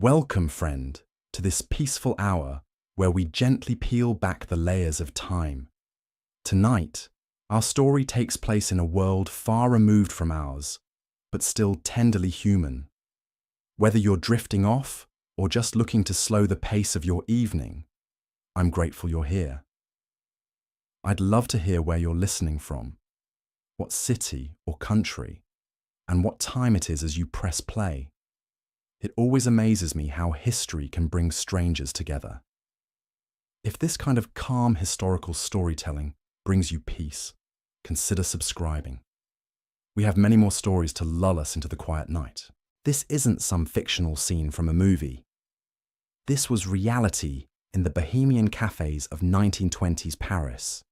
Welcome, friend, to this peaceful hour where we gently peel back the layers of time. Tonight, our story takes place in a world far removed from ours, but still tenderly human. Whether you're drifting off or just looking to slow the pace of your evening, I'm grateful you're here. I'd love to hear where you're listening from, what city or country, and what time it is as you press play. It always amazes me how history can bring strangers together. If this kind of calm historical storytelling brings you peace, consider subscribing. We have many more stories to lull us into the quiet night. This isn't some fictional scene from a movie. This was reality in the Bohemian cafes of 1920s Paris,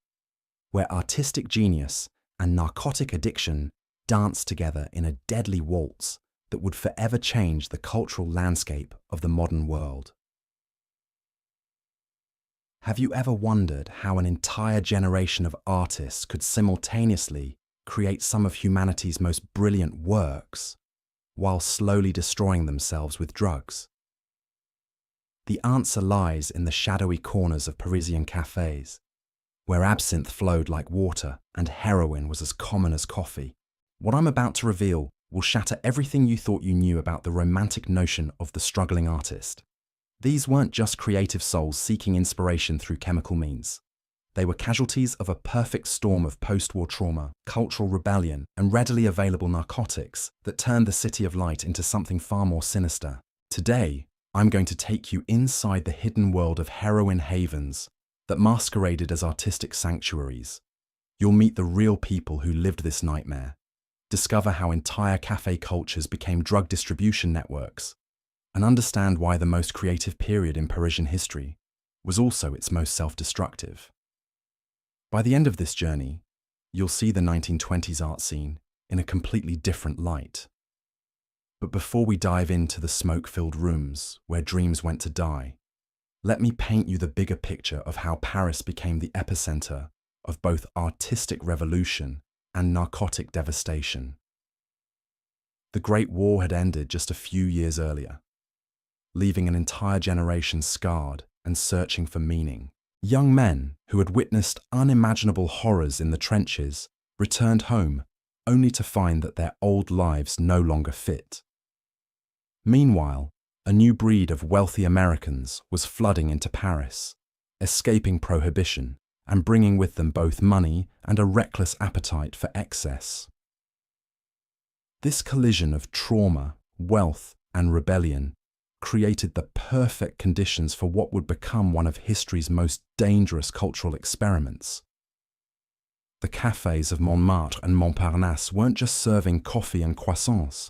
where artistic genius and narcotic addiction danced together in a deadly waltz that would forever change the cultural landscape of the modern world. Have you ever wondered how an entire generation of artists could simultaneously create some of humanity's most brilliant works while slowly destroying themselves with drugs? The answer lies in the shadowy corners of Parisian cafes, where absinthe flowed like water and heroin was as common as coffee. What I'm about to reveal will shatter everything you thought you knew about the romantic notion of the struggling artist. These weren't just creative souls seeking inspiration through chemical means. They were casualties of a perfect storm of post-war trauma, cultural rebellion, and readily available narcotics that turned the City of Light into something far more sinister. Today, I'm going to take you inside the hidden world of heroin havens that masqueraded as artistic sanctuaries. You'll meet the real people who lived this nightmare, discover how entire cafe cultures became drug distribution networks, and understand why the most creative period in Parisian history was also its most self-destructive. By the end of this journey, you'll see the 1920s art scene in a completely different light. But before we dive into the smoke-filled rooms where dreams went to die, let me paint you the bigger picture of how Paris became the epicenter of both artistic revolution and narcotic devastation. The Great War had ended just a few years earlier, leaving an entire generation scarred and searching for meaning. Young men who had witnessed unimaginable horrors in the trenches returned home only to find that their old lives no longer fit. Meanwhile, a new breed of wealthy Americans was flooding into Paris, escaping prohibition and bringing with them both money and a reckless appetite for excess. This collision of trauma, wealth, and rebellion created the perfect conditions for what would become one of history's most dangerous cultural experiments. The cafes of Montmartre and Montparnasse weren't just serving coffee and croissants.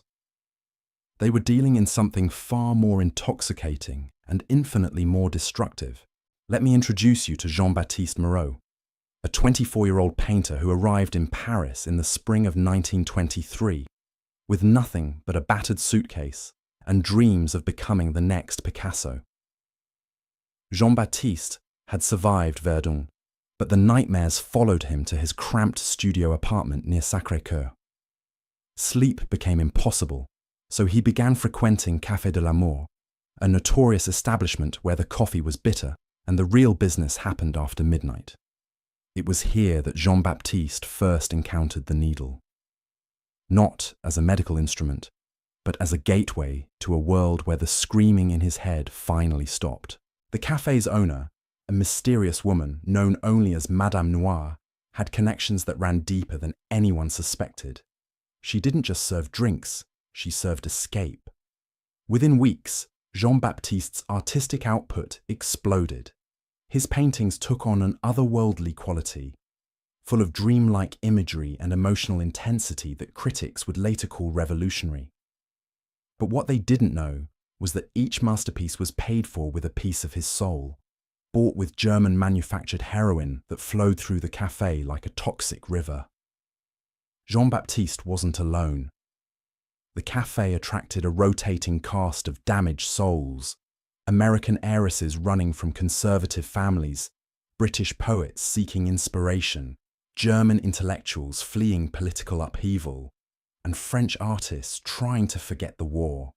They were dealing in something far more intoxicating and infinitely more destructive. Let me introduce you to Jean-Baptiste Moreau, a 24-year-old painter who arrived in Paris in the spring of 1923 with nothing but a battered suitcase and dreams of becoming the next Picasso. Jean-Baptiste had survived Verdun, but the nightmares followed him to his cramped studio apartment near Sacré-Cœur. Sleep became impossible, so he began frequenting Café de l'Amour, a notorious establishment where the coffee was bitter and the real business happened after midnight. It was here that Jean-Baptiste first encountered the needle. Not as a medical instrument, but as a gateway to a world where the screaming in his head finally stopped. The cafe's owner, a mysterious woman known only as Madame Noire, had connections that ran deeper than anyone suspected. She didn't just serve drinks, she served escape. Within weeks, Jean-Baptiste's artistic output exploded. His paintings took on an otherworldly quality, full of dreamlike imagery and emotional intensity that critics would later call revolutionary. But what they didn't know was that each masterpiece was paid for with a piece of his soul, bought with German-manufactured heroin that flowed through the café like a toxic river. Jean-Baptiste wasn't alone. The café attracted a rotating cast of damaged souls, American heiresses running from conservative families, British poets seeking inspiration, German intellectuals fleeing political upheaval, and French artists trying to forget the war.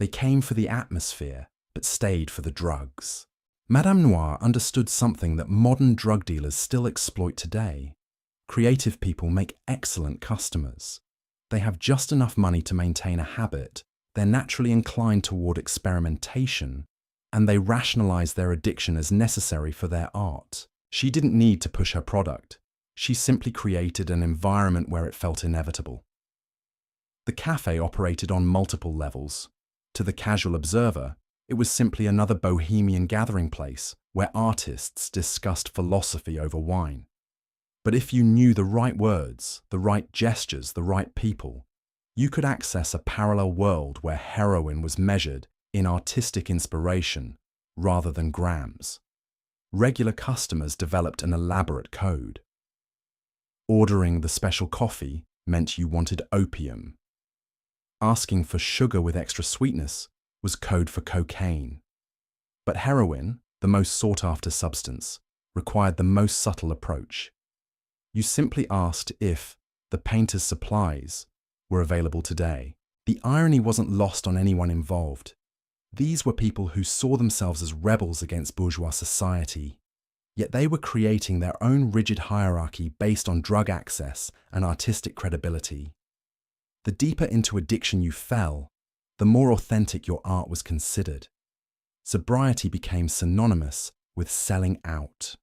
They came for the atmosphere, but stayed for the drugs. Madame Noire understood something that modern drug dealers still exploit today. Creative people make excellent customers. They have just enough money to maintain a habit, they're naturally inclined toward experimentation, and they rationalize their addiction as necessary for their art. She didn't need to push her product. She simply created an environment where it felt inevitable. The cafe operated on multiple levels. To the casual observer, it was simply another Bohemian gathering place where artists discussed philosophy over wine. But if you knew the right words, the right gestures, the right people, you could access a parallel world where heroin was measured in artistic inspiration rather than grams. Regular customers developed an elaborate code. Ordering the special coffee meant you wanted opium. Asking for sugar with extra sweetness was code for cocaine. But heroin, the most sought-after substance, required the most subtle approach. You simply asked if the painter's supplies were available today. The irony wasn't lost on anyone involved. These were people who saw themselves as rebels against bourgeois society, yet they were creating their own rigid hierarchy based on drug access and artistic credibility. The deeper into addiction you fell, the more authentic your art was considered. Sobriety became synonymous with selling out.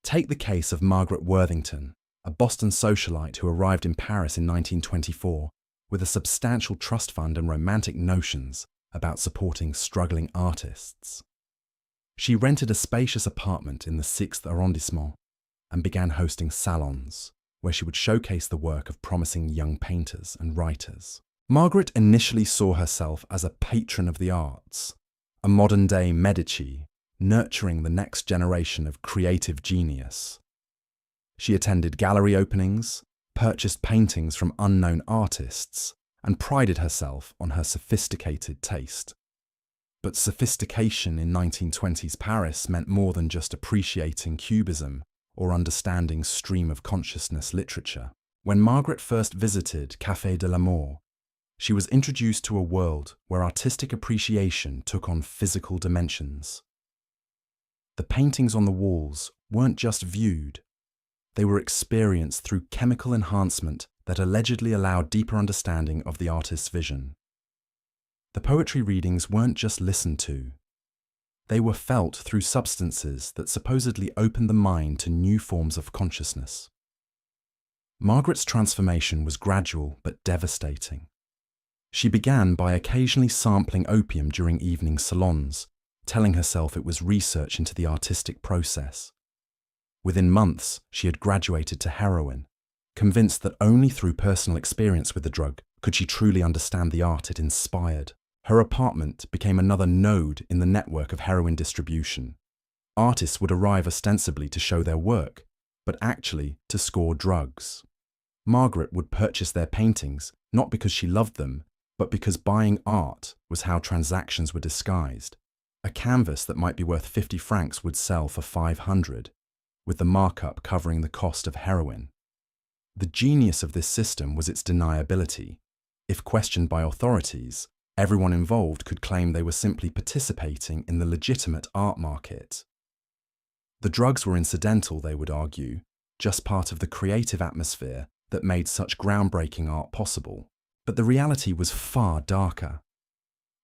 Take the case of Margaret Worthington, a Boston socialite who arrived in Paris in 1924 with a substantial trust fund and romantic notions about supporting struggling artists. She rented a spacious apartment in the 6th arrondissement and began hosting salons, where she would showcase the work of promising young painters and writers. Margaret initially saw herself as a patron of the arts, a modern-day Medici, nurturing the next generation of creative genius. She attended gallery openings, purchased paintings from unknown artists, and prided herself on her sophisticated taste. But sophistication in 1920s Paris meant more than just appreciating cubism or understanding stream of consciousness literature. When Margaret first visited Café de l'Amour, she was introduced to a world where artistic appreciation took on physical dimensions. The paintings on the walls weren't just viewed, they were experienced through chemical enhancement that allegedly allowed deeper understanding of the artist's vision. The poetry readings weren't just listened to, they were felt through substances that supposedly opened the mind to new forms of consciousness. Margaret's transformation was gradual but devastating. She began by occasionally sampling opium during evening salons, telling herself it was research into the artistic process. Within months, she had graduated to heroin, convinced that only through personal experience with the drug could she truly understand the art it inspired. Her apartment became another node in the network of heroin distribution. Artists would arrive ostensibly to show their work, but actually to score drugs. Margaret would purchase their paintings not because she loved them, but because buying art was how transactions were disguised. A canvas that might be worth 50 francs would sell for 500, with the markup covering the cost of heroin. The genius of this system was its deniability. If questioned by authorities, everyone involved could claim they were simply participating in the legitimate art market. The drugs were incidental, they would argue, just part of the creative atmosphere that made such groundbreaking art possible. But the reality was far darker.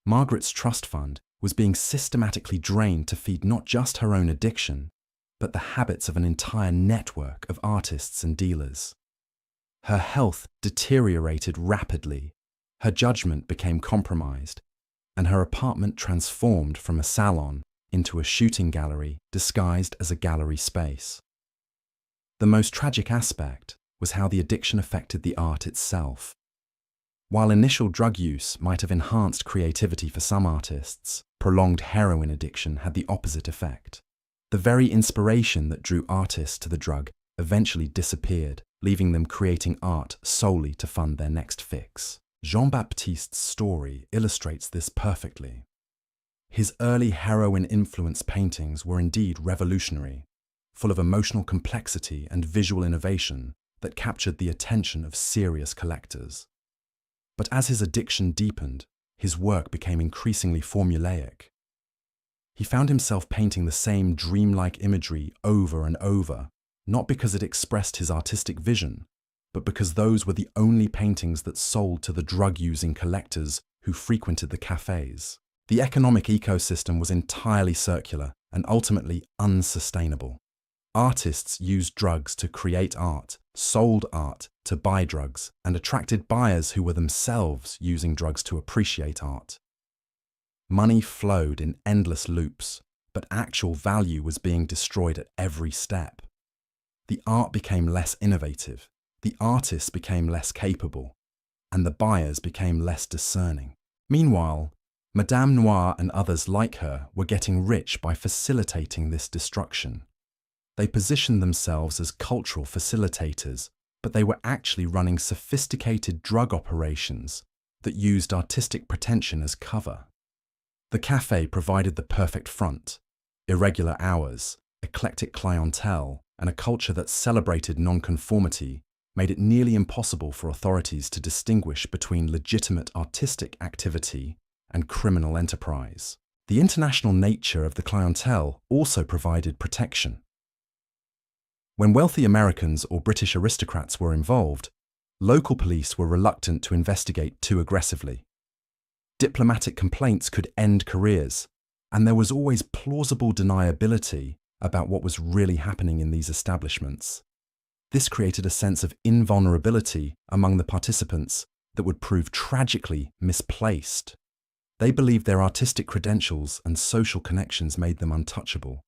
Margaret's trust fund was being systematically drained to feed not just her own addiction, but the habits of an entire network of artists and dealers. Her health deteriorated rapidly, her judgment became compromised, and her apartment transformed from a salon into a shooting gallery disguised as a gallery space. The most tragic aspect was how the addiction affected the art itself. While initial drug use might have enhanced creativity for some artists, prolonged heroin addiction had the opposite effect. The very inspiration that drew artists to the drug eventually disappeared, leaving them creating art solely to fund their next fix. Jean-Baptiste's story illustrates this perfectly. His early heroin-influenced paintings were indeed revolutionary, full of emotional complexity and visual innovation that captured the attention of serious collectors. But as his addiction deepened, his work became increasingly formulaic. He found himself painting the same dreamlike imagery over and over, not because it expressed his artistic vision, but because those were the only paintings that sold to the drug-using collectors who frequented the cafes. The economic ecosystem was entirely circular and ultimately unsustainable. Artists used drugs to create art, sold art to buy drugs, and attracted buyers who were themselves using drugs to appreciate art. Money flowed in endless loops, but actual value was being destroyed at every step. The art became less innovative, the artists became less capable, and the buyers became less discerning. Meanwhile, Madame Noire and others like her were getting rich by facilitating this destruction. They positioned themselves as cultural facilitators, but they were actually running sophisticated drug operations that used artistic pretension as cover. The cafe provided the perfect front: irregular hours, eclectic clientele, and a culture that celebrated nonconformity made it nearly impossible for authorities to distinguish between legitimate artistic activity and criminal enterprise. The international nature of the clientele also provided protection. When wealthy Americans or British aristocrats were involved, local police were reluctant to investigate too aggressively. Diplomatic complaints could end careers, and there was always plausible deniability about what was really happening in these establishments. This created a sense of invulnerability among the participants that would prove tragically misplaced. They believed their artistic credentials and social connections made them untouchable,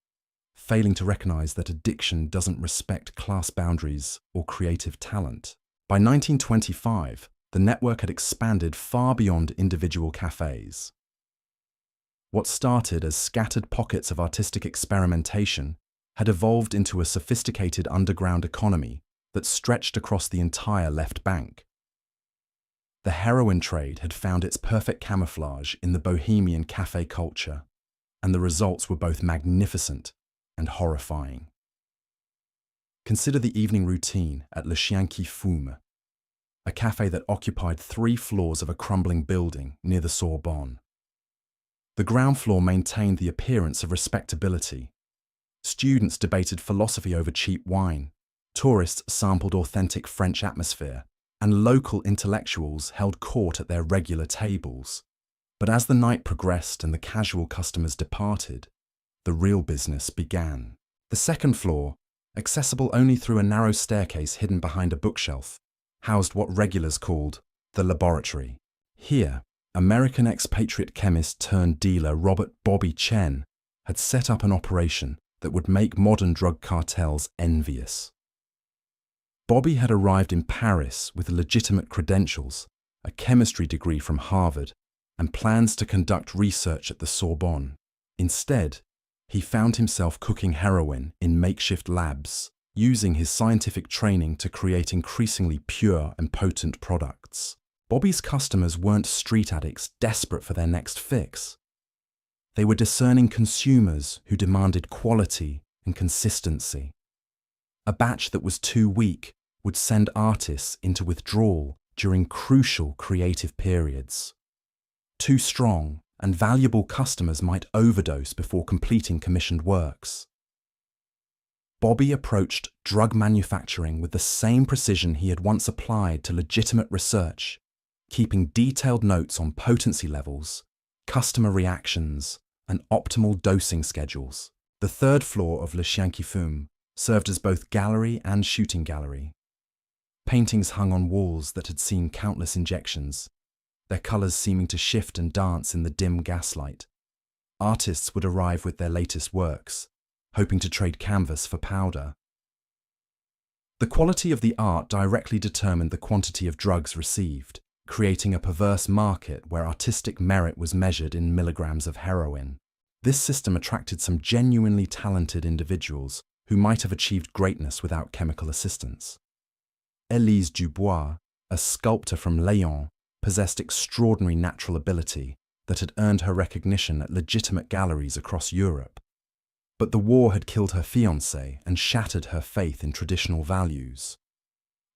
failing to recognize that addiction doesn't respect class boundaries or creative talent. By 1925, the network had expanded far beyond individual cafes. What started as scattered pockets of artistic experimentation had evolved into a sophisticated underground economy that stretched across the entire left bank. The heroin trade had found its perfect camouflage in the Bohemian cafe culture, and the results were both magnificent and horrifying. Consider the evening routine at Le Chien qui Fume, a cafe that occupied 3 floors of a crumbling building near the Sorbonne. The ground floor maintained the appearance of respectability. Students debated philosophy over cheap wine, tourists sampled authentic French atmosphere, and local intellectuals held court at their regular tables. But as the night progressed and the casual customers departed, the real business began. The second floor, accessible only through a narrow staircase hidden behind a bookshelf, housed what regulars called the laboratory. Here, American expatriate chemist turned dealer Robert Bobby Chen had set up an operation that would make modern drug cartels envious. Bobby had arrived in Paris with legitimate credentials, a chemistry degree from Harvard, and plans to conduct research at the Sorbonne. Instead, he found himself cooking heroin in makeshift labs, using his scientific training to create increasingly pure and potent products. Bobby's customers weren't street addicts desperate for their next fix. They were discerning consumers who demanded quality and consistency. A batch that was too weak would send artists into withdrawal during crucial creative periods. Too strong and valuable customers might overdose before completing commissioned works. Bobby approached drug manufacturing with the same precision he had once applied to legitimate research, keeping detailed notes on potency levels, customer reactions, and optimal dosing schedules. The third floor of Le Chien qui Fume served as both gallery and shooting gallery. Paintings hung on walls that had seen countless injections, their colours seeming to shift and dance in the dim gaslight. Artists would arrive with their latest works, hoping to trade canvas for powder. The quality of the art directly determined the quantity of drugs received, creating a perverse market where artistic merit was measured in milligrams of heroin. This system attracted some genuinely talented individuals who might have achieved greatness without chemical assistance. Élise Dubois, a sculptor from Lyon, possessed extraordinary natural ability that had earned her recognition at legitimate galleries across Europe. But the war had killed her fiancé and shattered her faith in traditional values.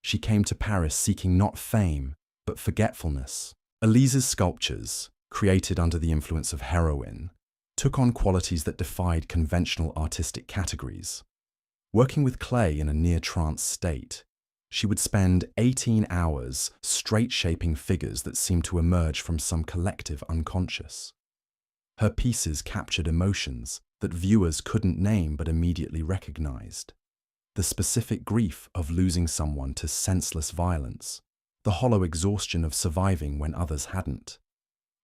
She came to Paris seeking not fame, but forgetfulness. Élise's sculptures, created under the influence of heroin, took on qualities that defied conventional artistic categories. Working with clay in a near-trance state, she would spend 18 hours straight-shaping figures that seemed to emerge from some collective unconscious. Her pieces captured emotions that viewers couldn't name but immediately recognized. The specific grief of losing someone to senseless violence, the hollow exhaustion of surviving when others hadn't,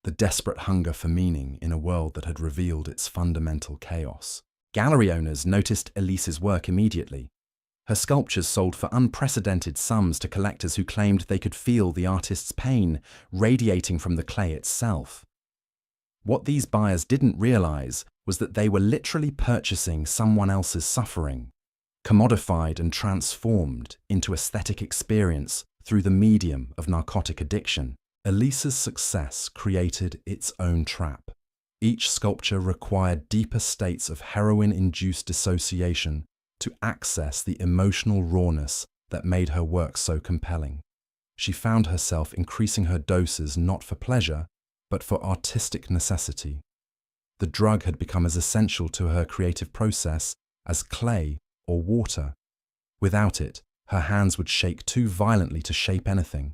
the desperate hunger for meaning in a world that had revealed its fundamental chaos. Gallery owners noticed Elise's work immediately. Her sculptures sold for unprecedented sums to collectors who claimed they could feel the artist's pain radiating from the clay itself. What these buyers didn't realize was that they were literally purchasing someone else's suffering, commodified and transformed into aesthetic experience through the medium of narcotic addiction. Elise's success created its own trap. Each sculpture required deeper states of heroin-induced dissociation to access the emotional rawness that made her work so compelling. She found herself increasing her doses not for pleasure, but for artistic necessity. The drug had become as essential to her creative process as clay or water. Without it, her hands would shake too violently to shape anything.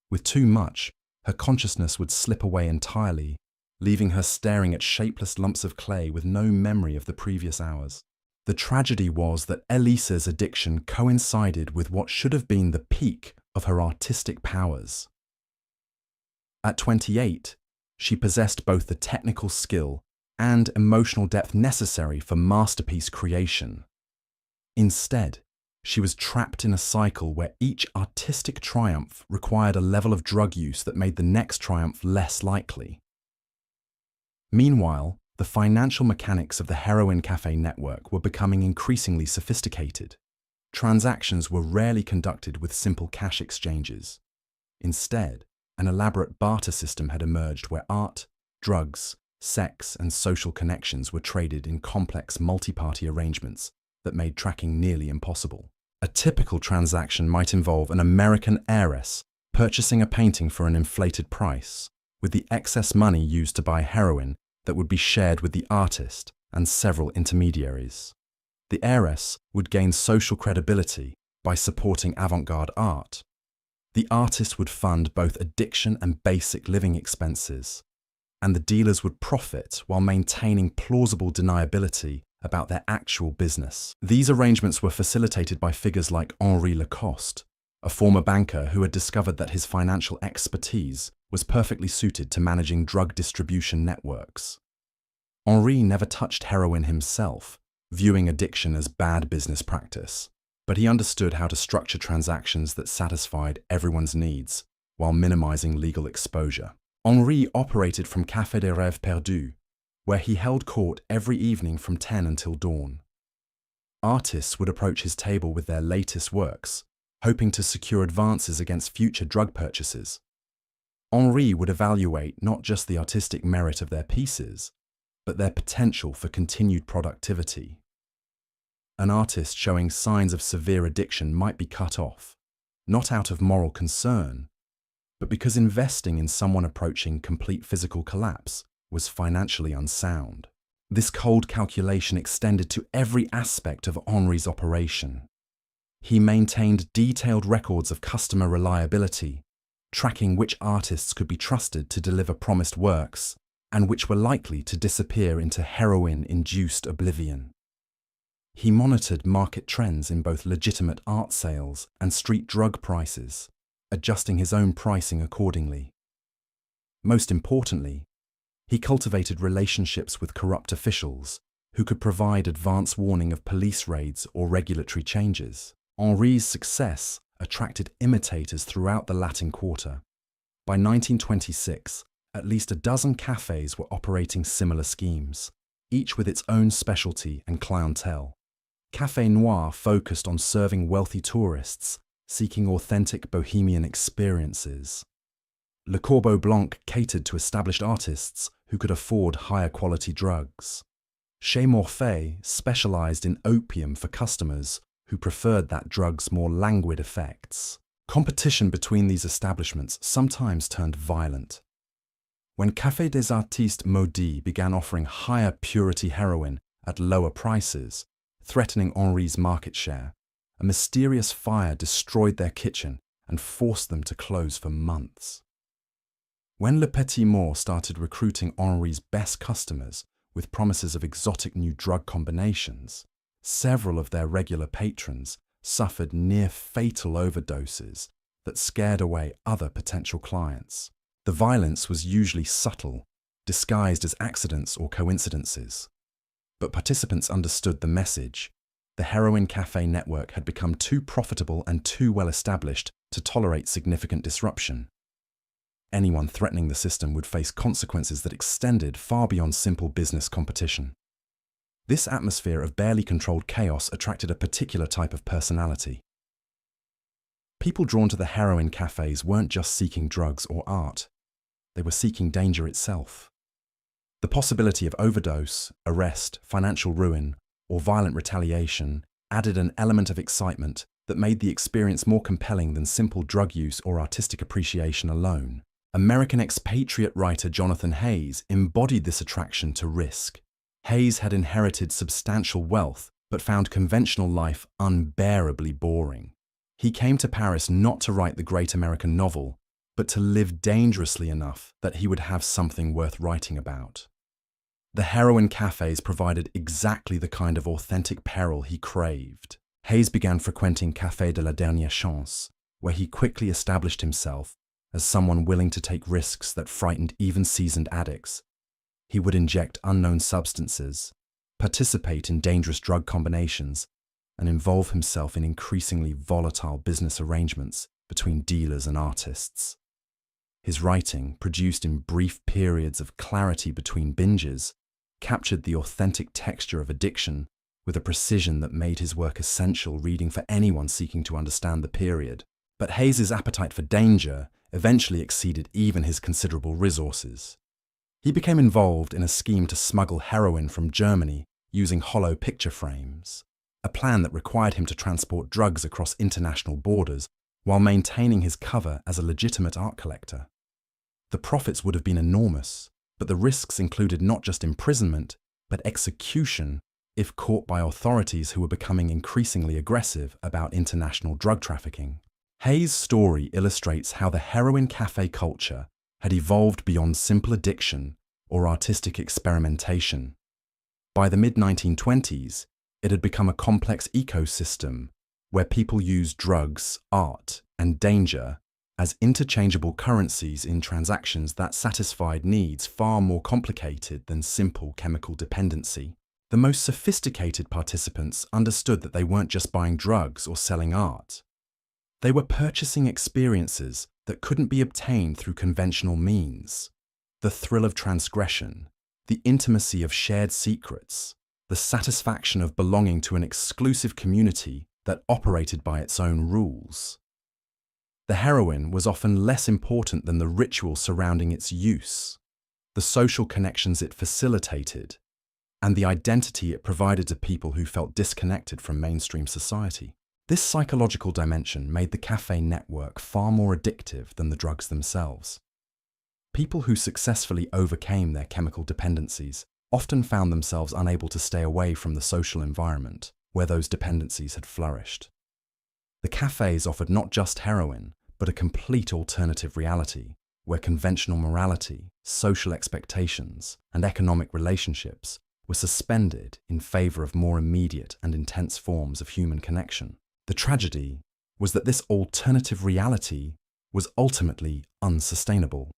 With too much, her consciousness would slip away entirely, leaving her staring at shapeless lumps of clay with no memory of the previous hours. The tragedy was that Elise's addiction coincided with what should have been the peak of her artistic powers. At 28, she possessed both the technical skill and emotional depth necessary for masterpiece creation. Instead, she was trapped in a cycle where each artistic triumph required a level of drug use that made the next triumph less likely. Meanwhile, the financial mechanics of the heroin cafe network were becoming increasingly sophisticated. Transactions were rarely conducted with simple cash exchanges. Instead, an elaborate barter system had emerged where art, drugs, sex, and social connections were traded in complex multi-party arrangements that made tracking nearly impossible. A typical transaction might involve an American heiress purchasing a painting for an inflated price, with the excess money used to buy heroin that would be shared with the artist and several intermediaries. The heiress would gain social credibility by supporting avant-garde art. The artist would fund both addiction and basic living expenses, and the dealers would profit while maintaining plausible deniability about their actual business. These arrangements were facilitated by figures like Henri Lacoste, a former banker who had discovered that his financial expertise was perfectly suited to managing drug distribution networks. Henri never touched heroin himself, viewing addiction as bad business practice, but he understood how to structure transactions that satisfied everyone's needs while minimizing legal exposure. Henri operated from Café des Rêves Perdus, where he held court every evening from 10 until dawn. Artists would approach his table with their latest works, hoping to secure advances against future drug purchases. Henri would evaluate not just the artistic merit of their pieces, but their potential for continued productivity. An artist showing signs of severe addiction might be cut off, not out of moral concern, but because investing in someone approaching complete physical collapse was financially unsound. This cold calculation extended to every aspect of Henri's operation. He maintained detailed records of customer reliability, tracking which artists could be trusted to deliver promised works and which were likely to disappear into heroin-induced oblivion. He monitored market trends in both legitimate art sales and street drug prices, adjusting his own pricing accordingly. Most importantly, he cultivated relationships with corrupt officials who could provide advance warning of police raids or regulatory changes. Henri's success attracted imitators throughout the Latin Quarter. By 1926, at least a dozen cafes were operating similar schemes, each with its own specialty and clientele. Café Noir focused on serving wealthy tourists seeking authentic Bohemian experiences. Le Corbeau Blanc catered to established artists who could afford higher quality drugs. Chez Morphe specialized in opium for customers who preferred that drug's more languid effects. Competition between these establishments sometimes turned violent. When Café des Artistes Maudits began offering higher purity heroin at lower prices, threatening Henri's market share, a mysterious fire destroyed their kitchen and forced them to close for months. When Le Petit Mort started recruiting Henri's best customers with promises of exotic new drug combinations, several of their regular patrons suffered near-fatal overdoses that scared away other potential clients. The violence was usually subtle, disguised as accidents or coincidences. But participants understood the message. The heroin cafe network had become too profitable and too well established to tolerate significant disruption. Anyone threatening the system would face consequences that extended far beyond simple business competition. This atmosphere of barely controlled chaos attracted a particular type of personality. People drawn to the heroin cafes weren't just seeking drugs or art. They were seeking danger itself. The possibility of overdose, arrest, financial ruin, or violent retaliation added an element of excitement that made the experience more compelling than simple drug use or artistic appreciation alone. American expatriate writer Jonathan Hayes embodied this attraction to risk. Hayes had inherited substantial wealth but found conventional life unbearably boring. He came to Paris not to write the great American novel, but to live dangerously enough that he would have something worth writing about. The heroin cafes provided exactly the kind of authentic peril he craved. Hayes began frequenting Café de la Dernière Chance, where he quickly established himself as someone willing to take risks that frightened even seasoned addicts. He would inject unknown substances, participate in dangerous drug combinations, and involve himself in increasingly volatile business arrangements between dealers and artists. His writing, produced in brief periods of clarity between binges, captured the authentic texture of addiction with a precision that made his work essential reading for anyone seeking to understand the period. But Hayes's appetite for danger eventually exceeded even his considerable resources. He became involved in a scheme to smuggle heroin from Germany using hollow picture frames, a plan that required him to transport drugs across international borders while maintaining his cover as a legitimate art collector. The profits would have been enormous, but the risks included not just imprisonment, but execution if caught by authorities who were becoming increasingly aggressive about international drug trafficking. Hayes' story illustrates how the heroin cafe culture had evolved beyond simple addiction or artistic experimentation. By the mid-1920s, it had become a complex ecosystem where people used drugs, art, and danger as interchangeable currencies in transactions that satisfied needs far more complicated than simple chemical dependency. The most sophisticated participants understood that they weren't just buying drugs or selling art. They were purchasing experiences that couldn't be obtained through conventional means. The thrill of transgression, the intimacy of shared secrets, the satisfaction of belonging to an exclusive community that operated by its own rules. The heroin was often less important than the ritual surrounding its use, the social connections it facilitated, and the identity it provided to people who felt disconnected from mainstream society. This psychological dimension made the cafe network far more addictive than the drugs themselves. People who successfully overcame their chemical dependencies often found themselves unable to stay away from the social environment where those dependencies had flourished. The cafes offered not just heroin, but a complete alternative reality where conventional morality, social expectations, and economic relationships were suspended in favor of more immediate and intense forms of human connection. The tragedy was that this alternative reality was ultimately unsustainable.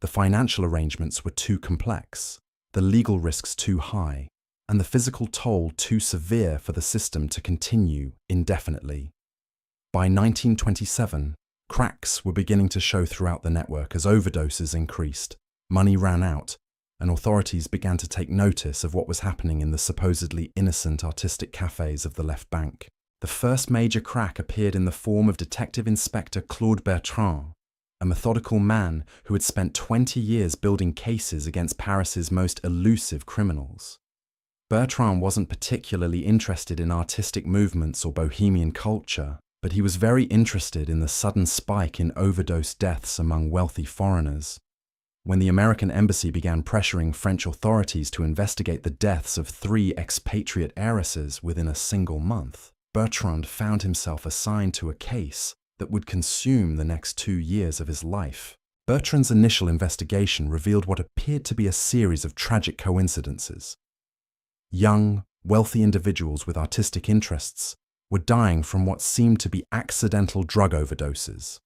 The financial arrangements were too complex, the legal risks too high, and the physical toll too severe for the system to continue indefinitely. By 1927, cracks were beginning to show throughout the network as overdoses increased, money ran out, and authorities began to take notice of what was happening in the supposedly innocent artistic cafes of the left bank. The first major crack appeared in the form of Detective Inspector Claude Bertrand, a methodical man who had spent 20 years building cases against Paris's most elusive criminals. Bertrand wasn't particularly interested in artistic movements or Bohemian culture, but he was very interested in the sudden spike in overdose deaths among wealthy foreigners. When the American embassy began pressuring French authorities to investigate the deaths of 3 expatriate heiresses within a single month, Bertrand found himself assigned to a case that would consume the next 2 years of his life. Bertrand's initial investigation revealed what appeared to be a series of tragic coincidences. Young, wealthy individuals with artistic interests were dying from what seemed to be accidental drug overdoses.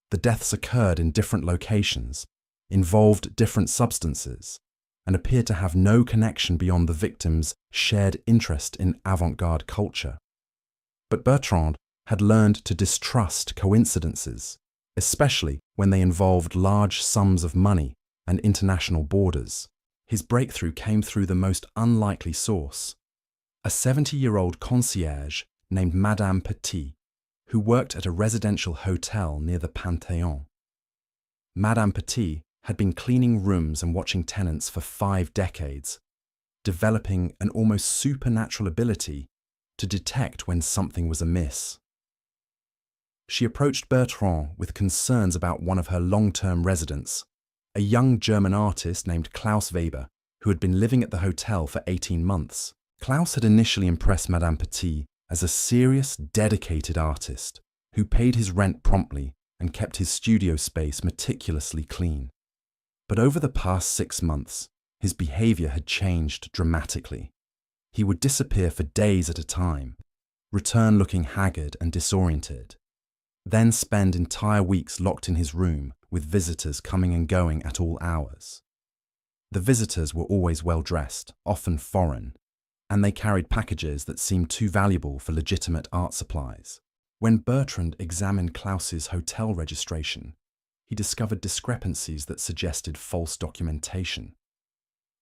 The deaths occurred in different locations, involved different substances, and appeared to have no connection beyond the victims' shared interest in avant-garde culture. But Bertrand had learned to distrust coincidences, especially when they involved large sums of money and international borders. His breakthrough came through the most unlikely source: a 70-year-old concierge named Madame Petit, who worked at a residential hotel near the Panthéon. Madame Petit had been cleaning rooms and watching tenants for 5 decades, developing an almost supernatural ability to detect when something was amiss. She approached Bertrand with concerns about one of her long-term residents, a young German artist named Klaus Weber, who had been living at the hotel for 18 months. Klaus had initially impressed Madame Petit as a serious, dedicated artist who paid his rent promptly and kept his studio space meticulously clean. But over the past 6 months, his behavior had changed dramatically. He would disappear for days at a time, return looking haggard and disoriented, then spend entire weeks locked in his room with visitors coming and going at all hours. The visitors were always well-dressed, often foreign, and they carried packages that seemed too valuable for legitimate art supplies. When Bertrand examined Klaus's hotel registration, he discovered discrepancies that suggested false documentation.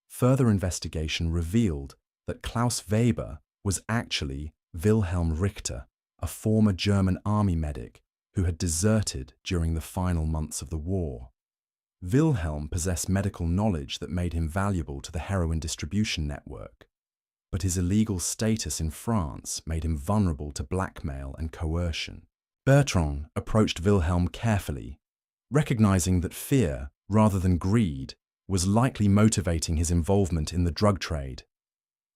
Further investigation revealed that Klaus Weber was actually Wilhelm Richter, a former German army medic who had deserted during the final months of the war. Wilhelm possessed medical knowledge that made him valuable to the heroin distribution network, but his illegal status in France made him vulnerable to blackmail and coercion. Bertrand approached Wilhelm carefully, recognizing that fear, rather than greed, was likely motivating his involvement in the drug trade.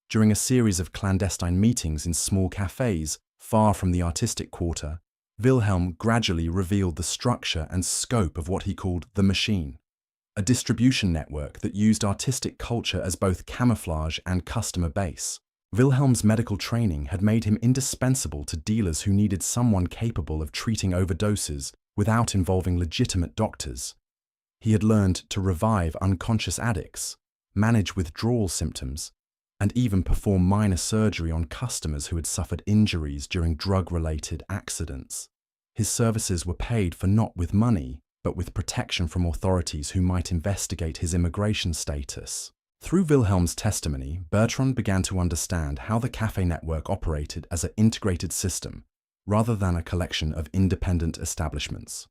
During a series of clandestine meetings in small cafes far from the artistic quarter, Wilhelm gradually revealed the structure and scope of what he called the machine, a distribution network that used artistic culture as both camouflage and customer base. Wilhelm's medical training had made him indispensable to dealers who needed someone capable of treating overdoses without involving legitimate doctors. He had learned to revive unconscious addicts, manage withdrawal symptoms, and even perform minor surgery on customers who had suffered injuries during drug-related accidents. His services were paid for not with money, but with protection from authorities who might investigate his immigration status. Through Wilhelm's testimony, Bertrand began to understand how the cafe network operated as an integrated system, rather than a collection of independent establishments.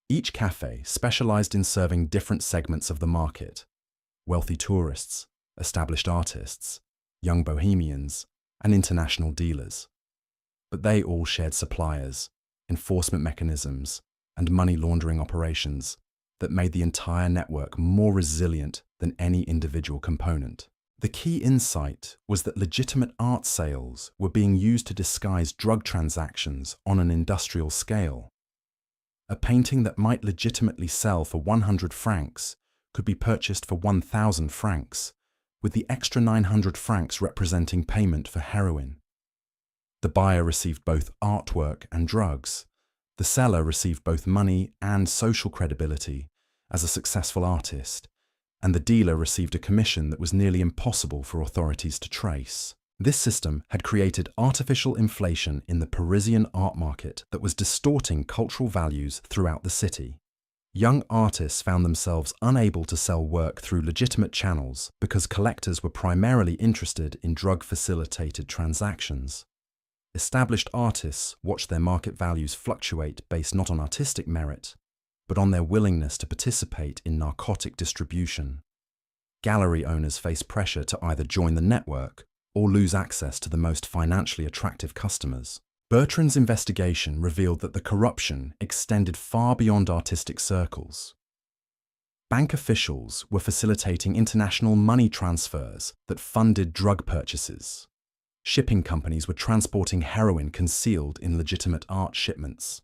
Each cafe specialized in serving different segments of the market: wealthy tourists, established artists, young bohemians, and international dealers. But they all shared suppliers, enforcement mechanisms, and money laundering operations that made the entire network more resilient than any individual component. The key insight was that legitimate art sales were being used to disguise drug transactions on an industrial scale. A painting that might legitimately sell for 100 francs could be purchased for 1,000 francs, with the extra 900 francs representing payment for heroin. The buyer received both artwork and drugs. The seller received both money and social credibility as a successful artist, and the dealer received a commission that was nearly impossible for authorities to trace. This system had created artificial inflation in the Parisian art market that was distorting cultural values throughout the city. Young artists found themselves unable to sell work through legitimate channels because collectors were primarily interested in drug-facilitated transactions. Established artists watched their market values fluctuate based not on artistic merit, but on their willingness to participate in narcotic distribution. Gallery owners faced pressure to either join the network or lose access to the most financially attractive customers. Bertrand's investigation revealed that the corruption extended far beyond artistic circles. Bank officials were facilitating international money transfers that funded drug purchases. Shipping companies were transporting heroin concealed in legitimate art shipments.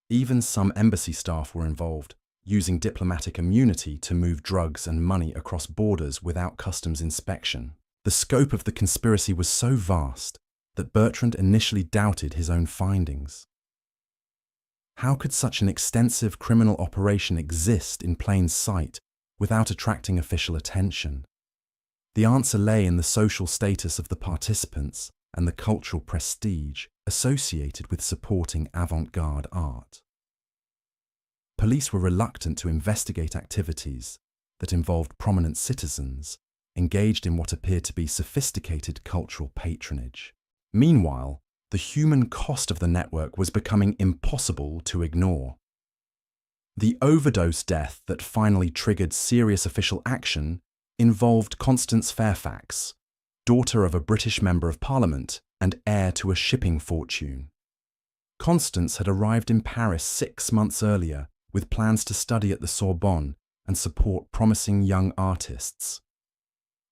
Even some embassy staff were involved, using diplomatic immunity to move drugs and money across borders without customs inspection. The scope of the conspiracy was so vast that Bertrand initially doubted his own findings. How could such an extensive criminal operation exist in plain sight without attracting official attention? The answer lay in the social status of the participants and the cultural prestige associated with supporting avant-garde art. Police were reluctant to investigate activities that involved prominent citizens engaged in what appeared to be sophisticated cultural patronage. Meanwhile, the human cost of the network was becoming impossible to ignore. The overdose death that finally triggered serious official action involved Constance Fairfax, daughter of a British Member of Parliament and heir to a shipping fortune. Constance had arrived in Paris 6 months earlier with plans to study at the Sorbonne and support promising young artists.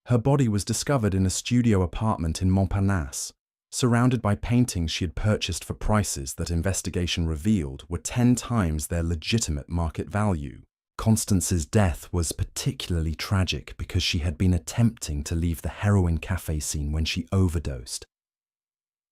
Her body was discovered in a studio apartment in Montparnasse, surrounded by paintings she had purchased for prices that investigation revealed were 10 times their legitimate market value. Constance's death was particularly tragic because she had been attempting to leave the heroin cafe scene when she overdosed.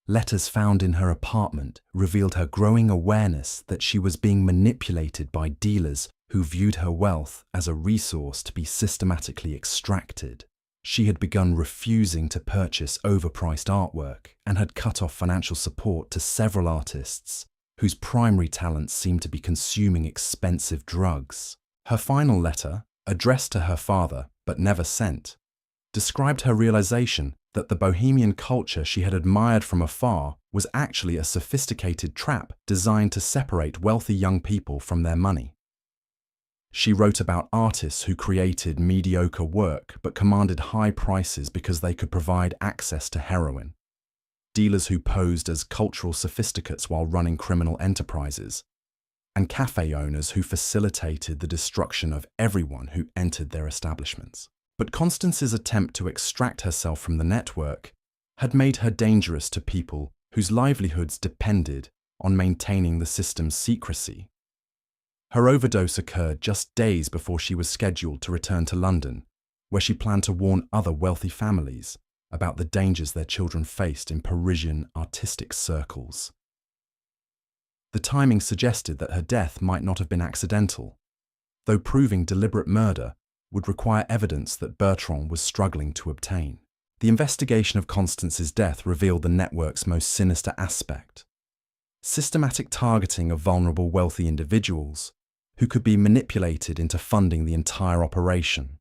Letters found in her apartment revealed her growing awareness that she was being manipulated by dealers who viewed her wealth as a resource to be systematically extracted. She had begun refusing to purchase overpriced artwork and had cut off financial support to several artists whose primary talents seemed to be consuming expensive drugs. Her final letter, addressed to her father but never sent, described her realization that the Bohemian culture she had admired from afar was actually a sophisticated trap designed to separate wealthy young people from their money. She wrote about artists who created mediocre work but commanded high prices because they could provide access to heroin, dealers who posed as cultural sophisticates while running criminal enterprises, and cafe owners who facilitated the destruction of everyone who entered their establishments. But Constance's attempt to extract herself from the network had made her dangerous to people whose livelihoods depended on maintaining the system's secrecy. Her overdose occurred just days before she was scheduled to return to London, where she planned to warn other wealthy families about the dangers their children faced in Parisian artistic circles. The timing suggested that her death might not have been accidental, though proving deliberate murder would require evidence that Bertrand was struggling to obtain. The investigation of Constance's death revealed the network's most sinister aspect: systematic targeting of vulnerable wealthy individuals who could be manipulated into funding the entire operation.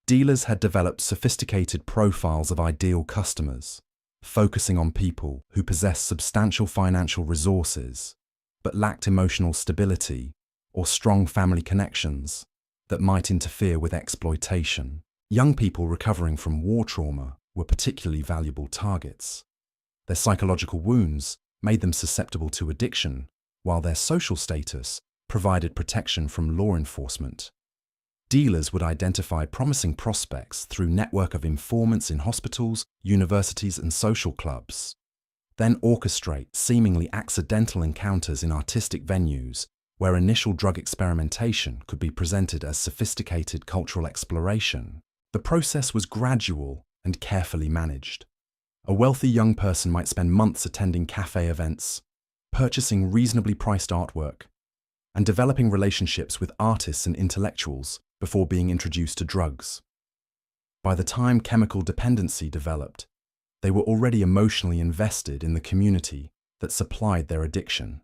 Dealers had developed sophisticated profiles of ideal customers, focusing on people who possessed substantial financial resources but lacked emotional stability or strong family connections that might interfere with exploitation. Young people recovering from war trauma were particularly valuable targets. Their psychological wounds made them susceptible to addiction, while their social status provided protection from law enforcement. Dealers would identify promising prospects through a network of informants in hospitals, universities, and social clubs, then orchestrate seemingly accidental encounters in artistic venues where initial drug experimentation could be presented as sophisticated cultural exploration. The process was gradual and carefully managed. A wealthy young person might spend months attending cafe events, purchasing reasonably priced artwork, and developing relationships with artists and intellectuals before being introduced to drugs. By the time chemical dependency developed, they were already emotionally invested in the community that supplied their addiction.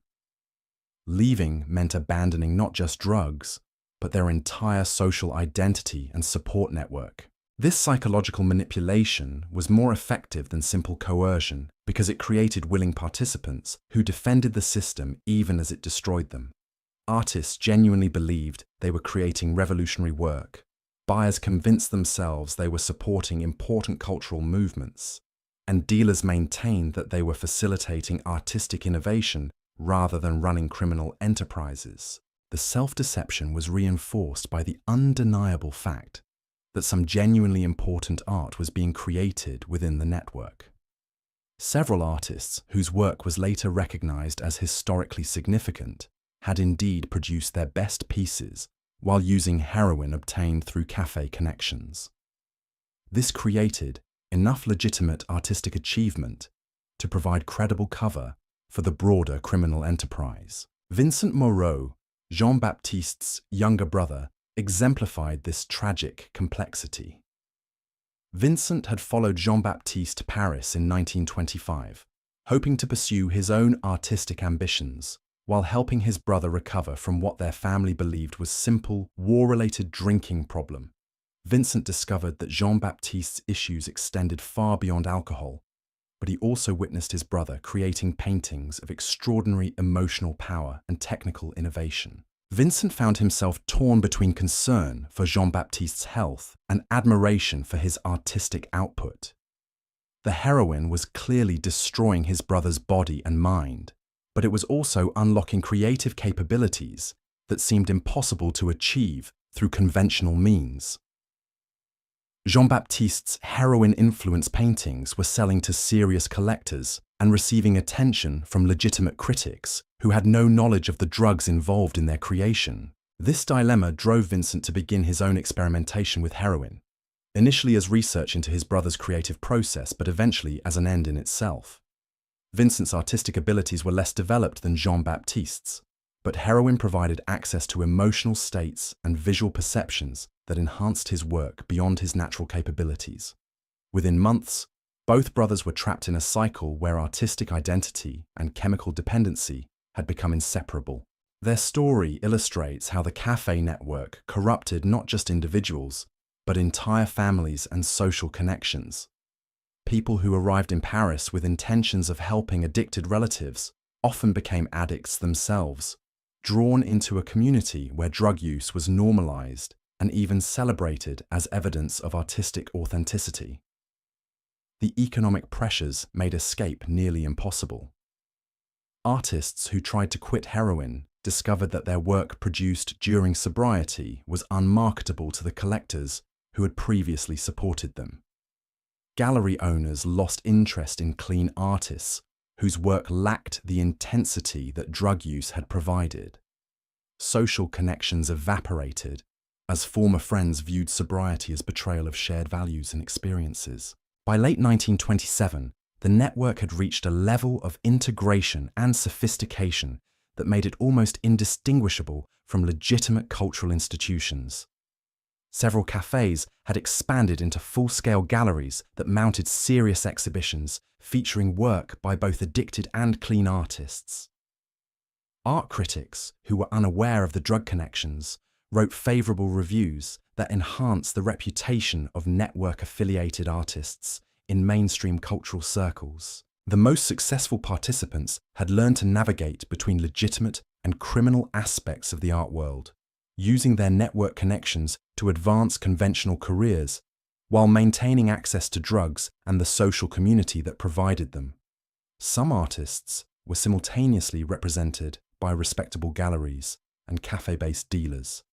Leaving meant abandoning not just drugs, but their entire social identity and support network. This psychological manipulation was more effective than simple coercion because it created willing participants who defended the system even as it destroyed them. Artists genuinely believed they were creating revolutionary work. Buyers convinced themselves they were supporting important cultural movements, and dealers maintained that they were facilitating artistic innovation rather than running criminal enterprises. the self-deception was reinforced by the undeniable fact that some genuinely important art was being created within the network. Several artists, whose work was later recognized as historically significant, had indeed produced their best pieces while using heroin obtained through cafe connections. This created enough legitimate artistic achievement to provide credible cover for the broader criminal enterprise. Vincent Moreau, Jean-Baptiste's younger brother, exemplified this tragic complexity. Vincent had followed Jean-Baptiste to Paris in 1925, hoping to pursue his own artistic ambitions while helping his brother recover from what their family believed was simple, war-related drinking problem. Vincent discovered that Jean-Baptiste's issues extended far beyond alcohol, but he also witnessed his brother creating paintings of extraordinary emotional power and technical innovation. Vincent found himself torn between concern for Jean-Baptiste's health and admiration for his artistic output. The heroin was clearly destroying his brother's body and mind, but it was also unlocking creative capabilities that seemed impossible to achieve through conventional means. Jean-Baptiste's heroin-influenced paintings were selling to serious collectors and receiving attention from legitimate critics who had no knowledge of the drugs involved in their creation. This dilemma drove Vincent to begin his own experimentation with heroin, initially as research into his brother's creative process, but eventually as an end in itself. Vincent's artistic abilities were less developed than Jean-Baptiste's, but heroin provided access to emotional states and visual perceptions that enhanced his work beyond his natural capabilities. Within months, both brothers were trapped in a cycle where artistic identity and chemical dependency had become inseparable. Their story illustrates how the cafe network corrupted not just individuals, but entire families and social connections. People who arrived in Paris with intentions of helping addicted relatives often became addicts themselves, drawn into a community where drug use was normalized and even celebrated as evidence of artistic authenticity. The economic pressures made escape nearly impossible. Artists who tried to quit heroin discovered that their work produced during sobriety was unmarketable to the collectors who had previously supported them. Gallery owners lost interest in clean artists whose work lacked the intensity that drug use had provided. Social connections evaporated as former friends viewed sobriety as betrayal of shared values and experiences. By late 1927, the network had reached a level of integration and sophistication that made it almost indistinguishable from legitimate cultural institutions. Several cafes had expanded into full-scale galleries that mounted serious exhibitions featuring work by both addicted and clean artists. Art critics, who were unaware of the drug connections, wrote favorable reviews that enhanced the reputation of network-affiliated artists in mainstream cultural circles. The most successful participants had learned to navigate between legitimate and criminal aspects of the art world, using their network connections to advance conventional careers while maintaining access to drugs and the social community that provided them. Some artists were simultaneously represented by respectable galleries and cafe-based dealers,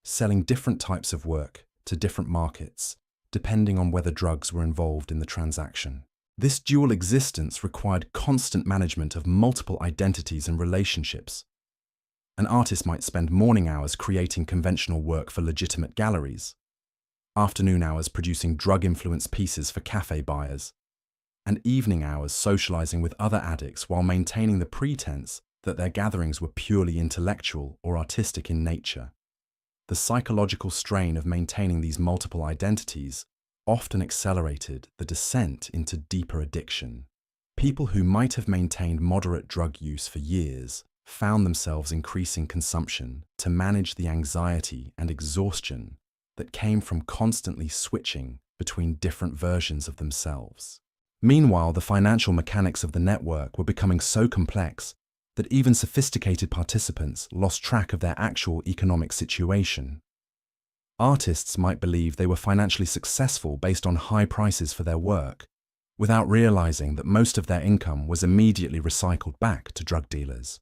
selling different types of work to different markets, depending on whether drugs were involved in the transaction. This dual existence required constant management of multiple identities and relationships. An artist might spend morning hours creating conventional work for legitimate galleries, afternoon hours producing drug-influenced pieces for cafe buyers, and evening hours socializing with other addicts while maintaining the pretense that their gatherings were purely intellectual or artistic in nature. The psychological strain of maintaining these multiple identities often accelerated the descent into deeper addiction. People who might have maintained moderate drug use for years found themselves increasing consumption to manage the anxiety and exhaustion that came from constantly switching between different versions of themselves. Meanwhile, the financial mechanics of the network were becoming so complex that even sophisticated participants lost track of their actual economic situation. Artists might believe they were financially successful based on high prices for their work, without realizing that most of their income was immediately recycled back to drug dealers.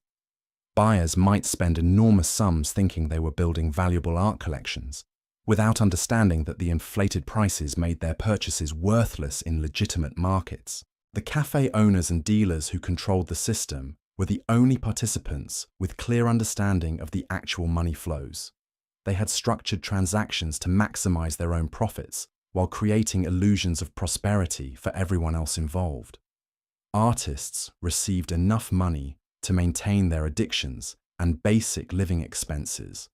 Buyers might spend enormous sums thinking they were building valuable art collections, without understanding that the inflated prices made their purchases worthless in legitimate markets. The cafe owners and dealers who controlled the system were the only participants with clear understanding of the actual money flows. They had structured transactions to maximize their own profits while creating illusions of prosperity for everyone else involved. Artists received enough money to maintain their addictions and basic living expenses,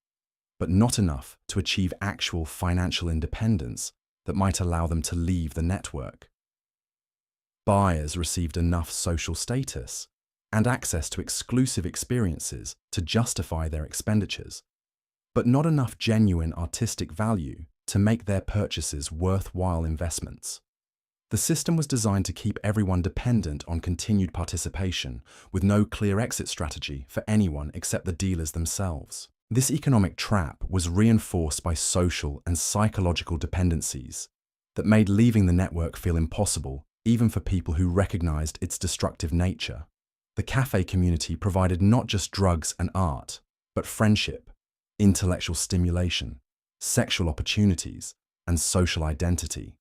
but not enough to achieve actual financial independence that might allow them to leave the network. Buyers received enough social status and access to exclusive experiences to justify their expenditures, but not enough genuine artistic value to make their purchases worthwhile investments. The system was designed to keep everyone dependent on continued participation, with no clear exit strategy for anyone except the dealers themselves. This economic trap was reinforced by social and psychological dependencies that made leaving the network feel impossible, even for people who recognized its destructive nature. The cafe community provided not just drugs and art, but friendship, intellectual stimulation, sexual opportunities, and social identity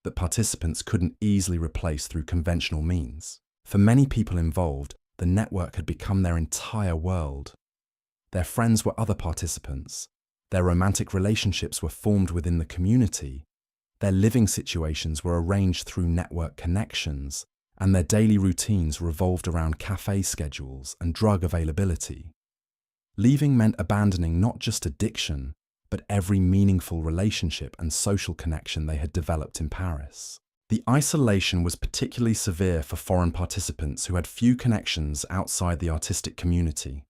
that participants couldn't easily replace through conventional means. For many people involved, the network had become their entire world. Their friends were other participants, their romantic relationships were formed within the community, their living situations were arranged through network connections, and their daily routines revolved around cafe schedules and drug availability. Leaving meant abandoning not just addiction, but every meaningful relationship and social connection they had developed in Paris. The isolation was particularly severe for foreign participants who had few connections outside the artistic community.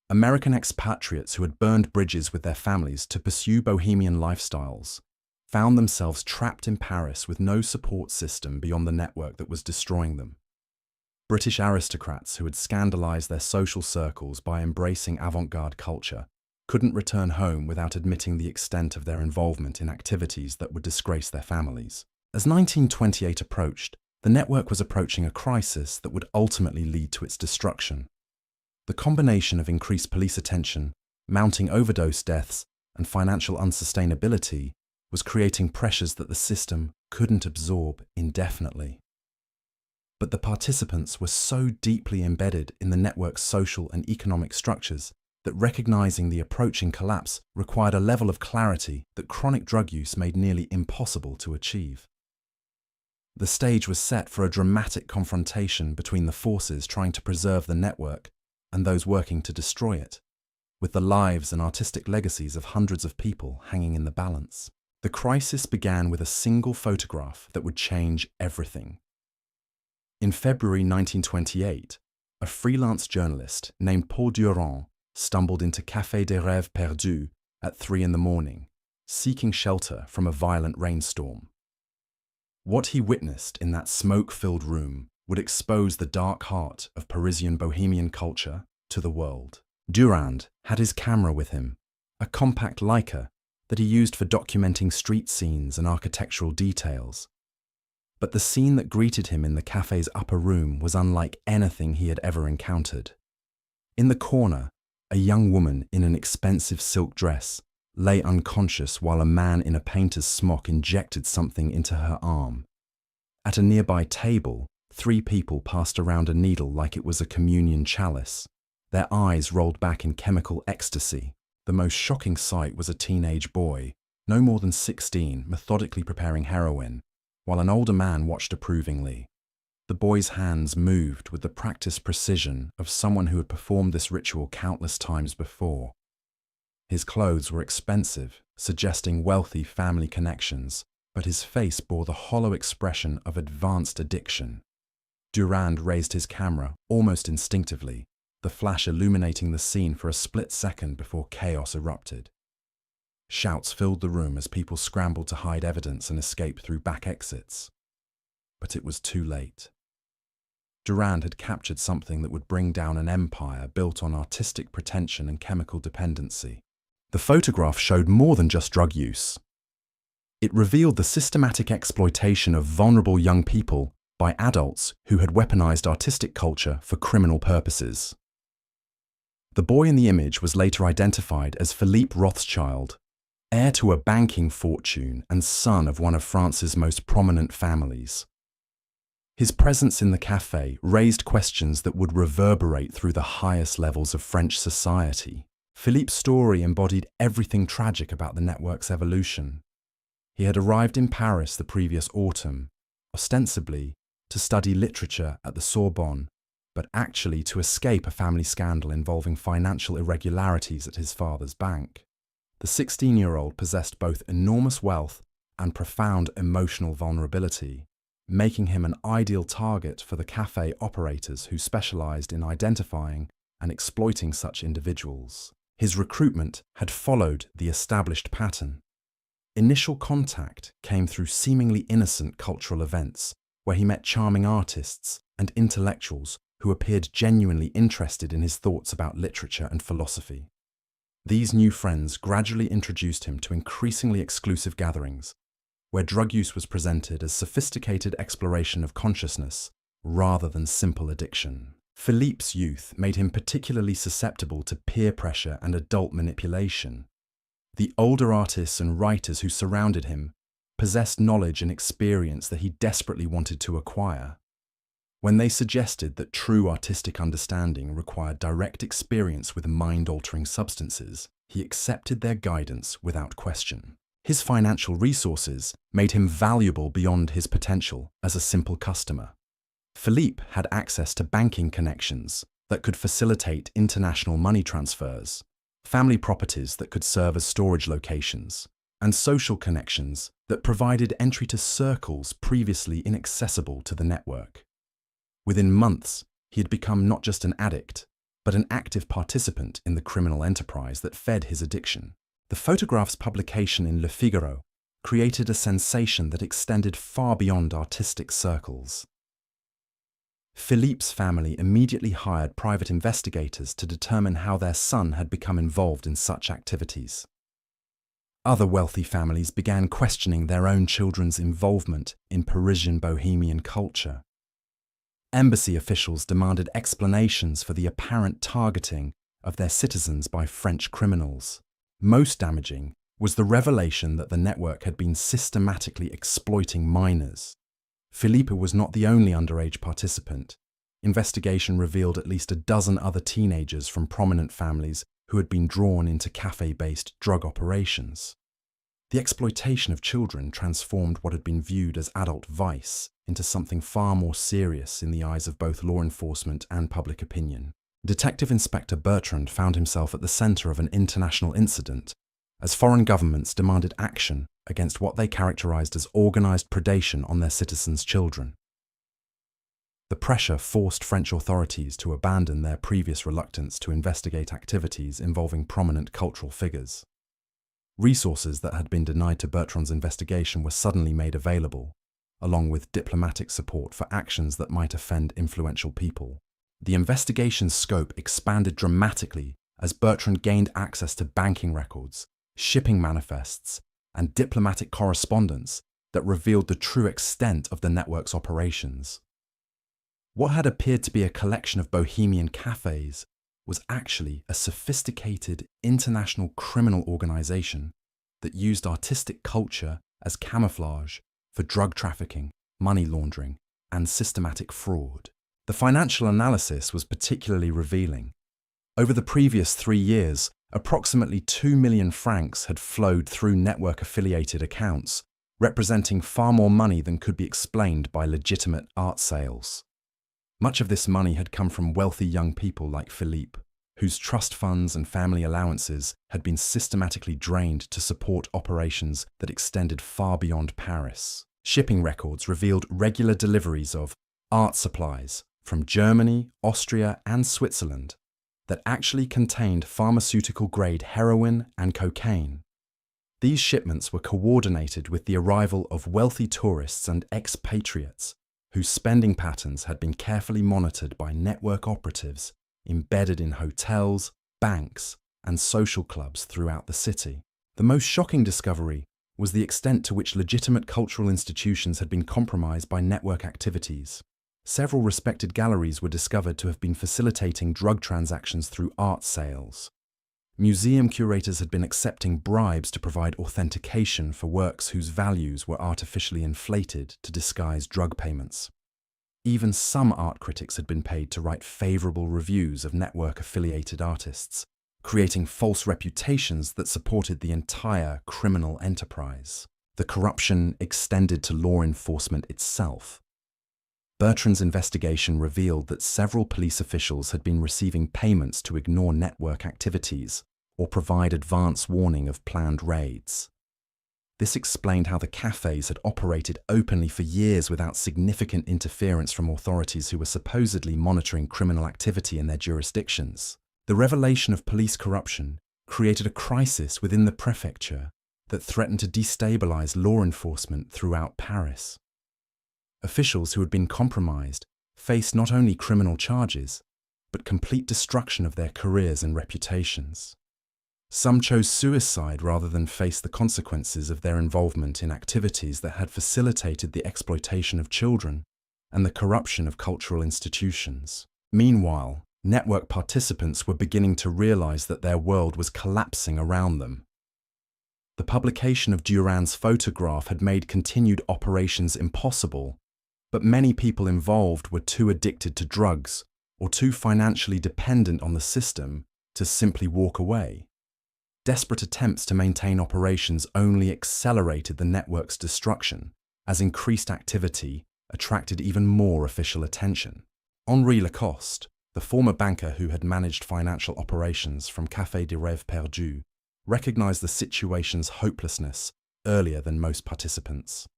American expatriates who had burned bridges with their families to pursue bohemian lifestyles found themselves trapped in Paris with no support system beyond the network that was destroying them. British aristocrats who had scandalized their social circles by embracing avant-garde culture couldn't return home without admitting the extent of their involvement in activities that would disgrace their families. As 1928 approached, the network was approaching a crisis that would ultimately lead to its destruction. The combination of increased police attention, mounting overdose deaths, and financial unsustainability was creating pressures that the system couldn't absorb indefinitely. But the participants were so deeply embedded in the network's social and economic structures that recognizing the approaching collapse required a level of clarity that chronic drug use made nearly impossible to achieve. The stage was set for a dramatic confrontation between the forces trying to preserve the network and those working to destroy it, with the lives and artistic legacies of hundreds of people hanging in the balance. The crisis began with a single photograph that would change everything. In February 1928, a freelance journalist named Paul Durand stumbled into Café des Rêves Perdus at 3 a.m, seeking shelter from a violent rainstorm. What he witnessed in that smoke-filled room would expose the dark heart of Parisian bohemian culture to the world. Durand had his camera with him, a compact Leica that he used for documenting street scenes and architectural details. But the scene that greeted him in the cafe's upper room was unlike anything he had ever encountered. In the corner, a young woman in an expensive silk dress lay unconscious while a man in a painter's smock injected something into her arm. At a nearby table, 3 people passed around a needle like it was a communion chalice, their eyes rolled back in chemical ecstasy. The most shocking sight was a teenage boy, no more than 16, methodically preparing heroin, while an older man watched approvingly. The boy's hands moved with the practiced precision of someone who had performed this ritual countless times before. His clothes were expensive, suggesting wealthy family connections, but his face bore the hollow expression of advanced addiction. Durand raised his camera almost instinctively, the flash illuminating the scene for a split second before chaos erupted. Shouts filled the room as people scrambled to hide evidence and escape through back exits. But it was too late. Durand had captured something that would bring down an empire built on artistic pretension and chemical dependency. The photograph showed more than just drug use. It revealed the systematic exploitation of vulnerable young people by adults who had weaponized artistic culture for criminal purposes. The boy in the image was later identified as Philippe Rothschild, heir to a banking fortune and son of one of France's most prominent families. His presence in the café raised questions that would reverberate through the highest levels of French society. Philippe's story embodied everything tragic about the network's evolution. He had arrived in Paris the previous autumn, ostensibly to study literature at the Sorbonne, but actually to escape a family scandal involving financial irregularities at his father's bank. The 16-year-old possessed both enormous wealth and profound emotional vulnerability, making him an ideal target for the café operators who specialized in identifying and exploiting such individuals. His recruitment had followed the established pattern. Initial contact came through seemingly innocent cultural events, where he met charming artists and intellectuals who appeared genuinely interested in his thoughts about literature and philosophy. These new friends gradually introduced him to increasingly exclusive gatherings, where drug use was presented as sophisticated exploration of consciousness rather than simple addiction. Philippe's youth made him particularly susceptible to peer pressure and adult manipulation. The older artists and writers who surrounded him possessed knowledge and experience that he desperately wanted to acquire. When they suggested that true artistic understanding required direct experience with mind-altering substances, he accepted their guidance without question. His financial resources made him valuable beyond his potential as a simple customer. Philippe had access to banking connections that could facilitate international money transfers, family properties that could serve as storage locations, and social connections that provided entry to circles previously inaccessible to the network. Within months, he had become not just an addict, but an active participant in the criminal enterprise that fed his addiction. The photograph's publication in Le Figaro created a sensation that extended far beyond artistic circles. Philippe's family immediately hired private investigators to determine how their son had become involved in such activities. Other wealthy families began questioning their own children's involvement in Parisian Bohemian culture. Embassy officials demanded explanations for the apparent targeting of their citizens by French criminals. Most damaging was the revelation that the network had been systematically exploiting minors. Philippe was not the only underage participant. Investigation revealed at least a dozen other teenagers from prominent families who had been drawn into cafe-based drug operations. The exploitation of children transformed what had been viewed as adult vice into something far more serious in the eyes of both law enforcement and public opinion. Detective Inspector Bertrand found himself at the center of an international incident as foreign governments demanded action against what they characterized as organized predation on their citizens' children. The pressure forced French authorities to abandon their previous reluctance to investigate activities involving prominent cultural figures. Resources that had been denied to Bertrand's investigation were suddenly made available, along with diplomatic support for actions that might offend influential people. The investigation's scope expanded dramatically as Bertrand gained access to banking records, shipping manifests, and diplomatic correspondence that revealed the true extent of the network's operations. What had appeared to be a collection of bohemian cafes was actually a sophisticated international criminal organization that used artistic culture as camouflage for drug trafficking, money laundering, and systematic fraud. The financial analysis was particularly revealing. Over the previous 3 years, approximately 2 million francs had flowed through network-affiliated accounts, representing far more money than could be explained by legitimate art sales. Much of this money had come from wealthy young people like Philippe, whose trust funds and family allowances had been systematically drained to support operations that extended far beyond Paris. Shipping records revealed regular deliveries of art supplies from Germany, Austria, and Switzerland that actually contained pharmaceutical-grade heroin and cocaine. These shipments were coordinated with the arrival of wealthy tourists and expatriates whose spending patterns had been carefully monitored by network operatives embedded in hotels, banks, and social clubs throughout the city. The most shocking discovery was the extent to which legitimate cultural institutions had been compromised by network activities. Several respected galleries were discovered to have been facilitating drug transactions through art sales. Museum curators had been accepting bribes to provide authentication for works whose values were artificially inflated to disguise drug payments. Even some art critics had been paid to write favorable reviews of network-affiliated artists, creating false reputations that supported the entire criminal enterprise. The corruption extended to law enforcement itself. Bertrand's investigation revealed that several police officials had been receiving payments to ignore network activities or provide advance warning of planned raids. This explained how the cafes had operated openly for years without significant interference from authorities who were supposedly monitoring criminal activity in their jurisdictions. The revelation of police corruption created a crisis within the prefecture that threatened to destabilize law enforcement throughout Paris. Officials who had been compromised faced not only criminal charges, but complete destruction of their careers and reputations. Some chose suicide rather than face the consequences of their involvement in activities that had facilitated the exploitation of children and the corruption of cultural institutions. Meanwhile, network participants were beginning to realize that their world was collapsing around them. The publication of Durand's photograph had made continued operations impossible, but many people involved were too addicted to drugs or too financially dependent on the system to simply walk away. Desperate attempts to maintain operations only accelerated the network's destruction, as increased activity attracted even more official attention. Henri Lacoste, the former banker who had managed financial operations from Café des Rêves Perdus, recognized the situation's hopelessness earlier than most participants.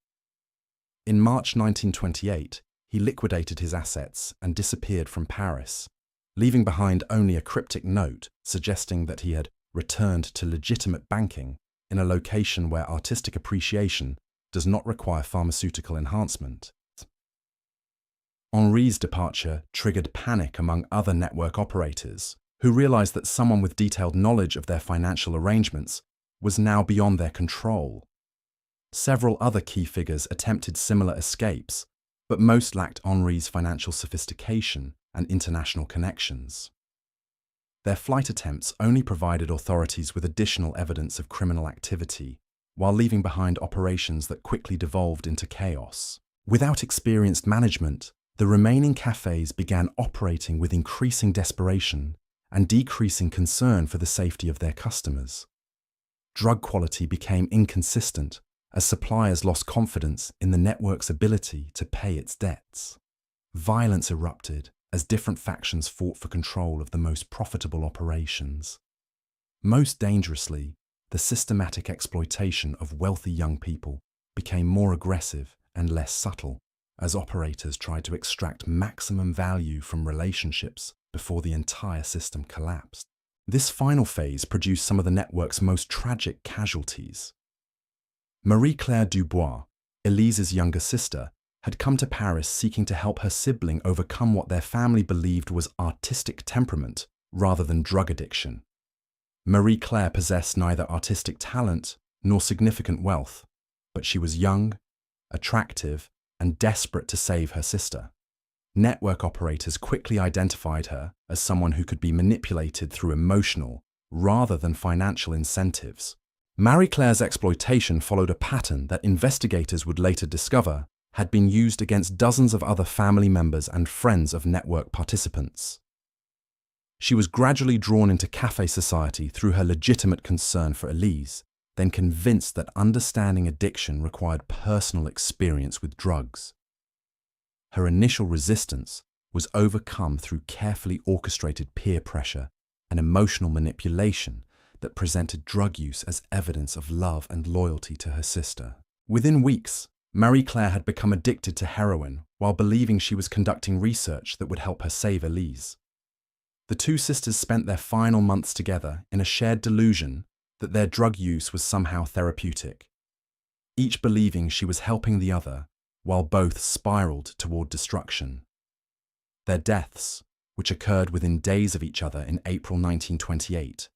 In March 1928, he liquidated his assets and disappeared from Paris, leaving behind only a cryptic note suggesting that he had returned to legitimate banking in a location where artistic appreciation does not require pharmaceutical enhancement. Henri's departure triggered panic among other network operators, who realized that someone with detailed knowledge of their financial arrangements was now beyond their control. Several other key figures attempted similar escapes, but most lacked Henri's financial sophistication and international connections. Their flight attempts only provided authorities with additional evidence of criminal activity, while leaving behind operations that quickly devolved into chaos. Without experienced management, the remaining cafes began operating with increasing desperation and decreasing concern for the safety of their customers. Drug quality became inconsistent as suppliers lost confidence in the network's ability to pay its debts. Violence erupted as different factions fought for control of the most profitable operations. Most dangerously, the systematic exploitation of wealthy young people became more aggressive and less subtle as operators tried to extract maximum value from relationships before the entire system collapsed. This final phase produced some of the network's most tragic casualties. Marie-Claire Dubois, Elise's younger sister, had come to Paris seeking to help her sibling overcome what their family believed was artistic temperament rather than drug addiction. Marie-Claire possessed neither artistic talent nor significant wealth, but she was young, attractive, and desperate to save her sister. Network operators quickly identified her as someone who could be manipulated through emotional rather than financial incentives. Marie-Claire's exploitation followed a pattern that investigators would later discover had been used against dozens of other family members and friends of network participants. She was gradually drawn into café society through her legitimate concern for Elise, then convinced that understanding addiction required personal experience with drugs. Her initial resistance was overcome through carefully orchestrated peer pressure and emotional manipulation that presented drug use as evidence of love and loyalty to her sister. Within weeks, Marie-Claire had become addicted to heroin while believing she was conducting research that would help her save Elise. The two sisters spent their final months together in a shared delusion that their drug use was somehow therapeutic, each believing she was helping the other while both spiraled toward destruction. Their deaths, which occurred within days of each other in April 1928,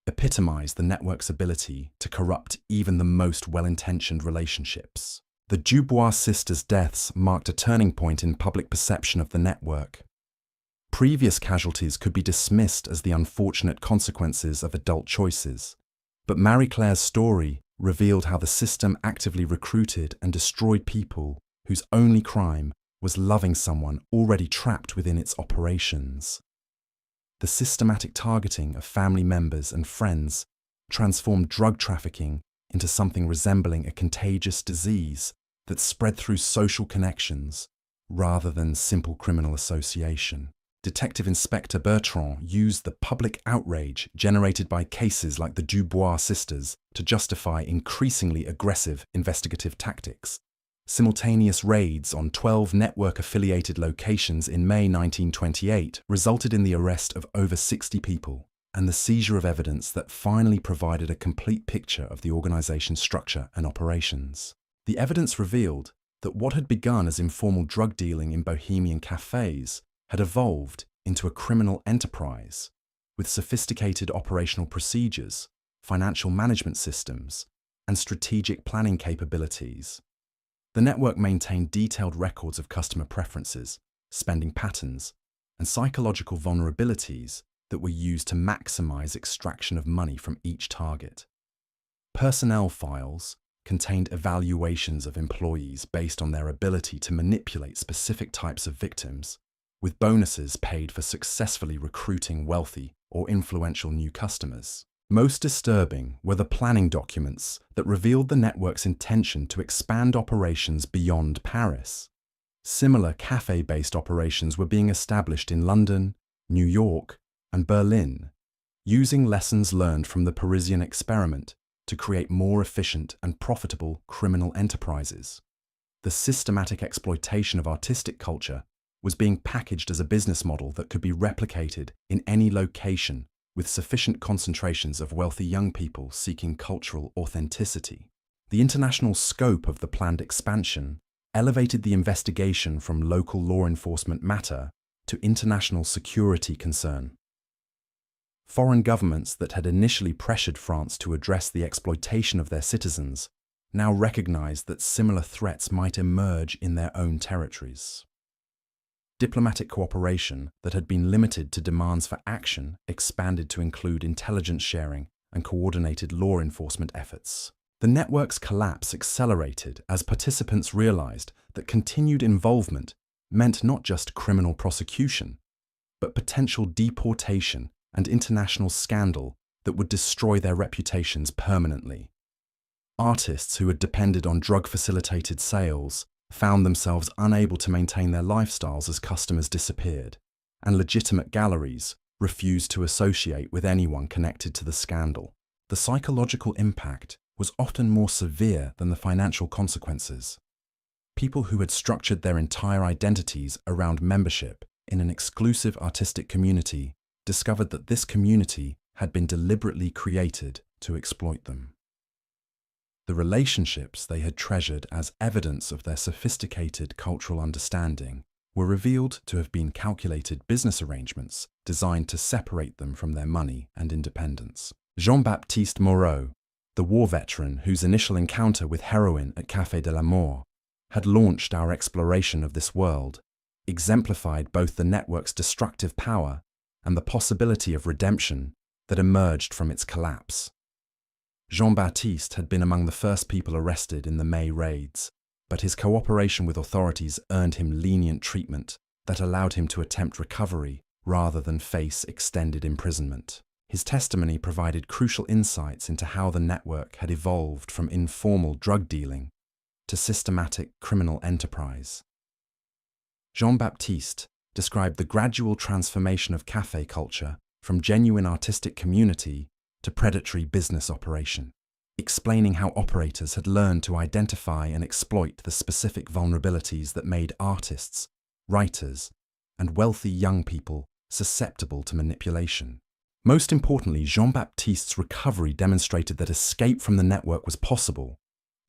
epitomized the network's ability to corrupt even the most well-intentioned relationships. The Dubois sisters' deaths marked a turning point in public perception of the network. Previous casualties could be dismissed as the unfortunate consequences of adult choices, but Marie Claire's story revealed how the system actively recruited and destroyed people whose only crime was loving someone already trapped within its operations. The systematic targeting of family members and friends transformed drug trafficking into something resembling a contagious disease that spread through social connections rather than simple criminal association. Detective Inspector Bertrand used the public outrage generated by cases like the Dubois sisters to justify increasingly aggressive investigative tactics. Simultaneous raids on 12 network-affiliated locations in May 1928 resulted in the arrest of over 60 people and the seizure of evidence that finally provided a complete picture of the organization's structure and operations. The evidence revealed that what had begun as informal drug dealing in Bohemian cafes had evolved into a criminal enterprise with sophisticated operational procedures, financial management systems, and strategic planning capabilities. The network maintained detailed records of customer preferences, spending patterns, and psychological vulnerabilities that were used to maximize extraction of money from each target. Personnel files contained evaluations of employees based on their ability to manipulate specific types of victims, with bonuses paid for successfully recruiting wealthy or influential new customers. Most disturbing were the planning documents that revealed the network's intention to expand operations beyond Paris. Similar cafe-based operations were being established in London, New York, and Berlin, using lessons learned from the Parisian experiment to create more efficient and profitable criminal enterprises. The systematic exploitation of artistic culture was being packaged as a business model that could be replicated in any location with sufficient concentrations of wealthy young people seeking cultural authenticity. The international scope of the planned expansion elevated the investigation from local law enforcement matter to international security concern. Foreign governments that had initially pressured France to address the exploitation of their citizens now recognized that similar threats might emerge in their own territories. Diplomatic cooperation that had been limited to demands for action expanded to include intelligence sharing and coordinated law enforcement efforts. The network's collapse accelerated as participants realized that continued involvement meant not just criminal prosecution, but potential deportation and international scandal that would destroy their reputations permanently. Artists who had depended on drug-facilitated sales found themselves unable to maintain their lifestyles as customers disappeared, and legitimate galleries refused to associate with anyone connected to the scandal. The psychological impact was often more severe than the financial consequences. People who had structured their entire identities around membership in an exclusive artistic community discovered that this community had been deliberately created to exploit them. The relationships they had treasured as evidence of their sophisticated cultural understanding were revealed to have been calculated business arrangements designed to separate them from their money and independence. Jean-Baptiste Moreau, the war veteran whose initial encounter with heroin at Café de la Mort had launched our exploration of this world, exemplified both the network's destructive power and the possibility of redemption that emerged from its collapse. Jean-Baptiste had been among the first people arrested in the May raids, but his cooperation with authorities earned him lenient treatment that allowed him to attempt recovery rather than face extended imprisonment. His testimony provided crucial insights into how the network had evolved from informal drug dealing to systematic criminal enterprise. Jean-Baptiste described the gradual transformation of café culture from genuine artistic community to predatory business operation, explaining how operators had learned to identify and exploit the specific vulnerabilities that made artists, writers, and wealthy young people susceptible to manipulation. Most importantly, Jean-Baptiste's recovery demonstrated that escape from the network was possible,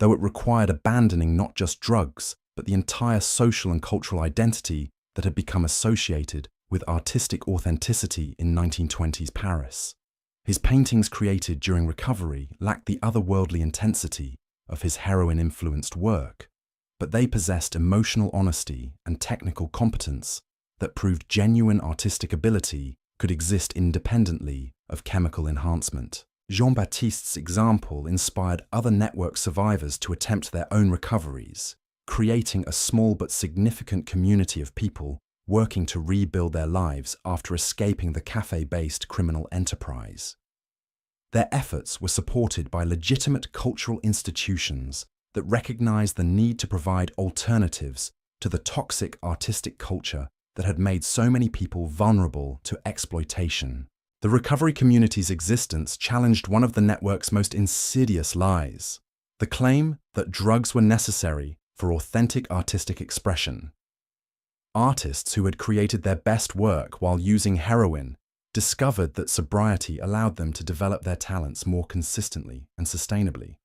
though it required abandoning not just drugs, but the entire social and cultural identity that had become associated with artistic authenticity in 1920s Paris. His paintings created during recovery lacked the otherworldly intensity of his heroin-influenced work, but they possessed emotional honesty and technical competence that proved genuine artistic ability could exist independently of chemical enhancement. Jean-Baptiste's example inspired other network survivors to attempt their own recoveries, creating a small but significant community of people working to rebuild their lives after escaping the cafe-based criminal enterprise. Their efforts were supported by legitimate cultural institutions that recognized the need to provide alternatives to the toxic artistic culture that had made so many people vulnerable to exploitation. The recovery community's existence challenged one of the network's most insidious lies, the claim that drugs were necessary for authentic artistic expression. Artists who had created their best work while using heroin discovered that sobriety allowed them to develop their talents more consistently and sustainably,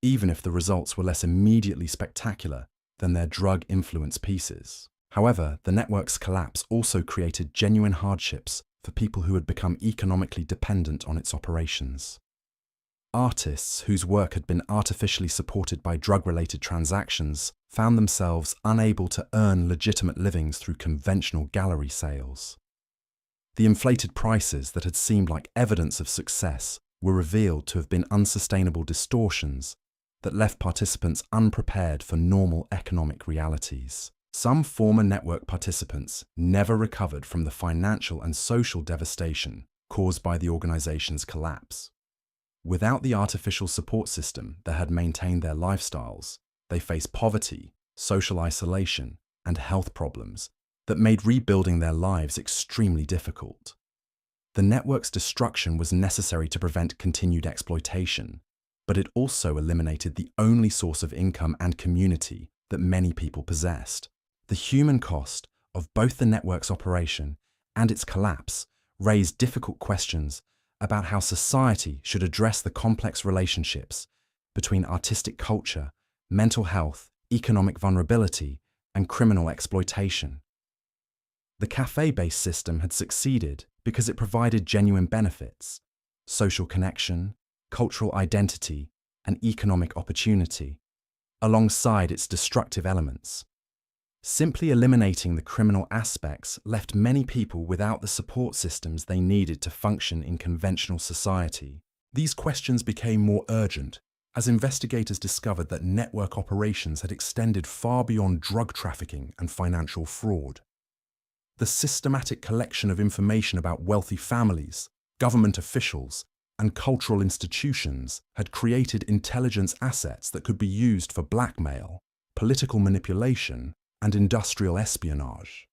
even if the results were less immediately spectacular than their drug-influenced pieces. However, the network's collapse also created genuine hardships for people who had become economically dependent on its operations. Artists whose work had been artificially supported by drug-related transactions found themselves unable to earn legitimate livings through conventional gallery sales. The inflated prices that had seemed like evidence of success were revealed to have been unsustainable distortions that left participants unprepared for normal economic realities. Some former network participants never recovered from the financial and social devastation caused by the organization's collapse. Without the artificial support system that had maintained their lifestyles, they faced poverty, social isolation, and health problems that made rebuilding their lives extremely difficult. The network's destruction was necessary to prevent continued exploitation, but it also eliminated the only source of income and community that many people possessed. The human cost of both the network's operation and its collapse raised difficult questions about how society should address the complex relationships between artistic culture, mental health, economic vulnerability, and criminal exploitation. The cafe-based system had succeeded because it provided genuine benefits, social connection, cultural identity, and economic opportunity, alongside its destructive elements. Simply eliminating the criminal aspects left many people without the support systems they needed to function in conventional society. These questions became more urgent as investigators discovered that network operations had extended far beyond drug trafficking and financial fraud. The systematic collection of information about wealthy families, government officials, and cultural institutions had created intelligence assets that could be used for blackmail, political manipulation, and industrial espionage.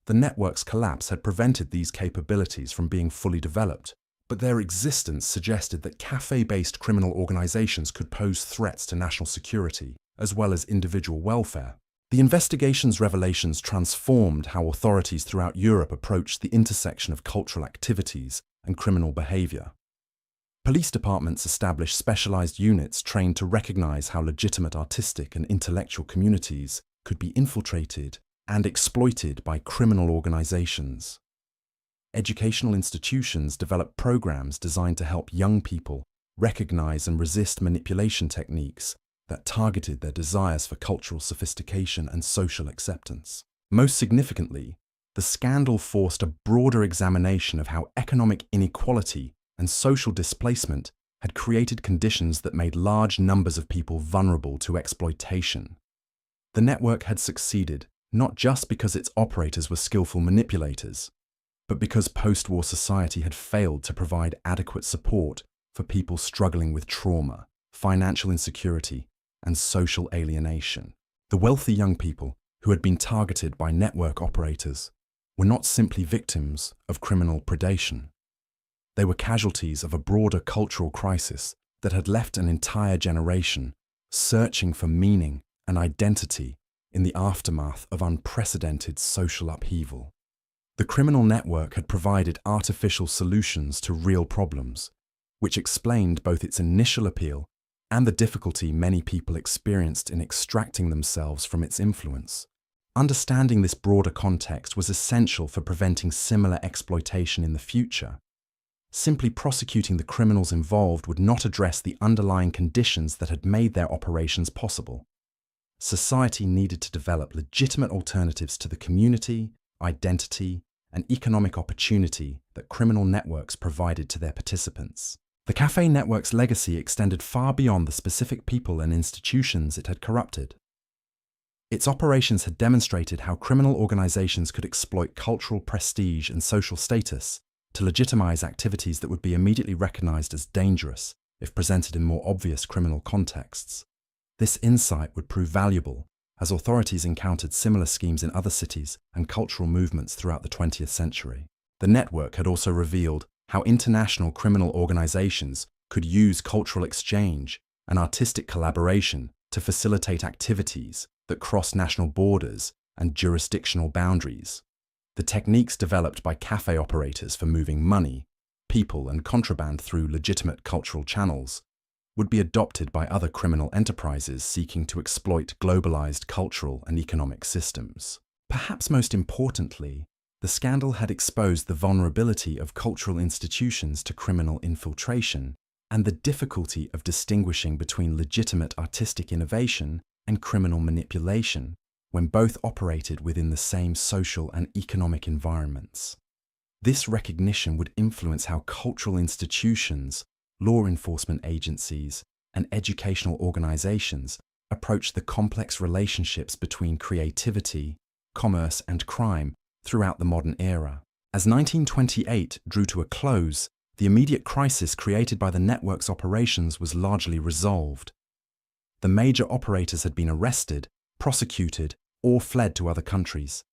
The network's collapse had prevented these capabilities from being fully developed, but their existence suggested that cafe-based criminal organizations could pose threats to national security, as well as individual welfare. The investigation's revelations transformed how authorities throughout Europe approached the intersection of cultural activities and criminal behavior. Police departments established specialized units trained to recognize how legitimate artistic and intellectual communities could be infiltrated and exploited by criminal organizations. Educational institutions developed programs designed to help young people recognize and resist manipulation techniques that targeted their desires for cultural sophistication and social acceptance. Most significantly, the scandal forced a broader examination of how economic inequality and social displacement had created conditions that made large numbers of people vulnerable to exploitation. The network had succeeded not just because its operators were skillful manipulators, but because post-war society had failed to provide adequate support for people struggling with trauma, financial insecurity, and social alienation. The wealthy young people who had been targeted by network operators were not simply victims of criminal predation. They were casualties of a broader cultural crisis that had left an entire generation searching for meaning and identity in the aftermath of unprecedented social upheaval. The criminal network had provided artificial solutions to real problems, which explained both its initial appeal and the difficulty many people experienced in extracting themselves from its influence. Understanding this broader context was essential for preventing similar exploitation in the future. Simply prosecuting the criminals involved would not address the underlying conditions that had made their operations possible. society needed to develop legitimate alternatives to the community, identity, and economic opportunity that criminal networks provided to their participants. The cafe network's legacy extended far beyond the specific people and institutions it had corrupted. Its operations had demonstrated how criminal organizations could exploit cultural prestige and social status to legitimize activities that would be immediately recognized as dangerous if presented in more obvious criminal contexts. This insight would prove valuable as authorities encountered similar schemes in other cities and cultural movements throughout the 20th century. The network had also revealed how international criminal organizations could use cultural exchange and artistic collaboration to facilitate activities that cross national borders and jurisdictional boundaries. The techniques developed by cafe operators for moving money, people, and contraband through legitimate cultural channels would be adopted by other criminal enterprises seeking to exploit globalized cultural and economic systems. Perhaps most importantly, the scandal had exposed the vulnerability of cultural institutions to criminal infiltration and the difficulty of distinguishing between legitimate artistic innovation and criminal manipulation when both operated within the same social and economic environments. This recognition would influence how cultural institutions, law enforcement agencies, and educational organizations approach the complex relationships between creativity, commerce, and crime throughout the modern era. As 1928 drew to a close, the immediate crisis created by the network's operations was largely resolved. The major operators had been arrested, prosecuted, or fled to other countries.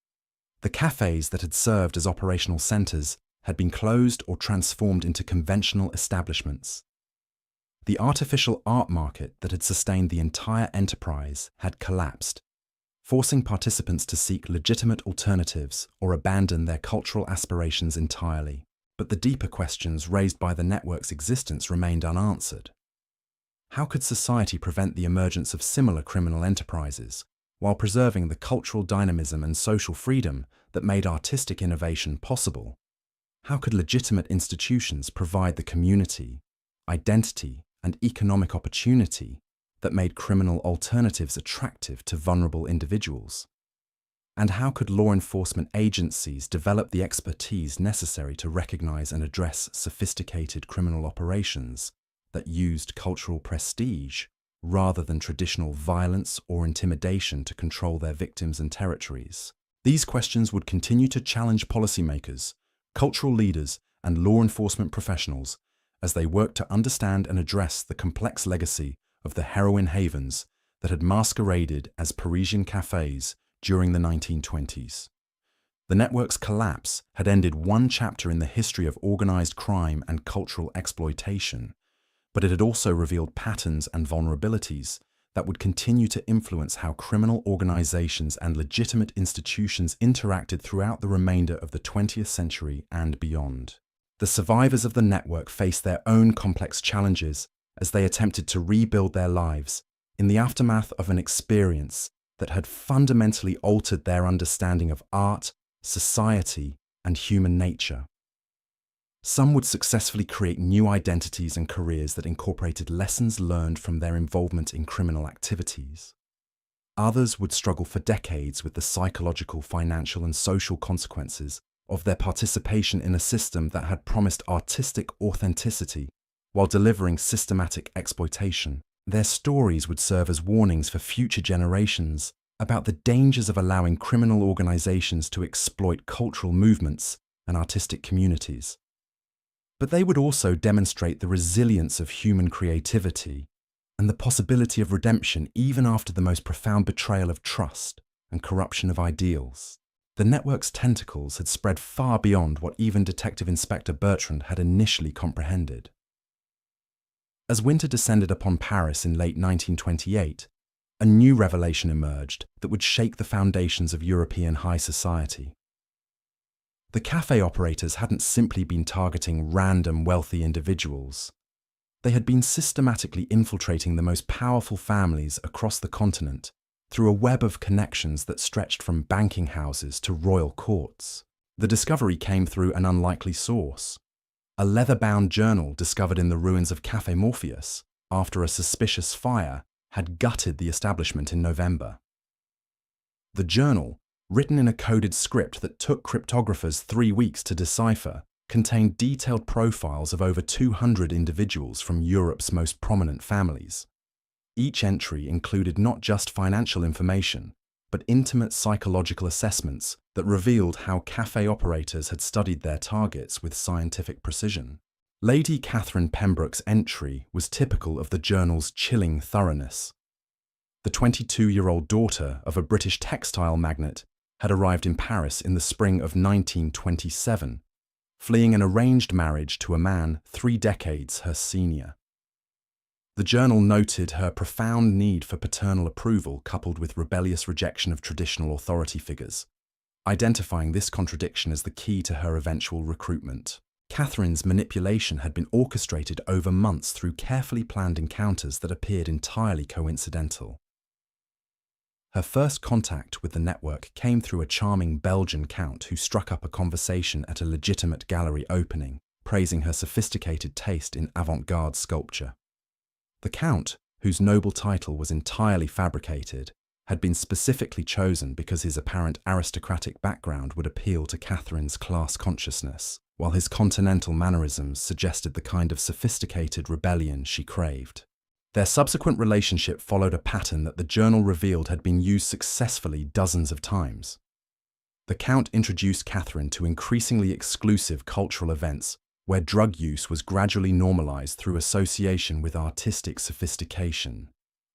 The cafes that had served as operational centers had been closed or transformed into conventional establishments. The artificial art market that had sustained the entire enterprise had collapsed, forcing participants to seek legitimate alternatives or abandon their cultural aspirations entirely. But the deeper questions raised by the network's existence remained unanswered. How could society prevent the emergence of similar criminal enterprises while preserving the cultural dynamism and social freedom that made artistic innovation possible? How could legitimate institutions provide the community, identity, and economic opportunity that made criminal alternatives attractive to vulnerable individuals? And how could law enforcement agencies develop the expertise necessary to recognize and address sophisticated criminal operations that used cultural prestige rather than traditional violence or intimidation to control their victims and territories? These questions would continue to challenge policymakers, cultural leaders, and law enforcement professionals as they worked to understand and address the complex legacy of the heroin havens that had masqueraded as Parisian cafes during the 1920s. The network's collapse had ended one chapter in the history of organized crime and cultural exploitation, but it had also revealed patterns and vulnerabilities that would continue to influence how criminal organizations and legitimate institutions interacted throughout the remainder of the 20th century and beyond. The survivors of the network faced their own complex challenges as they attempted to rebuild their lives in the aftermath of an experience that had fundamentally altered their understanding of art, society, and human nature. Some would successfully create new identities and careers that incorporated lessons learned from their involvement in criminal activities. Others would struggle for decades with the psychological, financial, and social consequences of their participation in a system that had promised artistic authenticity while delivering systematic exploitation. Their stories would serve as warnings for future generations about the dangers of allowing criminal organizations to exploit cultural movements and artistic communities. But they would also demonstrate the resilience of human creativity and the possibility of redemption even after the most profound betrayal of trust and corruption of ideals. The network's tentacles had spread far beyond what even Detective Inspector Bertrand had initially comprehended. As winter descended upon Paris in late 1928, a new revelation emerged that would shake the foundations of European high society. The cafe operators hadn't simply been targeting random wealthy individuals. They had been systematically infiltrating the most powerful families across the continent through a web of connections that stretched from banking houses to royal courts. The discovery came through an unlikely source: a leather-bound journal discovered in the ruins of Café Morpheus after a suspicious fire had gutted the establishment in November. The journal, written in a coded script that took cryptographers 3 weeks to decipher, contained detailed profiles of over 200 individuals from Europe's most prominent families. Each entry included not just financial information, but intimate psychological assessments that revealed how cafe operators had studied their targets with scientific precision. Lady Catherine Pembroke's entry was typical of the journal's chilling thoroughness. The 22-year-old daughter of a British textile magnate had arrived in Paris in the spring of 1927, fleeing an arranged marriage to a man 3 decades her senior. The journal noted her profound need for paternal approval coupled with rebellious rejection of traditional authority figures, identifying this contradiction as the key to her eventual recruitment. Catherine's manipulation had been orchestrated over months through carefully planned encounters that appeared entirely coincidental. Her first contact with the network came through a charming Belgian count who struck up a conversation at a legitimate gallery opening, praising her sophisticated taste in avant-garde sculpture. The count, whose noble title was entirely fabricated, had been specifically chosen because his apparent aristocratic background would appeal to Catherine's class consciousness, while his continental mannerisms suggested the kind of sophisticated rebellion she craved. Their subsequent relationship followed a pattern that the journal revealed had been used successfully dozens of times. The Count introduced Catherine to increasingly exclusive cultural events where drug use was gradually normalized through association with artistic sophistication.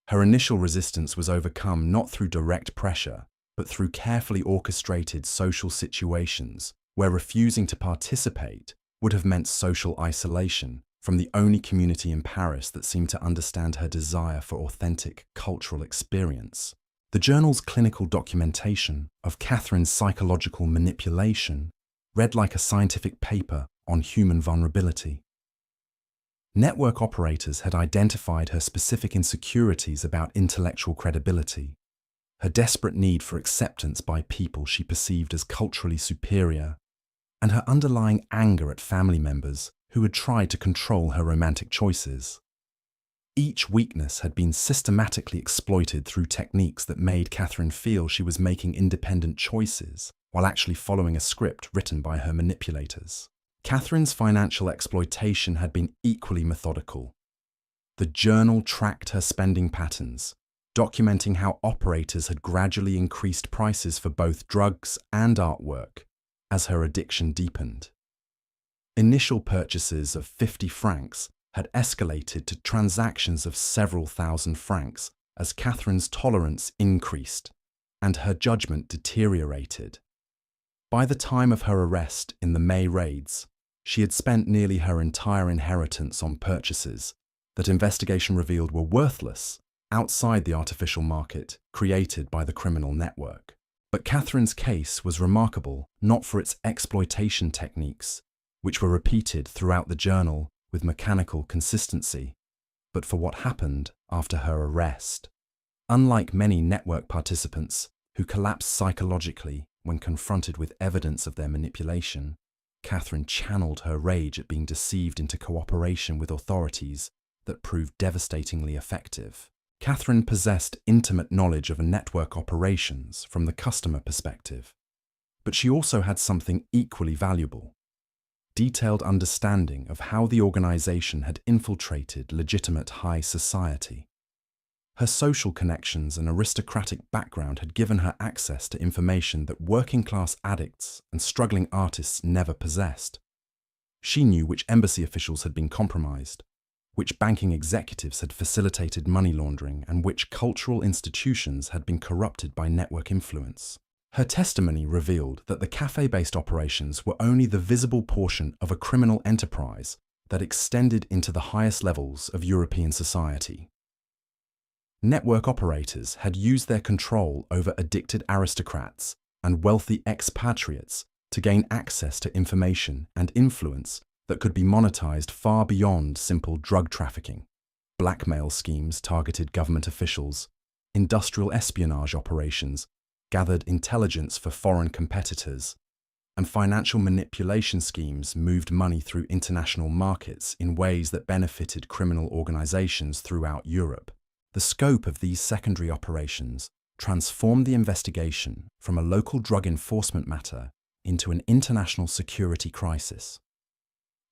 Her initial resistance was overcome not through direct pressure, but through carefully orchestrated social situations where refusing to participate would have meant social isolation from the only community in Paris that seemed to understand her desire for authentic cultural experience. The journal's clinical documentation of Catherine's psychological manipulation read like a scientific paper on human vulnerability. Network operators had identified her specific insecurities about intellectual credibility, her desperate need for acceptance by people she perceived as culturally superior, and her underlying anger at family members who had tried to control her romantic choices. Each weakness had been systematically exploited through techniques that made Catherine feel she was making independent choices while actually following a script written by her manipulators. Catherine's financial exploitation had been equally methodical. The journal tracked her spending patterns, documenting how operators had gradually increased prices for both drugs and artwork as her addiction deepened. Initial purchases of 50 francs had escalated to transactions of several thousand francs as Catherine's tolerance increased and her judgment deteriorated. By the time of her arrest in the May raids, she had spent nearly her entire inheritance on purchases that investigation revealed were worthless outside the artificial market created by the criminal network. But Catherine's case was remarkable not for its exploitation techniques, which were repeated throughout the journal with mechanical consistency, but for what happened after her arrest. Unlike many network participants who collapsed psychologically when confronted with evidence of their manipulation, Catherine channeled her rage at being deceived into cooperation with authorities that proved devastatingly effective. Catherine possessed intimate knowledge of network operations from the customer perspective, but she also had something equally valuable: detailed understanding of how the organization had infiltrated legitimate high society. Her social connections and aristocratic background had given her access to information that working-class addicts and struggling artists never possessed. She knew which embassy officials had been compromised, which banking executives had facilitated money laundering, and which cultural institutions had been corrupted by network influence. Her testimony revealed that the cafe-based operations were only the visible portion of a criminal enterprise that extended into the highest levels of European society. Network operators had used their control over addicted aristocrats and wealthy expatriates to gain access to information and influence that could be monetized far beyond simple drug trafficking. Blackmail schemes targeted government officials, industrial espionage operations gathered intelligence for foreign competitors, and financial manipulation schemes moved money through international markets in ways that benefited criminal organizations throughout Europe. The scope of these secondary operations transformed the investigation from a local drug enforcement matter into an international security crisis.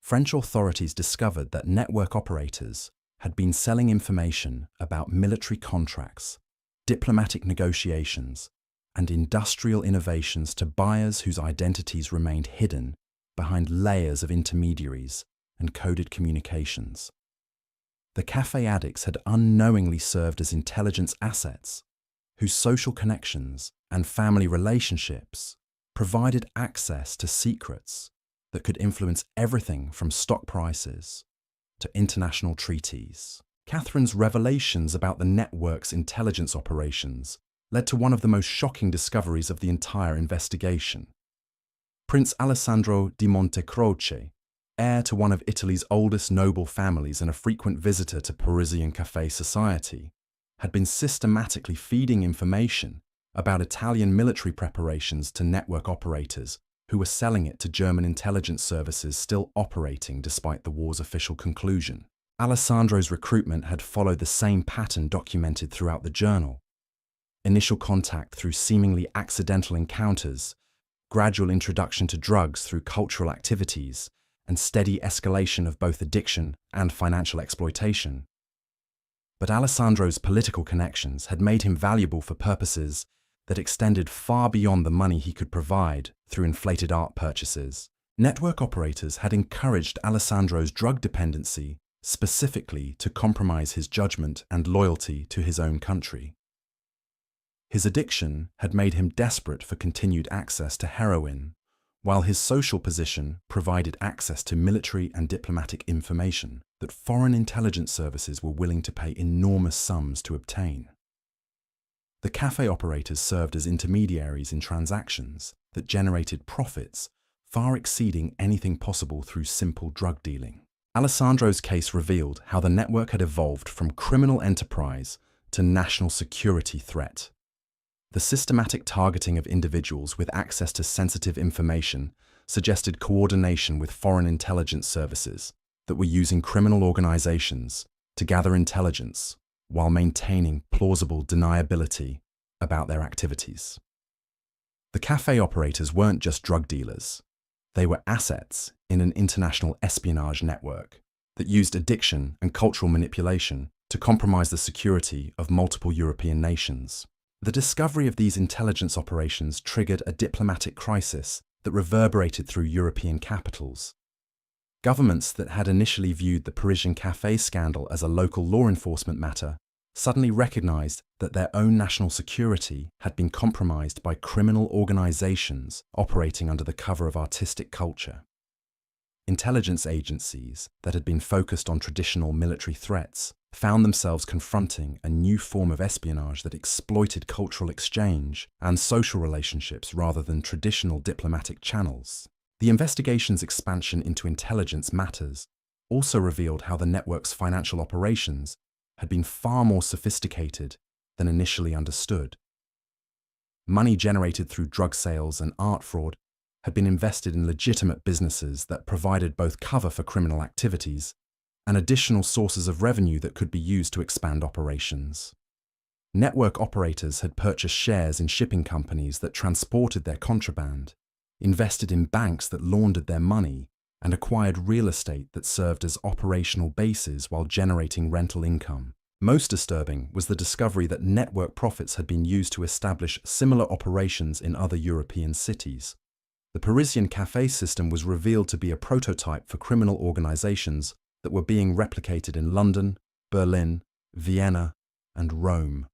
French authorities discovered that network operators had been selling information about military contracts, diplomatic negotiations, and industrial innovations to buyers whose identities remained hidden behind layers of intermediaries and coded communications. The cafe addicts had unknowingly served as intelligence assets, whose social connections and family relationships provided access to secrets that could influence everything from stock prices to international treaties. Catherine's revelations about the network's intelligence operations led to one of the most shocking discoveries of the entire investigation. Prince Alessandro di Montecroce, heir to one of Italy's oldest noble families and a frequent visitor to Parisian café society, had been systematically feeding information about Italian military preparations to network operators who were selling it to German intelligence services still operating despite the war's official conclusion. Alessandro's recruitment had followed the same pattern documented throughout the journal. Initial contact through seemingly accidental encounters, gradual introduction to drugs through cultural activities, and steady escalation of both addiction and financial exploitation. But Alessandro's political connections had made him valuable for purposes that extended far beyond the money he could provide through inflated art purchases. Network operators had encouraged Alessandro's drug dependency specifically to compromise his judgment and loyalty to his own country. His addiction had made him desperate for continued access to heroin, while his social position provided access to military and diplomatic information that foreign intelligence services were willing to pay enormous sums to obtain. The cafe operators served as intermediaries in transactions that generated profits far exceeding anything possible through simple drug dealing. Alessandro's case revealed how the network had evolved from criminal enterprise to national security threat. The systematic targeting of individuals with access to sensitive information suggested coordination with foreign intelligence services that were using criminal organizations to gather intelligence while maintaining plausible deniability about their activities. The cafe operators weren't just drug dealers. They were assets in an international espionage network that used addiction and cultural manipulation to compromise the security of multiple European nations. The discovery of these intelligence operations triggered a diplomatic crisis that reverberated through European capitals. Governments that had initially viewed the Parisian café scandal as a local law enforcement matter suddenly recognized that their own national security had been compromised by criminal organizations operating under the cover of artistic culture. Intelligence agencies that had been focused on traditional military threats found themselves confronting a new form of espionage that exploited cultural exchange and social relationships rather than traditional diplomatic channels. The investigation's expansion into intelligence matters also revealed how the network's financial operations had been far more sophisticated than initially understood. Money generated through drug sales and art fraud had been invested in legitimate businesses that provided both cover for criminal activities and additional sources of revenue that could be used to expand operations. Network operators had purchased shares in shipping companies that transported their contraband, invested in banks that laundered their money, and acquired real estate that served as operational bases while generating rental income. Most disturbing was the discovery that network profits had been used to establish similar operations in other European cities. The Parisian café system was revealed to be a prototype for criminal organizations that were being replicated in London, Berlin, Vienna, and Rome.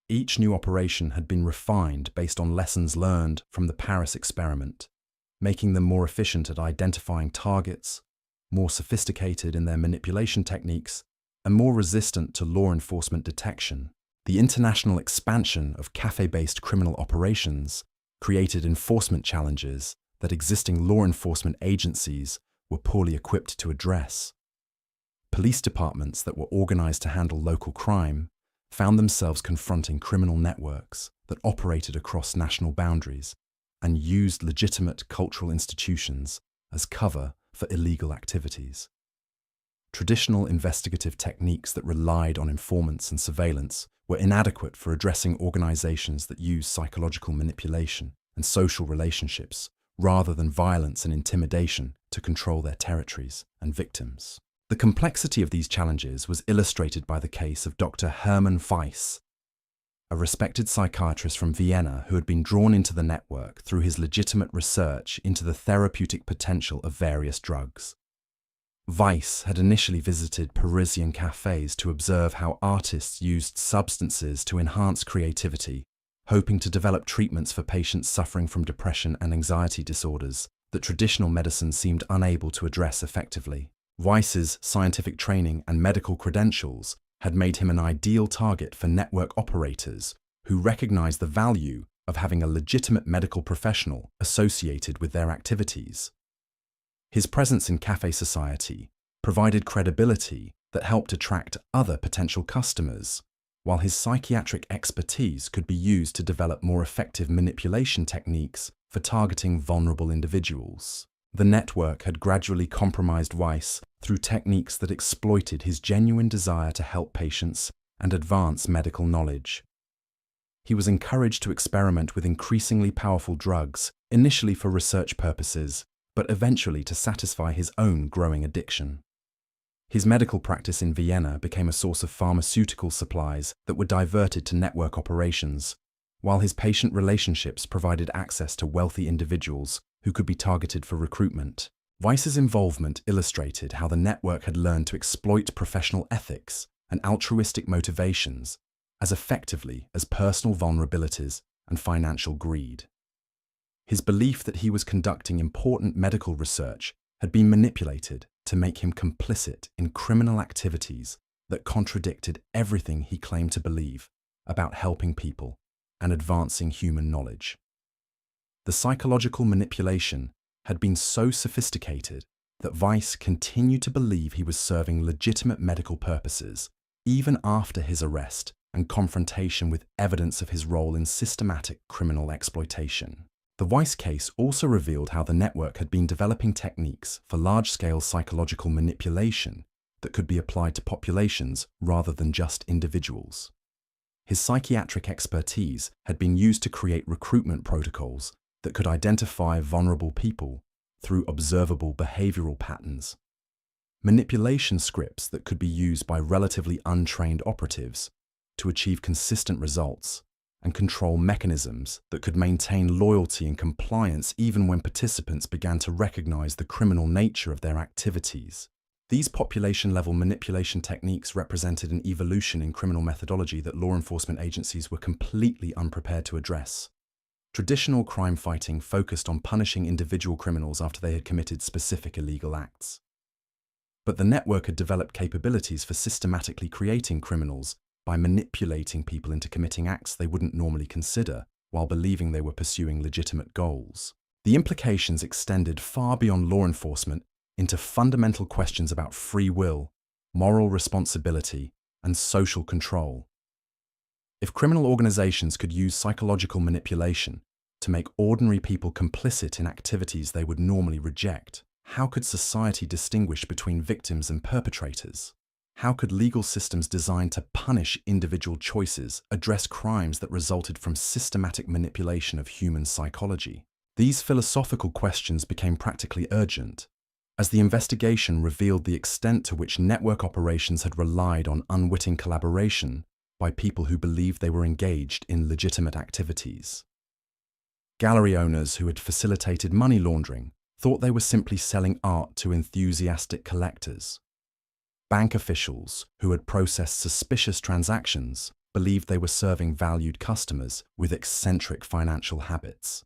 Each new operation had been refined based on lessons learned from the Paris experiment, making them more efficient at identifying targets, more sophisticated in their manipulation techniques, and more resistant to law enforcement detection. The international expansion of café-based criminal operations created enforcement challenges that existing law enforcement agencies were poorly equipped to address. Police departments that were organized to handle local crime found themselves confronting criminal networks that operated across national boundaries and used legitimate cultural institutions as cover for illegal activities. Traditional investigative techniques that relied on informants and surveillance were inadequate for addressing organizations that use psychological manipulation and social relationships rather than violence and intimidation to control their territories and victims. The complexity of these challenges was illustrated by the case of Dr. Hermann Weiss, a respected psychiatrist from Vienna who had been drawn into the network through his legitimate research into the therapeutic potential of various drugs. Weiss had initially visited Parisian cafes to observe how artists used substances to enhance creativity, hoping to develop treatments for patients suffering from depression and anxiety disorders that traditional medicine seemed unable to address effectively. Weiss's scientific training and medical credentials had made him an ideal target for network operators who recognized the value of having a legitimate medical professional associated with their activities. His presence in cafe society provided credibility that helped attract other potential customers, while his psychiatric expertise could be used to develop more effective manipulation techniques for targeting vulnerable individuals. The network had gradually compromised Weiss through techniques that exploited his genuine desire to help patients and advance medical knowledge. He was encouraged to experiment with increasingly powerful drugs, initially for research purposes, but eventually to satisfy his own growing addiction. His medical practice in Vienna became a source of pharmaceutical supplies that were diverted to network operations, while his patient relationships provided access to wealthy individuals who could be targeted for recruitment. Weiss's involvement illustrated how the network had learned to exploit professional ethics and altruistic motivations as effectively as personal vulnerabilities and financial greed. His belief that he was conducting important medical research had been manipulated to make him complicit in criminal activities that contradicted everything he claimed to believe about helping people and advancing human knowledge. The psychological manipulation had been so sophisticated that Weiss continued to believe he was serving legitimate medical purposes even after his arrest and confrontation with evidence of his role in systematic criminal exploitation. The Weiss case also revealed how the network had been developing techniques for large-scale psychological manipulation that could be applied to populations rather than just individuals. His psychiatric expertise had been used to create recruitment protocols that could identify vulnerable people through observable behavioral patterns, manipulation scripts that could be used by relatively untrained operatives to achieve consistent results, and control mechanisms that could maintain loyalty and compliance even when participants began to recognize the criminal nature of their activities. These population-level manipulation techniques represented an evolution in criminal methodology that law enforcement agencies were completely unprepared to address. Traditional crime fighting focused on punishing individual criminals after they had committed specific illegal acts. But the network had developed capabilities for systematically creating criminals by manipulating people into committing acts they wouldn't normally consider while believing they were pursuing legitimate goals. The implications extended far beyond law enforcement into fundamental questions about free will, moral responsibility, and social control. If criminal organizations could use psychological manipulation to make ordinary people complicit in activities they would normally reject, how could society distinguish between victims and perpetrators? How could legal systems designed to punish individual choices address crimes that resulted from systematic manipulation of human psychology? These philosophical questions became practically urgent, as the investigation revealed the extent to which network operations had relied on unwitting collaboration by people who believed they were engaged in legitimate activities. Gallery owners who had facilitated money laundering thought they were simply selling art to enthusiastic collectors. Bank officials who had processed suspicious transactions believed they were serving valued customers with eccentric financial habits.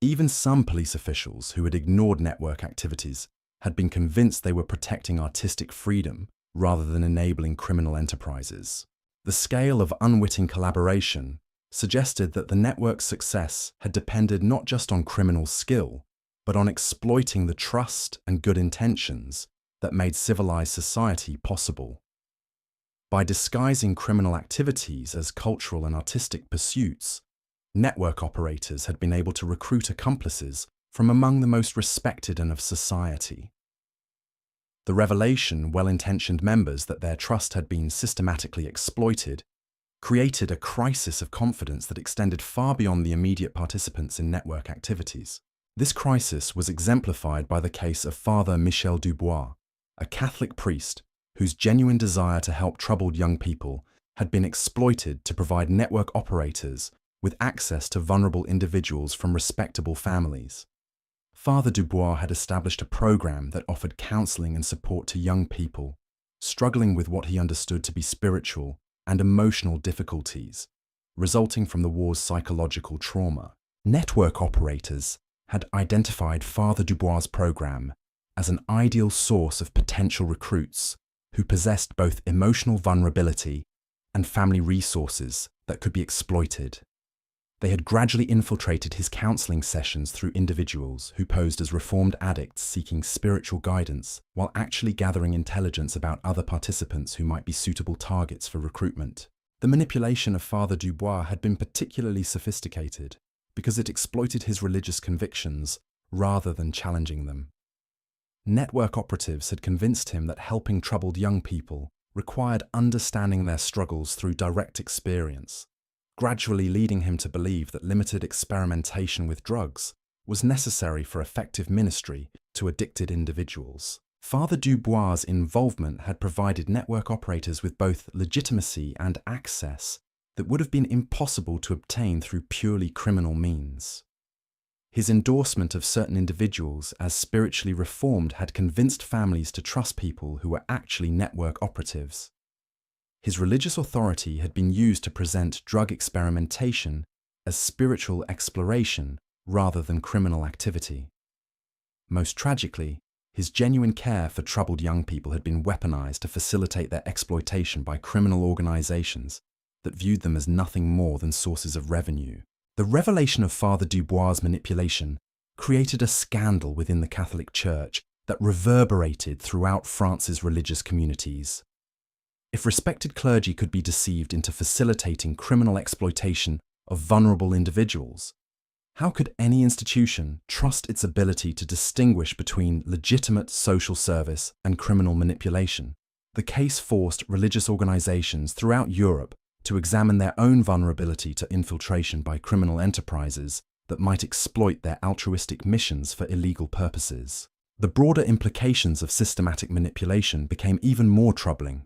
Even some police officials who had ignored network activities had been convinced they were protecting artistic freedom rather than enabling criminal enterprises. The scale of unwitting collaboration suggested that the network's success had depended not just on criminal skill, but on exploiting the trust and good intentions that made civilized society possible. By disguising criminal activities as cultural and artistic pursuits, network operators had been able to recruit accomplices from among the most respected and of society. The revelation well-intentioned members that their trust had been systematically exploited created a crisis of confidence that extended far beyond the immediate participants in network activities. This crisis was exemplified by the case of Father Michel Dubois, a Catholic priest whose genuine desire to help troubled young people had been exploited to provide network operators with access to vulnerable individuals from respectable families. Father Dubois had established a program that offered counseling and support to young people struggling with what he understood to be spiritual and emotional difficulties resulting from the war's psychological trauma. Network operators had identified Father Dubois' program as an ideal source of potential recruits who possessed both emotional vulnerability and family resources that could be exploited. They had gradually infiltrated his counseling sessions through individuals who posed as reformed addicts seeking spiritual guidance while actually gathering intelligence about other participants who might be suitable targets for recruitment. The manipulation of Father Dubois had been particularly sophisticated because it exploited his religious convictions rather than challenging them. Network operatives had convinced him that helping troubled young people required understanding their struggles through direct experience, gradually leading him to believe that limited experimentation with drugs was necessary for effective ministry to addicted individuals. Father Dubois' involvement had provided network operators with both legitimacy and access that would have been impossible to obtain through purely criminal means. His endorsement of certain individuals as spiritually reformed had convinced families to trust people who were actually network operatives. His religious authority had been used to present drug experimentation as spiritual exploration rather than criminal activity. Most tragically, his genuine care for troubled young people had been weaponized to facilitate their exploitation by criminal organizations that viewed them as nothing more than sources of revenue. The revelation of Father Dubois' manipulation created a scandal within the Catholic Church that reverberated throughout France's religious communities. If respected clergy could be deceived into facilitating criminal exploitation of vulnerable individuals, how could any institution trust its ability to distinguish between legitimate social service and criminal manipulation? The case forced religious organizations throughout Europe to examine their own vulnerability to infiltration by criminal enterprises that might exploit their altruistic missions for illegal purposes. The broader implications of systematic manipulation became even more troubling,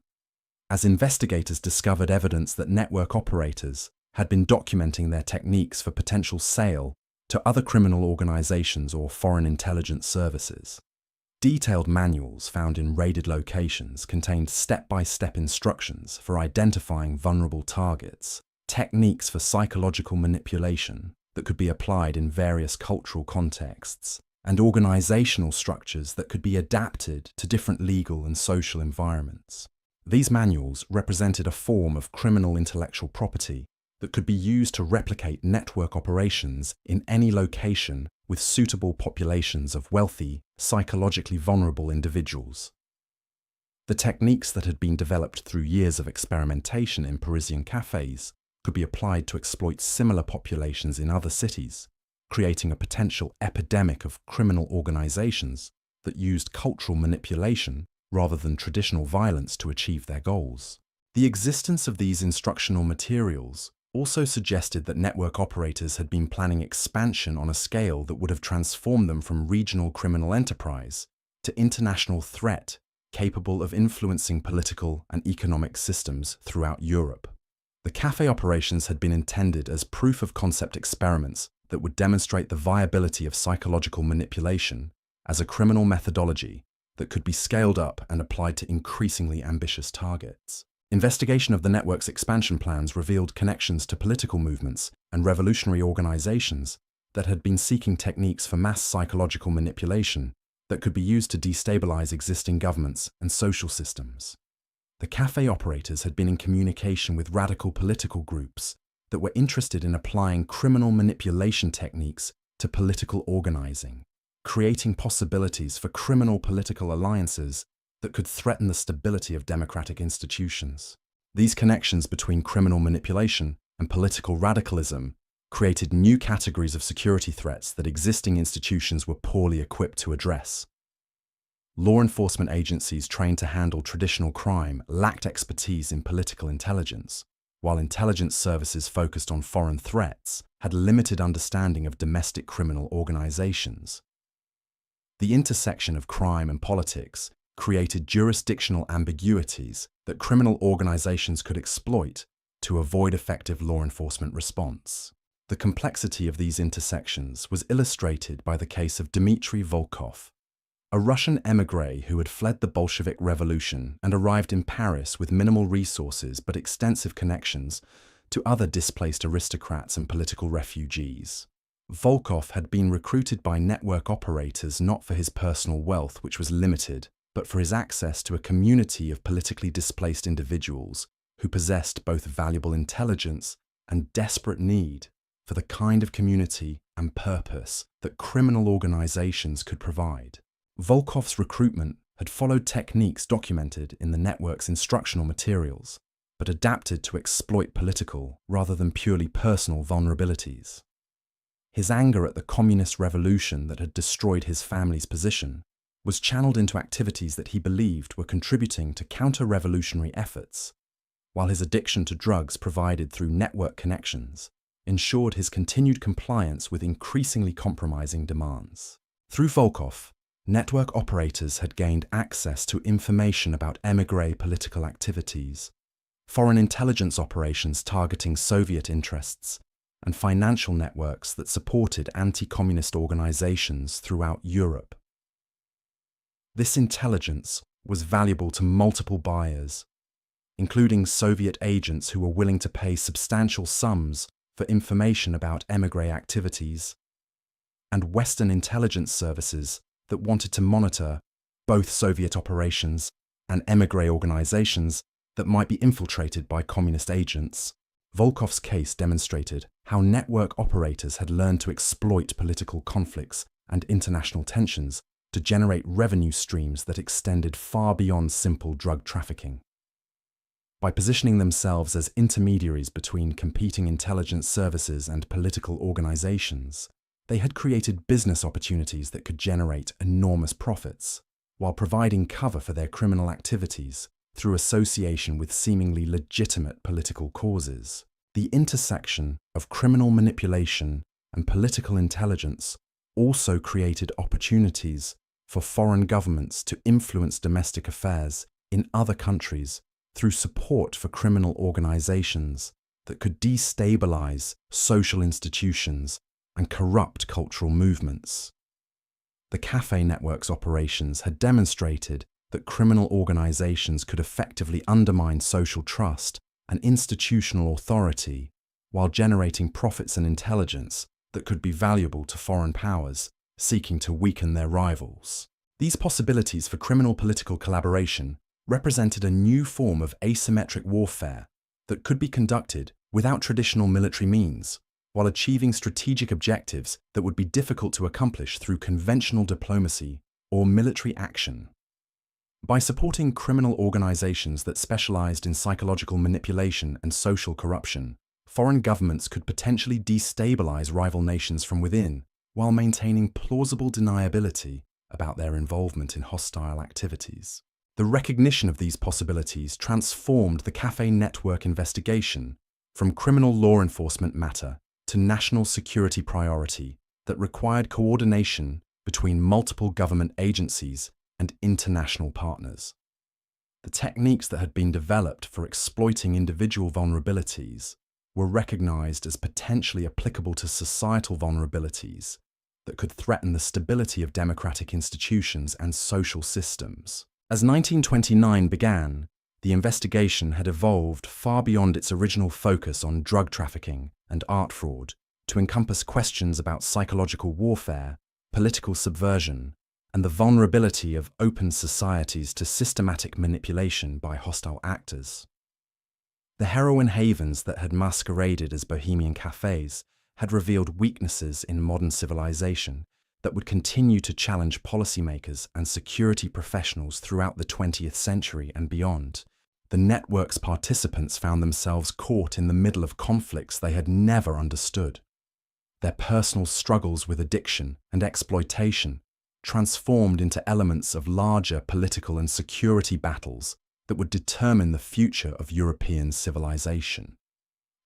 as investigators discovered evidence that network operators had been documenting their techniques for potential sale to other criminal organizations or foreign intelligence services. Detailed manuals found in raided locations contained step-by-step instructions for identifying vulnerable targets, techniques for psychological manipulation that could be applied in various cultural contexts, and organizational structures that could be adapted to different legal and social environments. These manuals represented a form of criminal intellectual property that could be used to replicate network operations in any location with suitable populations of wealthy, psychologically vulnerable individuals. The techniques that had been developed through years of experimentation in Parisian cafes could be applied to exploit similar populations in other cities, creating a potential epidemic of criminal organizations that used cultural manipulation rather than traditional violence to achieve their goals. The existence of these instructional materials also suggested that network operators had been planning expansion on a scale that would have transformed them from regional criminal enterprise to international threat capable of influencing political and economic systems throughout Europe. The cafe operations had been intended as proof-of-concept experiments that would demonstrate the viability of psychological manipulation as a criminal methodology that could be scaled up and applied to increasingly ambitious targets. Investigation of the network's expansion plans revealed connections to political movements and revolutionary organizations that had been seeking techniques for mass psychological manipulation that could be used to destabilize existing governments and social systems. The cafe operators had been in communication with radical political groups that were interested in applying criminal manipulation techniques to political organizing, creating possibilities for criminal political alliances that could threaten the stability of democratic institutions. These connections between criminal manipulation and political radicalism created new categories of security threats that existing institutions were poorly equipped to address. Law enforcement agencies trained to handle traditional crime lacked expertise in political intelligence, while intelligence services focused on foreign threats had limited understanding of domestic criminal organizations. The intersection of crime and politics created jurisdictional ambiguities that criminal organizations could exploit to avoid effective law enforcement response. The complexity of these intersections was illustrated by the case of Dmitry Volkov, a Russian émigré who had fled the Bolshevik Revolution and arrived in Paris with minimal resources but extensive connections to other displaced aristocrats and political refugees. Volkov had been recruited by network operators not for his personal wealth, which was limited, but for his access to a community of politically displaced individuals who possessed both valuable intelligence and desperate need for the kind of community and purpose that criminal organizations could provide. Volkov's recruitment had followed techniques documented in the network's instructional materials, but adapted to exploit political rather than purely personal vulnerabilities. His anger at the communist revolution that had destroyed his family's position was channeled into activities that he believed were contributing to counter-revolutionary efforts, while his addiction to drugs provided through network connections ensured his continued compliance with increasingly compromising demands. Through Volkov, network operators had gained access to information about émigré political activities, foreign intelligence operations targeting Soviet interests, and financial networks that supported anti-communist organizations throughout Europe. This intelligence was valuable to multiple buyers, including Soviet agents who were willing to pay substantial sums for information about émigré activities, and Western intelligence services that wanted to monitor both Soviet operations and émigré organizations that might be infiltrated by communist agents. Volkov's case demonstrated how network operators had learned to exploit political conflicts and international tensions to generate revenue streams that extended far beyond simple drug trafficking. By positioning themselves as intermediaries between competing intelligence services and political organizations, they had created business opportunities that could generate enormous profits, while providing cover for their criminal activities through association with seemingly legitimate political causes. The intersection of criminal manipulation and political intelligence also created opportunities for foreign governments to influence domestic affairs in other countries through support for criminal organizations that could destabilize social institutions and corrupt cultural movements. The cafe network's operations had demonstrated that criminal organizations could effectively undermine social trust and institutional authority while generating profits and intelligence that could be valuable to foreign powers seeking to weaken their rivals. These possibilities for criminal political collaboration represented a new form of asymmetric warfare that could be conducted without traditional military means, while achieving strategic objectives that would be difficult to accomplish through conventional diplomacy or military action. By supporting criminal organizations that specialized in psychological manipulation and social corruption, foreign governments could potentially destabilize rival nations from within, while maintaining plausible deniability about their involvement in hostile activities. The recognition of these possibilities transformed the cafe network investigation from criminal law enforcement matter to national security priority that required coordination between multiple government agencies and international partners. The techniques that had been developed for exploiting individual vulnerabilities were recognized as potentially applicable to societal vulnerabilities that could threaten the stability of democratic institutions and social systems. As 1929 began, the investigation had evolved far beyond its original focus on drug trafficking and art fraud to encompass questions about psychological warfare, political subversion, and the vulnerability of open societies to systematic manipulation by hostile actors. The heroin havens that had masqueraded as Bohemian cafes had revealed weaknesses in modern civilization that would continue to challenge policymakers and security professionals throughout the 20th century and beyond. The network's participants found themselves caught in the middle of conflicts they had never understood. Their personal struggles with addiction and exploitation transformed into elements of larger political and security battles that would determine the future of European civilization.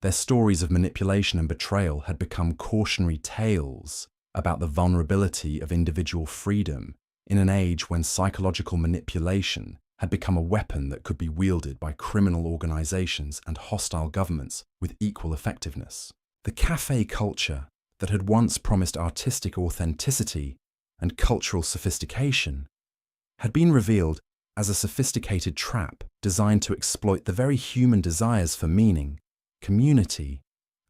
Their stories of manipulation and betrayal had become cautionary tales about the vulnerability of individual freedom in an age when psychological manipulation had become a weapon that could be wielded by criminal organizations and hostile governments with equal effectiveness. The café culture that had once promised artistic authenticity and cultural sophistication had been revealed as a sophisticated trap designed to exploit the very human desires for meaning, community,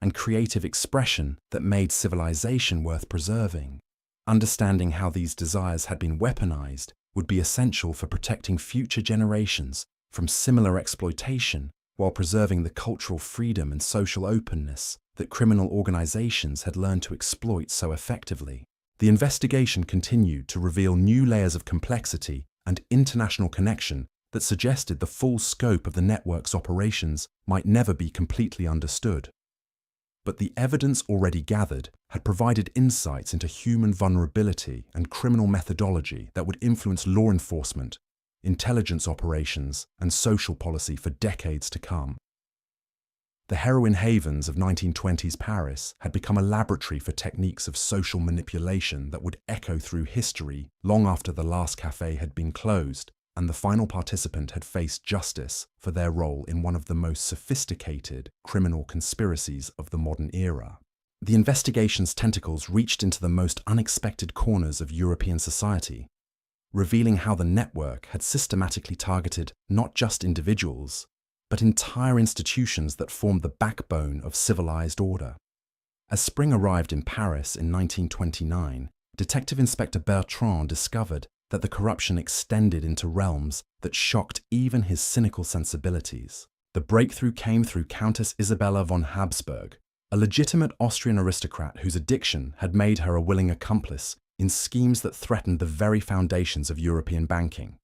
and creative expression that made civilization worth preserving. Understanding how these desires had been weaponized would be essential for protecting future generations from similar exploitation while preserving the cultural freedom and social openness that criminal organizations had learned to exploit so effectively. The investigation continued to reveal new layers of complexity and international connection that suggested the full scope of the network's operations might never be completely understood. But the evidence already gathered had provided insights into human vulnerability and criminal methodology that would influence law enforcement, intelligence operations, and social policy for decades to come. The heroin havens of 1920s Paris had become a laboratory for techniques of social manipulation that would echo through history long after the last café had been closed and the final participant had faced justice for their role in one of the most sophisticated criminal conspiracies of the modern era. The investigation's tentacles reached into the most unexpected corners of European society, revealing how the network had systematically targeted not just individuals, but entire institutions that formed the backbone of civilized order. As spring arrived in Paris in 1929, Detective Inspector Bertrand discovered that the corruption extended into realms that shocked even his cynical sensibilities. The breakthrough came through Countess Isabella von Habsburg, a legitimate Austrian aristocrat whose addiction had made her a willing accomplice in schemes that threatened the very foundations of European banking.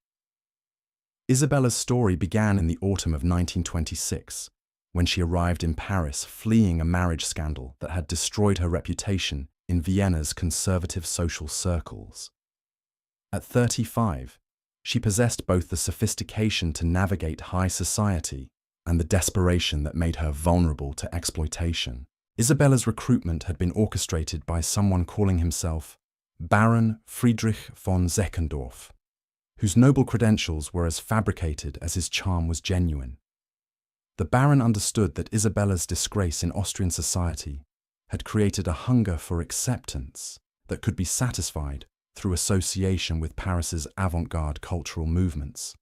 Isabella's story began in the autumn of 1926, when she arrived in Paris fleeing a marriage scandal that had destroyed her reputation in Vienna's conservative social circles. At 35, she possessed both the sophistication to navigate high society and the desperation that made her vulnerable to exploitation. Isabella's recruitment had been orchestrated by someone calling himself Baron Friedrich von Seckendorf, whose noble credentials were as fabricated as his charm was genuine. The Baron understood that Isabella's disgrace in Austrian society had created a hunger for acceptance that could be satisfied through association with Paris's avant-garde cultural movements.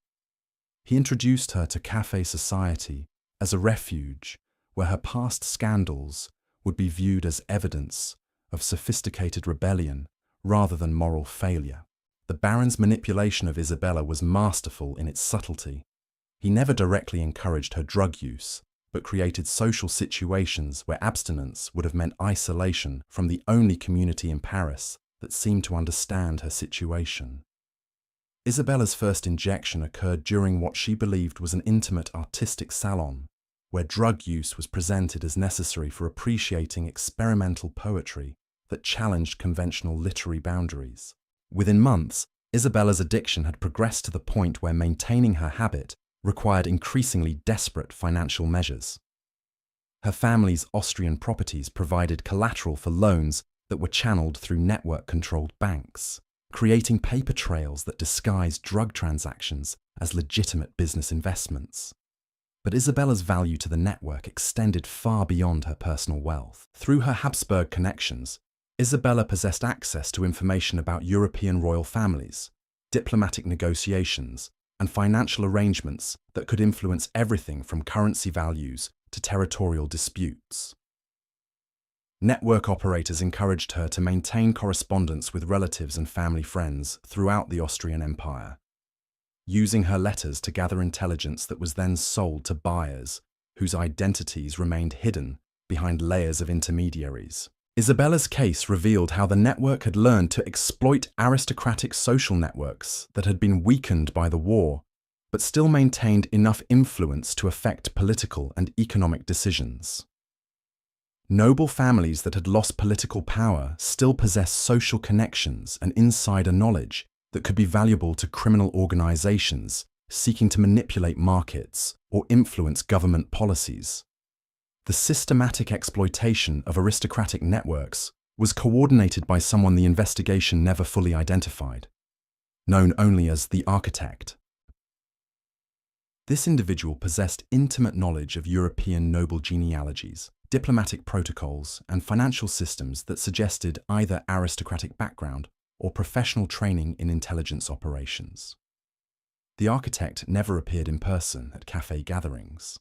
He introduced her to café society as a refuge where her past scandals would be viewed as evidence of sophisticated rebellion rather than moral failure. The Baron's manipulation of Isabella was masterful in its subtlety. He never directly encouraged her drug use, but created social situations where abstinence would have meant isolation from the only community in Paris that seemed to understand her situation. Isabella's first injection occurred during what she believed was an intimate artistic salon, where drug use was presented as necessary for appreciating experimental poetry that challenged conventional literary boundaries. Within months, Isabella's addiction had progressed to the point where maintaining her habit required increasingly desperate financial measures. Her family's Austrian properties provided collateral for loans that were channeled through network-controlled banks, creating paper trails that disguised drug transactions as legitimate business investments. But Isabella's value to the network extended far beyond her personal wealth. Through her Habsburg connections, Isabella possessed access to information about European royal families, diplomatic negotiations, and financial arrangements that could influence everything from currency values to territorial disputes. Network operators encouraged her to maintain correspondence with relatives and family friends throughout the Austrian Empire, using her letters to gather intelligence that was then sold to buyers whose identities remained hidden behind layers of intermediaries. Isabella's case revealed how the network had learned to exploit aristocratic social networks that had been weakened by the war, but still maintained enough influence to affect political and economic decisions. Noble families that had lost political power still possessed social connections and insider knowledge that could be valuable to criminal organizations seeking to manipulate markets or influence government policies. The systematic exploitation of aristocratic networks was coordinated by someone the investigation never fully identified, known only as the architect. This individual possessed intimate knowledge of European noble genealogies, diplomatic protocols, and financial systems that suggested either aristocratic background or professional training in intelligence operations. The architect never appeared in person at cafe gatherings,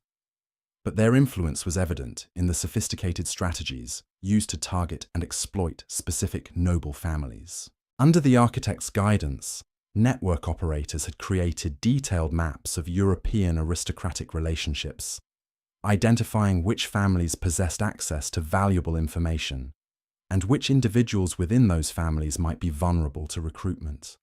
but their influence was evident in the sophisticated strategies used to target and exploit specific noble families. Under the architect's guidance, network operators had created detailed maps of European aristocratic relationships, identifying which families possessed access to valuable information and which individuals within those families might be vulnerable to recruitment.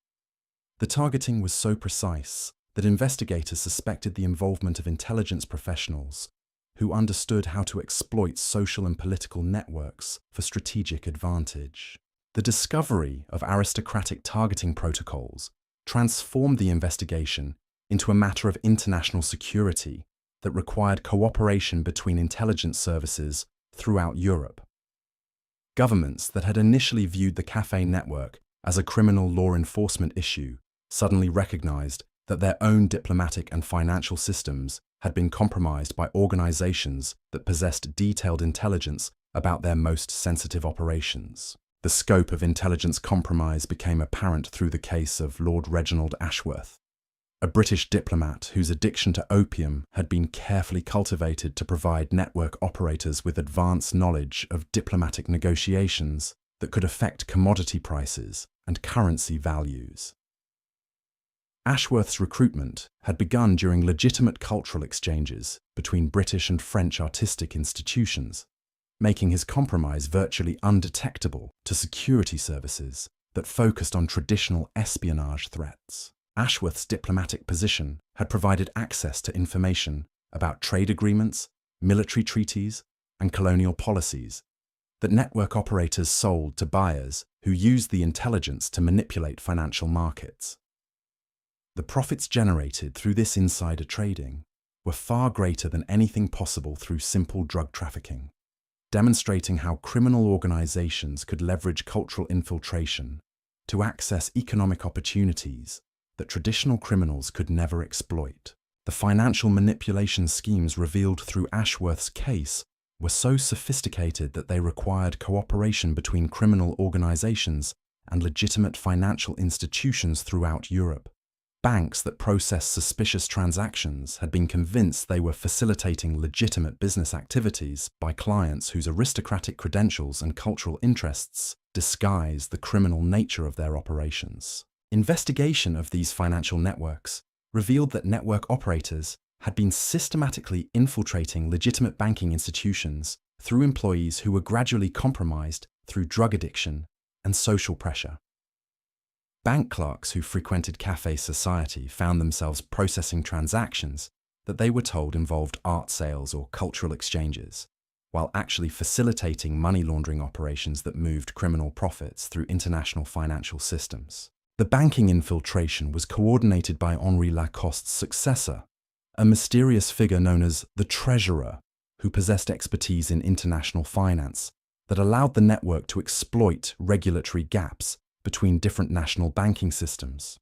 The targeting was so precise that investigators suspected the involvement of intelligence professionals who understood how to exploit social and political networks for strategic advantage. The discovery of aristocratic targeting protocols transformed the investigation into a matter of international security that required cooperation between intelligence services throughout Europe. Governments that had initially viewed the cafe network as a criminal law enforcement issue suddenly recognized that their own diplomatic and financial systems had been compromised by organizations that possessed detailed intelligence about their most sensitive operations. The scope of intelligence compromise became apparent through the case of Lord Reginald Ashworth, a British diplomat whose addiction to opium had been carefully cultivated to provide network operators with advanced knowledge of diplomatic negotiations that could affect commodity prices and currency values. Ashworth's recruitment had begun during legitimate cultural exchanges between British and French artistic institutions, making his compromise virtually undetectable to security services that focused on traditional espionage threats. Ashworth's diplomatic position had provided access to information about trade agreements, military treaties, and colonial policies that network operators sold to buyers who used the intelligence to manipulate financial markets. The profits generated through this insider trading were far greater than anything possible through simple drug trafficking, demonstrating how criminal organizations could leverage cultural infiltration to access economic opportunities that traditional criminals could never exploit. The financial manipulation schemes revealed through Ashworth's case were so sophisticated that they required cooperation between criminal organizations and legitimate financial institutions throughout Europe. Banks that processed suspicious transactions had been convinced they were facilitating legitimate business activities by clients whose aristocratic credentials and cultural interests disguised the criminal nature of their operations. Investigation of these financial networks revealed that network operators had been systematically infiltrating legitimate banking institutions through employees who were gradually compromised through drug addiction and social pressure. Bank clerks who frequented cafe society found themselves processing transactions that they were told involved art sales or cultural exchanges, while actually facilitating money laundering operations that moved criminal profits through international financial systems. The banking infiltration was coordinated by Henri Lacoste's successor, a mysterious figure known as the Treasurer, who possessed expertise in international finance that allowed the network to exploit regulatory gaps between different national banking systems.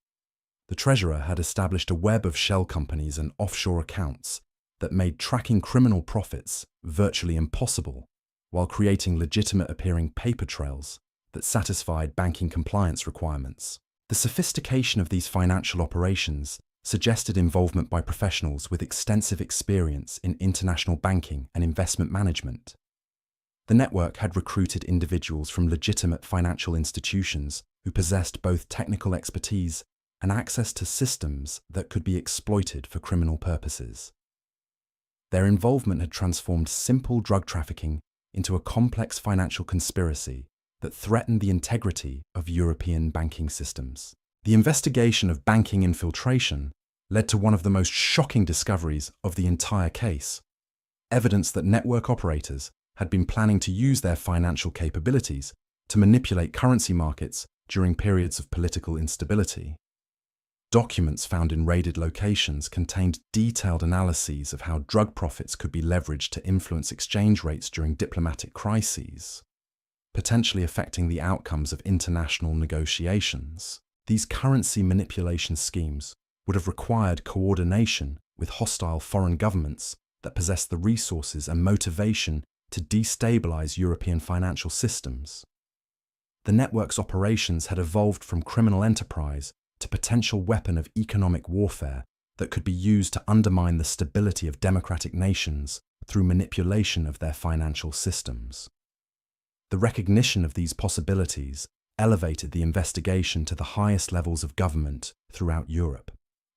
The Treasurer had established a web of shell companies and offshore accounts that made tracking criminal profits virtually impossible, while creating legitimate-appearing paper trails that satisfied banking compliance requirements. The sophistication of these financial operations suggested involvement by professionals with extensive experience in international banking and investment management. The network had recruited individuals from legitimate financial institutions who possessed both technical expertise and access to systems that could be exploited for criminal purposes. Their involvement had transformed simple drug trafficking into a complex financial conspiracy that threatened the integrity of European banking systems. The investigation of banking infiltration led to one of the most shocking discoveries of the entire case: evidence that network operators had been planning to use their financial capabilities to manipulate currency markets during periods of political instability. Documents found in raided locations contained detailed analyses of how drug profits could be leveraged to influence exchange rates during diplomatic crises, potentially affecting the outcomes of international negotiations. These currency manipulation schemes would have required coordination with hostile foreign governments that possessed the resources and motivation to destabilize European financial systems. The network's operations had evolved from criminal enterprise to potential weapon of economic warfare that could be used to undermine the stability of democratic nations through manipulation of their financial systems. The recognition of these possibilities elevated the investigation to the highest levels of government throughout Europe.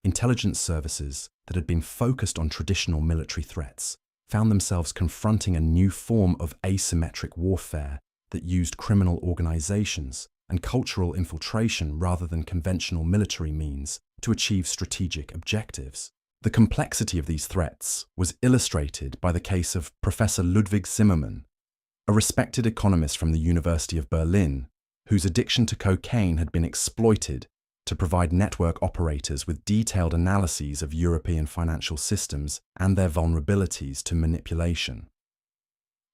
Intelligence services that had been focused on traditional military threats found themselves confronting a new form of asymmetric warfare that used criminal organizations and cultural infiltration rather than conventional military means to achieve strategic objectives. The complexity of these threats was illustrated by the case of Professor Ludwig Zimmermann, a respected economist from the University of Berlin, whose addiction to cocaine had been exploited to provide network operators with detailed analyses of European financial systems and their vulnerabilities to manipulation.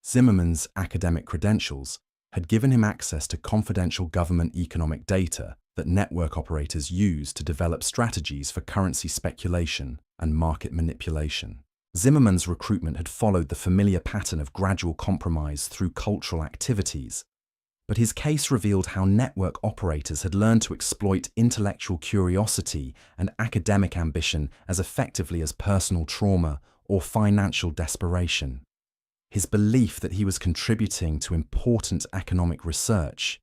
Zimmermann's academic credentials had given him access to confidential government economic data that network operators used to develop strategies for currency speculation and market manipulation. Zimmermann's recruitment had followed the familiar pattern of gradual compromise through cultural activities, but his case revealed how network operators had learned to exploit intellectual curiosity and academic ambition as effectively as personal trauma or financial desperation. His belief that he was contributing to important economic research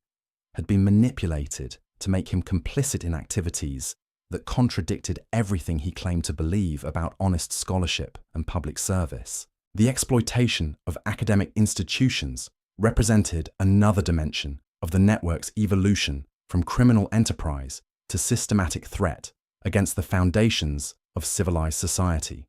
had been manipulated to make him complicit in activities that contradicted everything he claimed to believe about honest scholarship and public service. The exploitation of academic institutions represented another dimension of the network's evolution from criminal enterprise to systematic threat against the foundations of civilized society.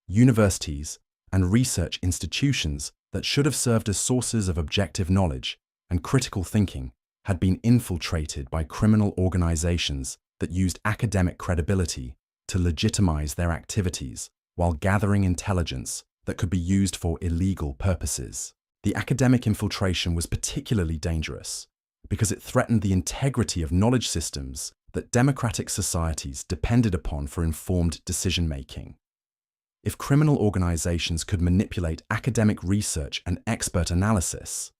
Universities and research institutions that should have served as sources of objective knowledge and critical thinking had been infiltrated by criminal organizations that used academic credibility to legitimize their activities while gathering intelligence that could be used for illegal purposes. The academic infiltration was particularly dangerous because it threatened the integrity of knowledge systems that democratic societies depended upon for informed decision-making. If criminal organizations could manipulate academic research and expert analysis,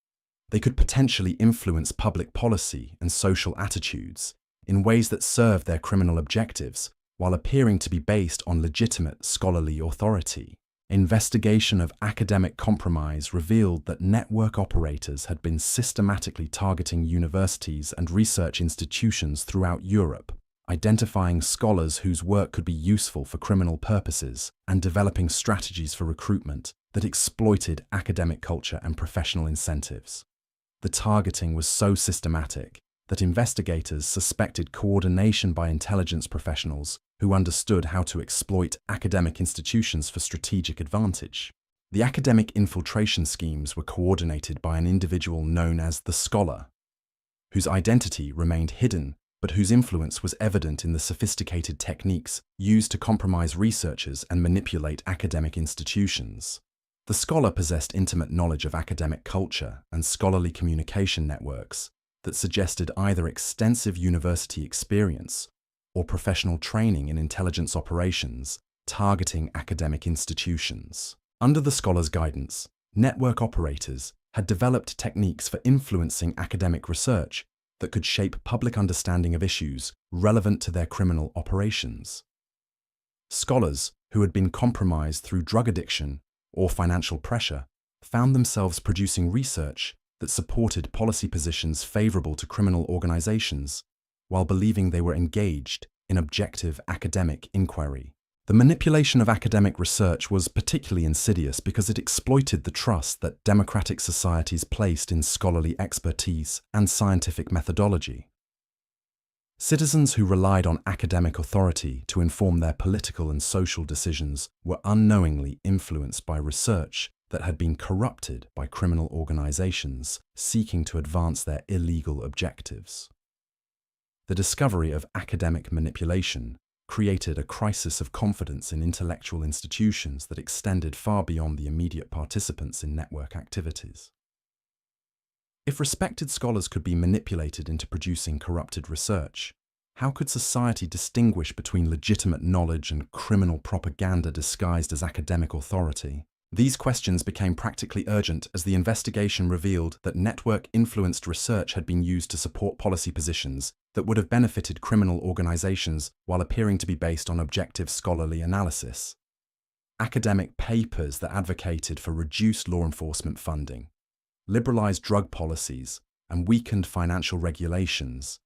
they could potentially influence public policy and social attitudes in ways that served their criminal objectives while appearing to be based on legitimate scholarly authority. Investigation of academic compromise revealed that network operators had been systematically targeting universities and research institutions throughout Europe, identifying scholars whose work could be useful for criminal purposes, and developing strategies for recruitment that exploited academic culture and professional incentives. The targeting was so systematic that investigators suspected coordination by intelligence professionals who understood how to exploit academic institutions for strategic advantage. The academic infiltration schemes were coordinated by an individual known as the scholar, whose identity remained hidden but whose influence was evident in the sophisticated techniques used to compromise researchers and manipulate academic institutions. The scholar possessed intimate knowledge of academic culture and scholarly communication networks that suggested either extensive university experience or professional training in intelligence operations targeting academic institutions. Under the scholar's guidance, network operators had developed techniques for influencing academic research that could shape public understanding of issues relevant to their criminal operations. Scholars who had been compromised through drug addiction or financial pressure found themselves producing research that supported policy positions favorable to criminal organizations while believing they were engaged in objective academic inquiry. The manipulation of academic research was particularly insidious because it exploited the trust that democratic societies placed in scholarly expertise and scientific methodology. Citizens who relied on academic authority to inform their political and social decisions were unknowingly influenced by research that had been corrupted by criminal organizations seeking to advance their illegal objectives. The discovery of academic manipulation created a crisis of confidence in intellectual institutions that extended far beyond the immediate participants in network activities. If respected scholars could be manipulated into producing corrupted research, how could society distinguish between legitimate knowledge and criminal propaganda disguised as academic authority? These questions became practically urgent as the investigation revealed that network-influenced research had been used to support policy positions that would have benefited criminal organizations while appearing to be based on objective scholarly analysis. Academic papers that advocated for reduced law enforcement funding, liberalized drug policies, and weakened financial regulations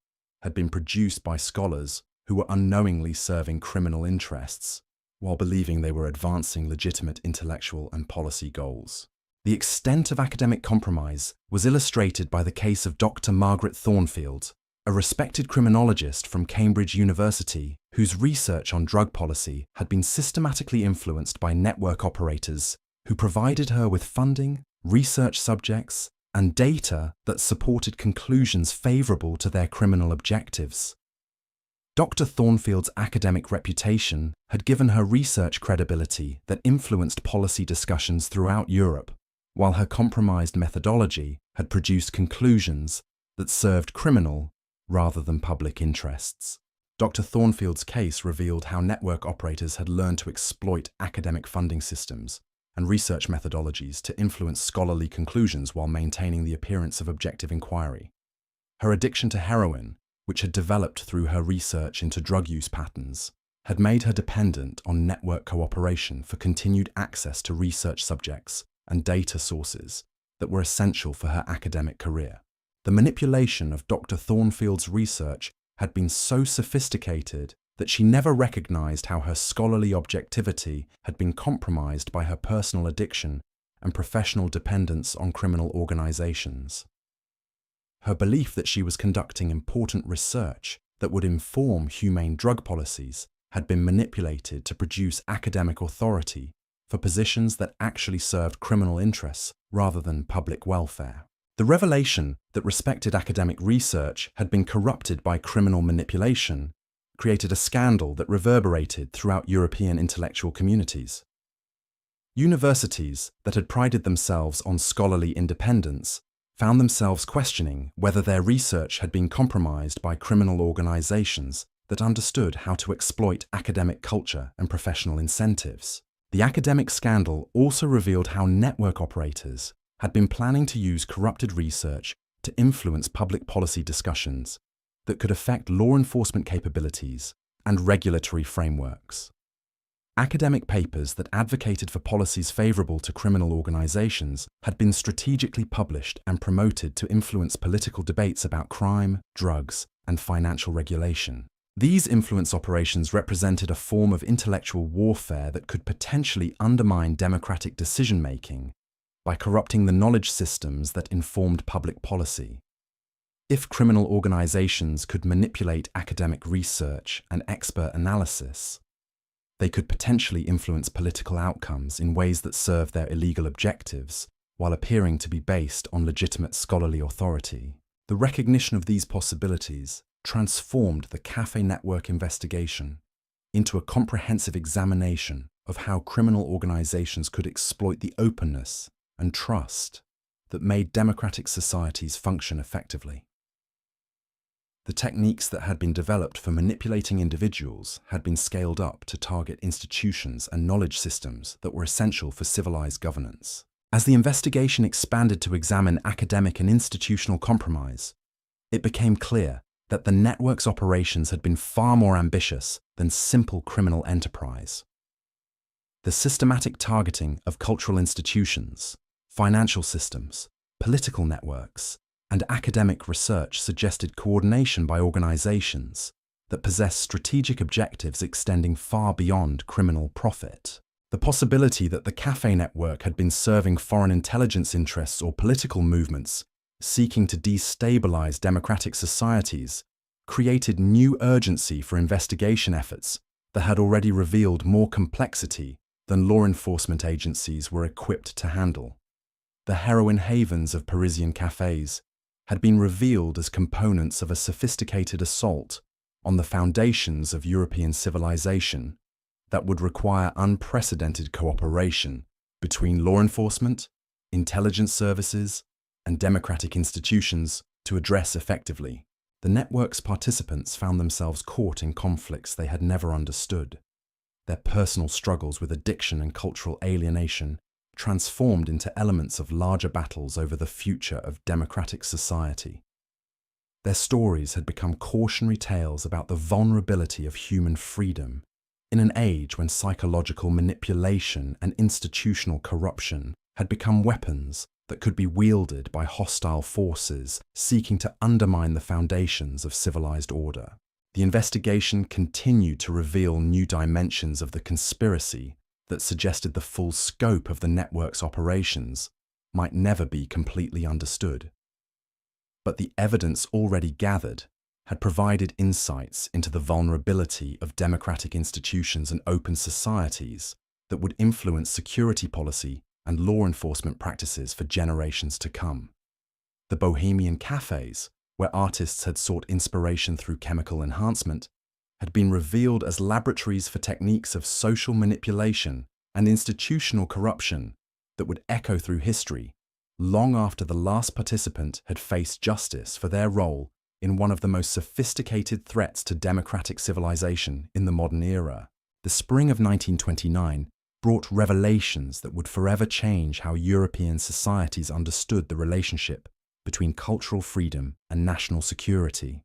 had been produced by scholars who were unknowingly serving criminal interests while believing they were advancing legitimate intellectual and policy goals. The extent of academic compromise was illustrated by the case of Dr. Margaret Thornfield, a respected criminologist from Cambridge University whose research on drug policy had been systematically influenced by network operators who provided her with funding, research subjects, and data that supported conclusions favorable to their criminal objectives. Dr. Thornfield's academic reputation had given her research credibility that influenced policy discussions throughout Europe, while her compromised methodology had produced conclusions that served criminal rather than public interests. Dr. Thornfield's case revealed how network operators had learned to exploit academic funding systems and research methodologies to influence scholarly conclusions while maintaining the appearance of objective inquiry. Her addiction to heroin, which had developed through her research into drug use patterns, had made her dependent on network cooperation for continued access to research subjects and data sources that were essential for her academic career. The manipulation of Dr. Thornfield's research had been so sophisticated that she never recognized how her scholarly objectivity had been compromised by her personal addiction and professional dependence on criminal organizations. Her belief that she was conducting important research that would inform humane drug policies had been manipulated to produce academic authority for positions that actually served criminal interests rather than public welfare. The revelation that respected academic research had been corrupted by criminal manipulation created a scandal that reverberated throughout European intellectual communities. Universities that had prided themselves on scholarly independence found themselves questioning whether their research had been compromised by criminal organizations that understood how to exploit academic culture and professional incentives. The academic scandal also revealed how network operators had been planning to use corrupted research to influence public policy discussions that could affect law enforcement capabilities and regulatory frameworks. Academic papers that advocated for policies favorable to criminal organizations had been strategically published and promoted to influence political debates about crime, drugs, and financial regulation. These influence operations represented a form of intellectual warfare that could potentially undermine democratic decision-making by corrupting the knowledge systems that informed public policy. If criminal organizations could manipulate academic research and expert analysis, they could potentially influence political outcomes in ways that serve their illegal objectives while appearing to be based on legitimate scholarly authority. The recognition of these possibilities transformed the Cafe Network investigation into a comprehensive examination of how criminal organizations could exploit the openness and trust that made democratic societies function effectively. The techniques that had been developed for manipulating individuals had been scaled up to target institutions and knowledge systems that were essential for civilized governance. As the investigation expanded to examine academic and institutional compromise, it became clear that the network's operations had been far more ambitious than simple criminal enterprise. The systematic targeting of cultural institutions, financial systems, political networks, and academic research suggested coordination by organizations that possess strategic objectives extending far beyond criminal profit. The possibility that the Cafe Network had been serving foreign intelligence interests or political movements seeking to destabilize democratic societies created new urgency for investigation efforts that had already revealed more complexity than law enforcement agencies were equipped to handle. The heroin havens of Parisian cafes had been revealed as components of a sophisticated assault on the foundations of European civilization that would require unprecedented cooperation between law enforcement, intelligence services, and democratic institutions to address effectively. The network's participants found themselves caught in conflicts they had never understood. Their personal struggles with addiction and cultural alienation transformed into elements of larger battles over the future of democratic society. Their stories had become cautionary tales about the vulnerability of human freedom in an age when psychological manipulation and institutional corruption had become weapons that could be wielded by hostile forces seeking to undermine the foundations of civilized order. The investigation continued to reveal new dimensions of the conspiracy that suggested the full scope of the network's operations might never be completely understood. But the evidence already gathered had provided insights into the vulnerability of democratic institutions and open societies that would influence security policy and law enforcement practices for generations to come. The Bohemian cafes, where artists had sought inspiration through chemical enhancement, had been revealed as laboratories for techniques of social manipulation and institutional corruption that would echo through history long after the last participant had faced justice for their role in one of the most sophisticated threats to democratic civilization in the modern era. The spring of 1929 brought revelations that would forever change how European societies understood the relationship between cultural freedom and national security.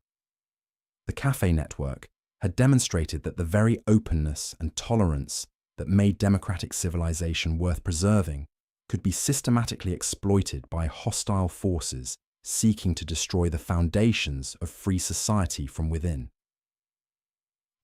The cafe network had demonstrated that the very openness and tolerance that made democratic civilization worth preserving could be systematically exploited by hostile forces seeking to destroy the foundations of free society from within.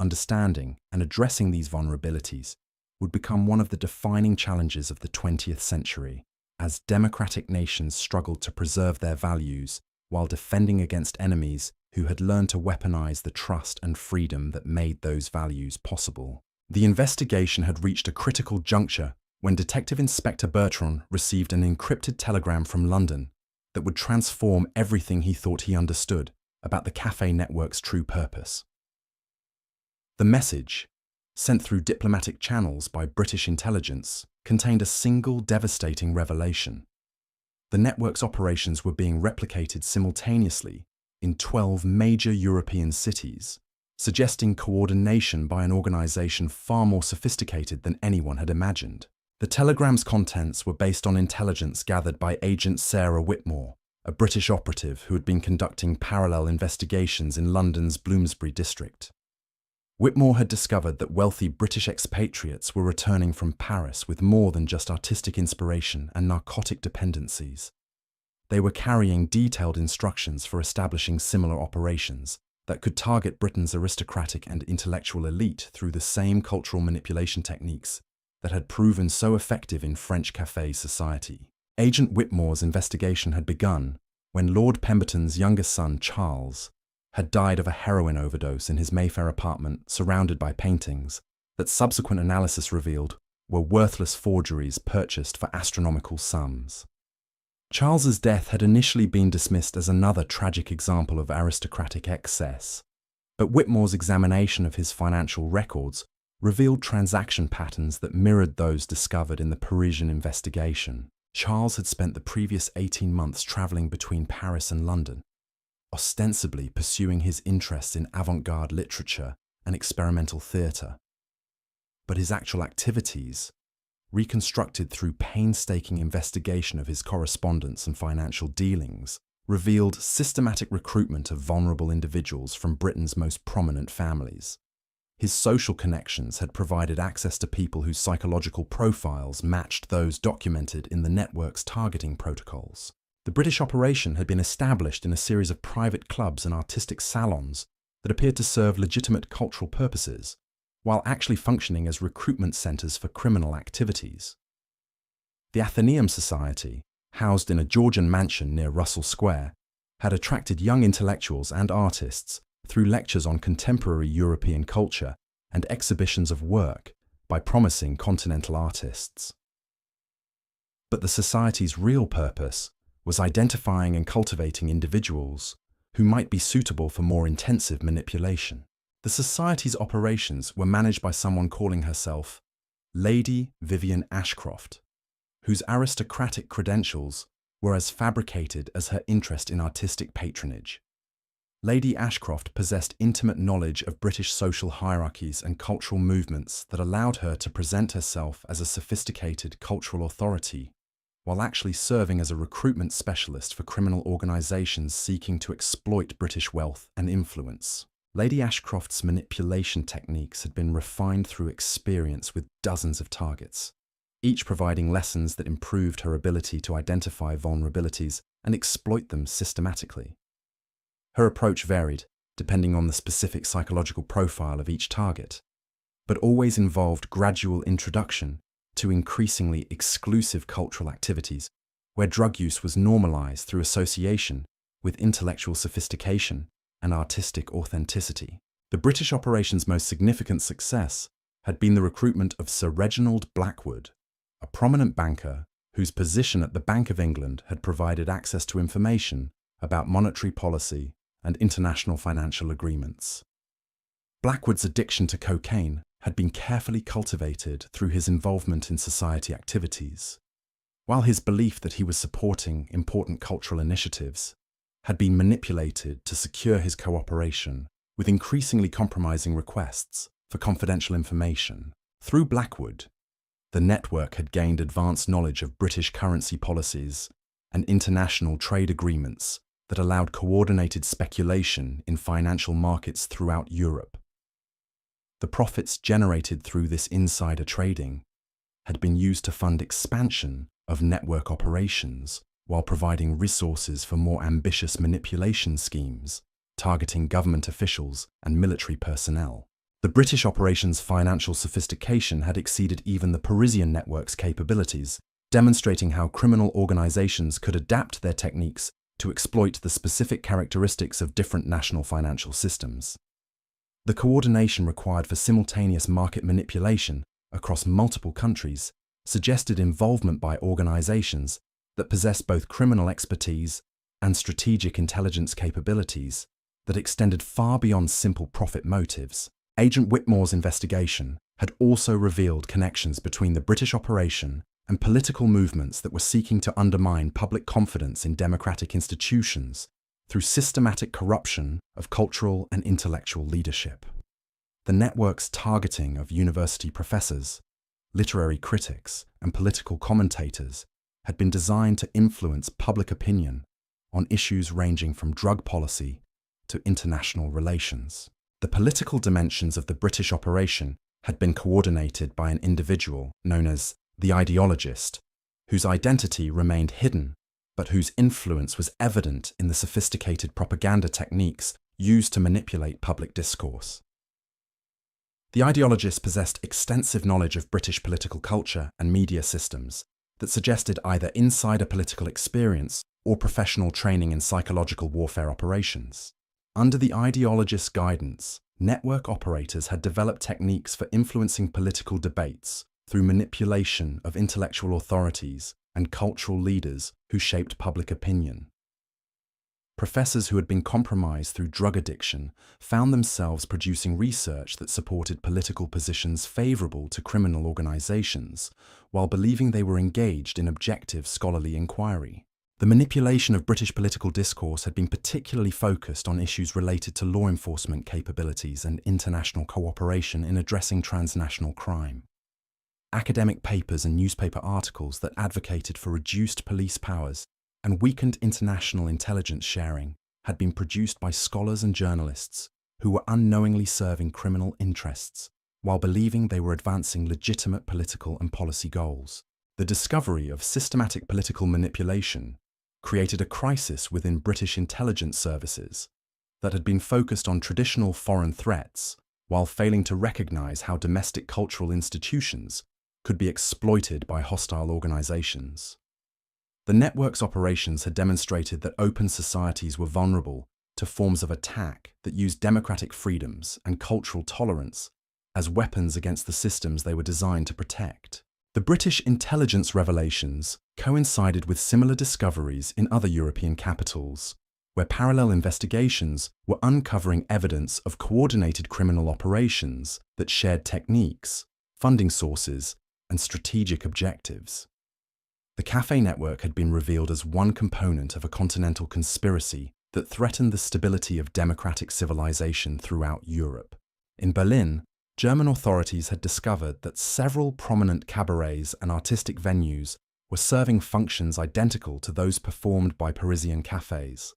Understanding and addressing these vulnerabilities would become one of the defining challenges of the 20th century, as democratic nations struggled to preserve their values while defending against enemies who had learned to weaponize the trust and freedom that made those values possible. The investigation had reached a critical juncture when Detective Inspector Bertrand received an encrypted telegram from London that would transform everything he thought he understood about the cafe network's true purpose. The message, sent through diplomatic channels by British intelligence, contained a single devastating revelation. The network's operations were being replicated simultaneously in 12 major European cities, suggesting coordination by an organization far more sophisticated than anyone had imagined. The telegram's contents were based on intelligence gathered by Agent Sarah Whitmore, a British operative who had been conducting parallel investigations in London's Bloomsbury district. Whitmore had discovered that wealthy British expatriates were returning from Paris with more than just artistic inspiration and narcotic dependencies. They were carrying detailed instructions for establishing similar operations that could target Britain's aristocratic and intellectual elite through the same cultural manipulation techniques that had proven so effective in French café society. Agent Whitmore's investigation had begun when Lord Pemberton's youngest son, Charles, had died of a heroin overdose in his Mayfair apartment surrounded by paintings that subsequent analysis revealed were worthless forgeries purchased for astronomical sums. Charles's death had initially been dismissed as another tragic example of aristocratic excess, but Whitmore's examination of his financial records revealed transaction patterns that mirrored those discovered in the Parisian investigation. Charles had spent the previous 18 months traveling between Paris and London, ostensibly pursuing his interests in avant-garde literature and experimental theatre. But his actual activities, reconstructed through painstaking investigation of his correspondence and financial dealings, revealed systematic recruitment of vulnerable individuals from Britain's most prominent families. His social connections had provided access to people whose psychological profiles matched those documented in the network's targeting protocols. The British operation had been established in a series of private clubs and artistic salons that appeared to serve legitimate cultural purposes, while actually functioning as recruitment centres for criminal activities. The Athenaeum Society, housed in a Georgian mansion near Russell Square, had attracted young intellectuals and artists through lectures on contemporary European culture and exhibitions of work by promising continental artists. But the Society's real purpose was identifying and cultivating individuals who might be suitable for more intensive manipulation. The society's operations were managed by someone calling herself Lady Vivian Ashcroft, whose aristocratic credentials were as fabricated as her interest in artistic patronage. Lady Ashcroft possessed intimate knowledge of British social hierarchies and cultural movements that allowed her to present herself as a sophisticated cultural authority, while actually serving as a recruitment specialist for criminal organisations seeking to exploit British wealth and influence. Lady Ashcroft's manipulation techniques had been refined through experience with dozens of targets, each providing lessons that improved her ability to identify vulnerabilities and exploit them systematically. Her approach varied, depending on the specific psychological profile of each target, but always involved gradual introduction to increasingly exclusive cultural activities, where drug use was normalized through association with intellectual sophistication and artistic authenticity. The British operation's most significant success had been the recruitment of Sir Reginald Blackwood, a prominent banker whose position at the Bank of England had provided access to information about monetary policy and international financial agreements. Blackwood's addiction to cocaine had been carefully cultivated through his involvement in society activities, while his belief that he was supporting important cultural initiatives had been manipulated to secure his cooperation with increasingly compromising requests for confidential information. Through Blackwood, the network had gained advanced knowledge of British currency policies and international trade agreements that allowed coordinated speculation in financial markets throughout Europe. The profits generated through this insider trading had been used to fund expansion of network operations while providing resources for more ambitious manipulation schemes targeting government officials and military personnel. The British operation's financial sophistication had exceeded even the Parisian network's capabilities, demonstrating how criminal organizations could adapt their techniques to exploit the specific characteristics of different national financial systems. The coordination required for simultaneous market manipulation across multiple countries suggested involvement by organizations that possessed both criminal expertise and strategic intelligence capabilities that extended far beyond simple profit motives. Agent Whitmore's investigation had also revealed connections between the British operation and political movements that were seeking to undermine public confidence in democratic institutions through systematic corruption of cultural and intellectual leadership. The network's targeting of university professors, literary critics, and political commentators had been designed to influence public opinion on issues ranging from drug policy to international relations. The political dimensions of the British operation had been coordinated by an individual known as the ideologist, whose identity remained hidden, but whose influence was evident in the sophisticated propaganda techniques used to manipulate public discourse. The ideologist possessed extensive knowledge of British political culture and media systems that suggested either insider political experience or professional training in psychological warfare operations. Under the ideologist's guidance, network operators had developed techniques for influencing political debates through manipulation of intellectual authorities and cultural leaders who shaped public opinion. Professors who had been compromised through drug addiction found themselves producing research that supported political positions favorable to criminal organizations, while believing they were engaged in objective scholarly inquiry. The manipulation of British political discourse had been particularly focused on issues related to law enforcement capabilities and international cooperation in addressing transnational crime. Academic papers and newspaper articles that advocated for reduced police powers and weakened international intelligence sharing had been produced by scholars and journalists who were unknowingly serving criminal interests while believing they were advancing legitimate political and policy goals. The discovery of systematic political manipulation created a crisis within British intelligence services that had been focused on traditional foreign threats while failing to recognize how domestic cultural institutions could be exploited by hostile organizations. The network's operations had demonstrated that open societies were vulnerable to forms of attack that used democratic freedoms and cultural tolerance as weapons against the systems they were designed to protect. The British intelligence revelations coincided with similar discoveries in other European capitals, where parallel investigations were uncovering evidence of coordinated criminal operations that shared techniques, funding sources, and strategic objectives. The cafe network had been revealed as one component of a continental conspiracy that threatened the stability of democratic civilization throughout Europe. In Berlin, German authorities had discovered that several prominent cabarets and artistic venues were serving functions identical to those performed by Parisian cafes.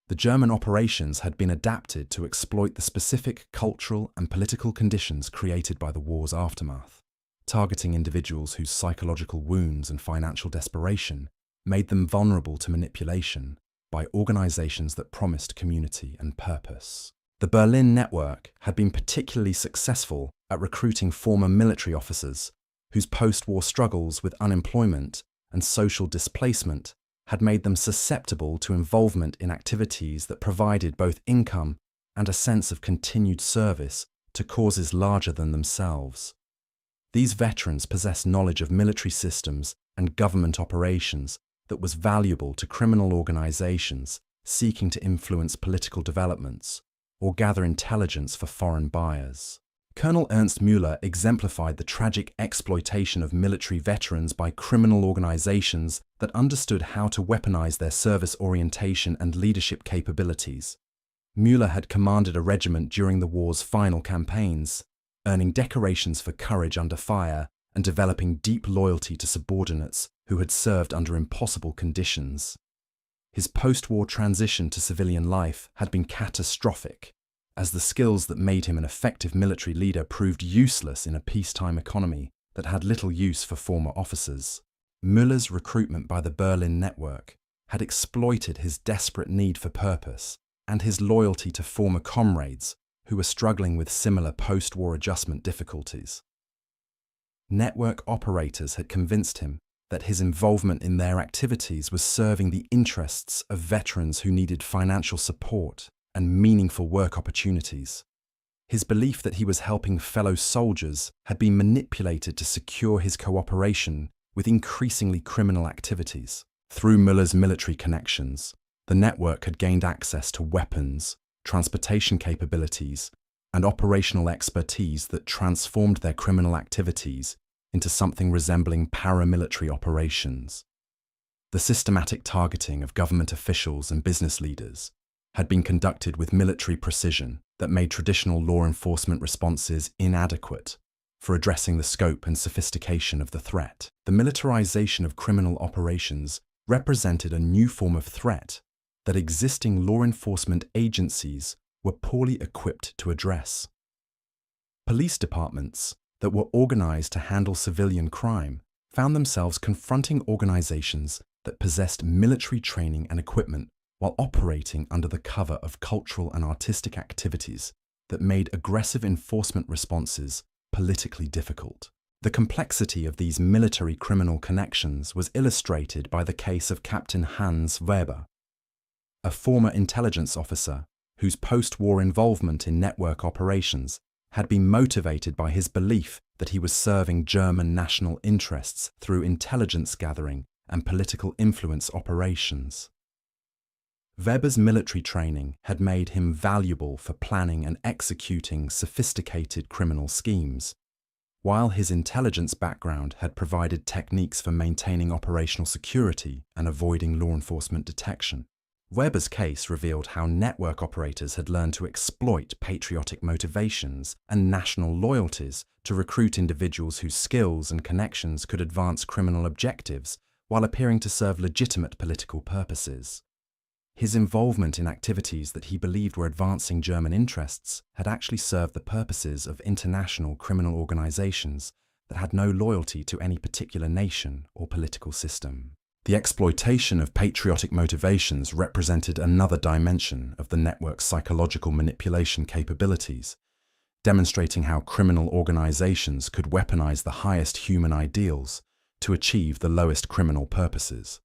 The German operations had been adapted to exploit the specific cultural and political conditions created by the war's aftermath, targeting individuals whose psychological wounds and financial desperation made them vulnerable to manipulation by organizations that promised community and purpose. The Berlin network had been particularly successful at recruiting former military officers whose post-war struggles with unemployment and social displacement had made them susceptible to involvement in activities that provided both income and a sense of continued service to causes larger than themselves. These veterans possessed knowledge of military systems and government operations that was valuable to criminal organizations seeking to influence political developments or gather intelligence for foreign buyers. Colonel Ernst Müller exemplified the tragic exploitation of military veterans by criminal organizations that understood how to weaponize their service orientation and leadership capabilities. Müller had commanded a regiment during the war's final campaigns, earning decorations for courage under fire and developing deep loyalty to subordinates who had served under impossible conditions. His post-war transition to civilian life had been catastrophic, as the skills that made him an effective military leader proved useless in a peacetime economy that had little use for former officers. Müller's recruitment by the Berlin network had exploited his desperate need for purpose and his loyalty to former comrades who were struggling with similar post-war adjustment difficulties. Network operators had convinced him that his involvement in their activities was serving the interests of veterans who needed financial support and meaningful work opportunities. His belief that he was helping fellow soldiers had been manipulated to secure his cooperation with increasingly criminal activities. Through Müller's military connections, the network had gained access to weapons, transportation capabilities, and operational expertise that transformed their criminal activities into something resembling paramilitary operations. The systematic targeting of government officials and business leaders had been conducted with military precision that made traditional law enforcement responses inadequate for addressing the scope and sophistication of the threat. The militarization of criminal operations represented a new form of threat that existing law enforcement agencies were poorly equipped to address. Police departments that were organized to handle civilian crime found themselves confronting organizations that possessed military training and equipment while operating under the cover of cultural and artistic activities that made aggressive enforcement responses politically difficult. The complexity of these military criminal connections was illustrated by the case of Captain Hans Weber, a former intelligence officer whose post-war involvement in network operations had been motivated by his belief that he was serving German national interests through intelligence gathering and political influence operations. Weber's military training had made him valuable for planning and executing sophisticated criminal schemes, while his intelligence background had provided techniques for maintaining operational security and avoiding law enforcement detection. Weber's case revealed how network operators had learned to exploit patriotic motivations and national loyalties to recruit individuals whose skills and connections could advance criminal objectives while appearing to serve legitimate political purposes. His involvement in activities that he believed were advancing German interests had actually served the purposes of international criminal organizations that had no loyalty to any particular nation or political system. The exploitation of patriotic motivations represented another dimension of the network's psychological manipulation capabilities, demonstrating how criminal organizations could weaponize the highest human ideals to achieve the lowest criminal purposes.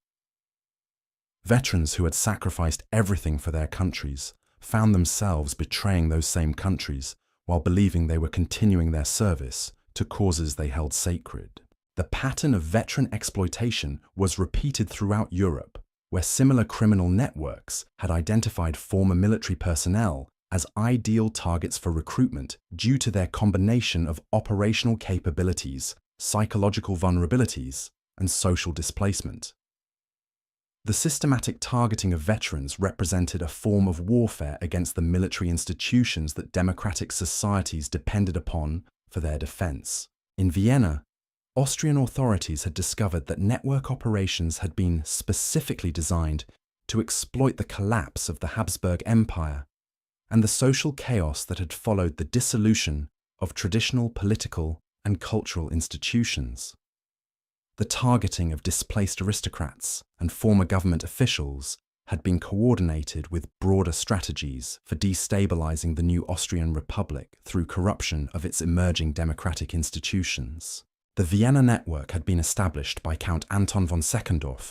Veterans who had sacrificed everything for their countries found themselves betraying those same countries while believing they were continuing their service to causes they held sacred. The pattern of veteran exploitation was repeated throughout Europe, where similar criminal networks had identified former military personnel as ideal targets for recruitment due to their combination of operational capabilities, psychological vulnerabilities, and social displacement. The systematic targeting of veterans represented a form of warfare against the military institutions that democratic societies depended upon for their defense. In Vienna, Austrian authorities had discovered that network operations had been specifically designed to exploit the collapse of the Habsburg Empire and the social chaos that had followed the dissolution of traditional political and cultural institutions. The targeting of displaced aristocrats and former government officials had been coordinated with broader strategies for destabilizing the new Austrian Republic through corruption of its emerging democratic institutions. The Vienna network had been established by Count Anton von Seckendorf,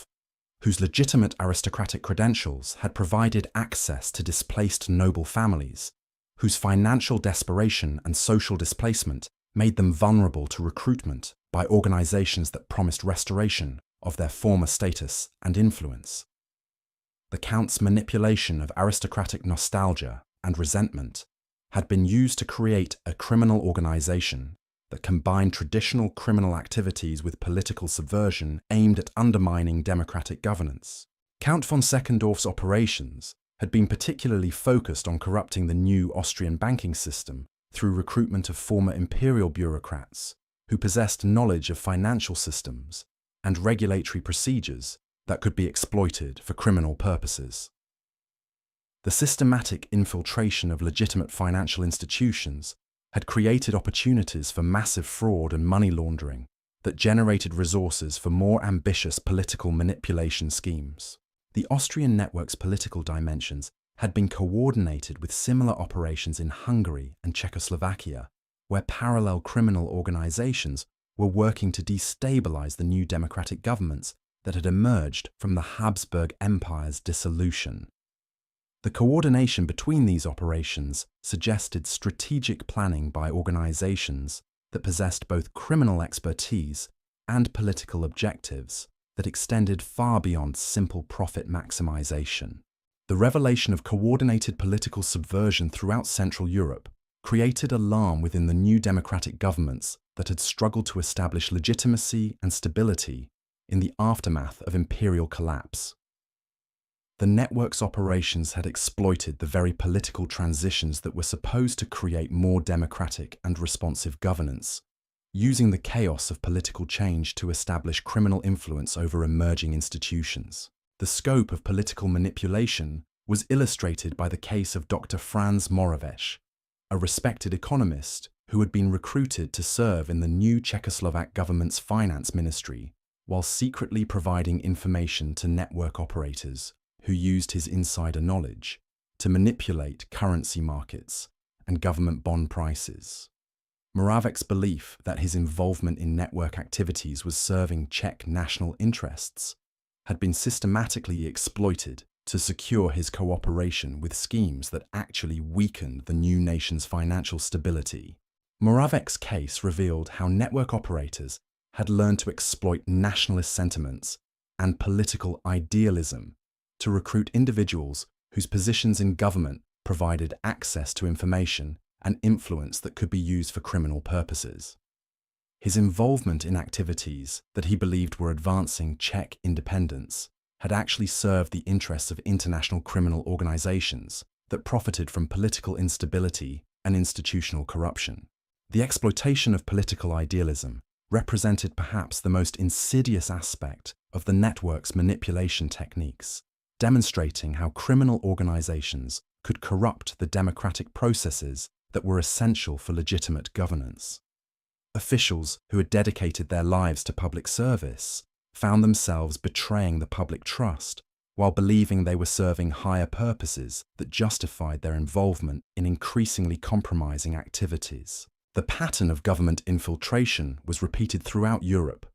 whose legitimate aristocratic credentials had provided access to displaced noble families, whose financial desperation and social displacement made them vulnerable to recruitment by organizations that promised restoration of their former status and influence. The Count's manipulation of aristocratic nostalgia and resentment had been used to create a criminal organization that combined traditional criminal activities with political subversion aimed at undermining democratic governance. Count von Seckendorf's operations had been particularly focused on corrupting the new Austrian banking system through recruitment of former imperial bureaucrats who possessed knowledge of financial systems and regulatory procedures that could be exploited for criminal purposes. The systematic infiltration of legitimate financial institutions had created opportunities for massive fraud and money laundering that generated resources for more ambitious political manipulation schemes. The Austrian network's political dimensions had been coordinated with similar operations in Hungary and Czechoslovakia, where parallel criminal organizations were working to destabilize the new democratic governments that had emerged from the Habsburg Empire's dissolution. The coordination between these operations suggested strategic planning by organizations that possessed both criminal expertise and political objectives that extended far beyond simple profit maximization. The revelation of coordinated political subversion throughout Central Europe created alarm within the new democratic governments that had struggled to establish legitimacy and stability in the aftermath of imperial collapse. The network's operations had exploited the very political transitions that were supposed to create more democratic and responsive governance, using the chaos of political change to establish criminal influence over emerging institutions. The scope of political manipulation was illustrated by the case of Dr. Franz Moravec, a respected economist who had been recruited to serve in the new Czechoslovak government's finance ministry while secretly providing information to network operators who used his insider knowledge to manipulate currency markets and government bond prices. Moravec's belief that his involvement in network activities was serving Czech national interests had been systematically exploited to secure his cooperation with schemes that actually weakened the new nation's financial stability. Moravec's case revealed how network operators had learned to exploit nationalist sentiments and political idealism to recruit individuals whose positions in government provided access to information and influence that could be used for criminal purposes. His involvement in activities that he believed were advancing Czech independence had actually served the interests of international criminal organizations that profited from political instability and institutional corruption. The exploitation of political idealism represented perhaps the most insidious aspect of the network's manipulation techniques, demonstrating how criminal organizations could corrupt the democratic processes that were essential for legitimate governance. Officials who had dedicated their lives to public service found themselves betraying the public trust while believing they were serving higher purposes that justified their involvement in increasingly compromising activities. The pattern of government infiltration was repeated throughout Europe,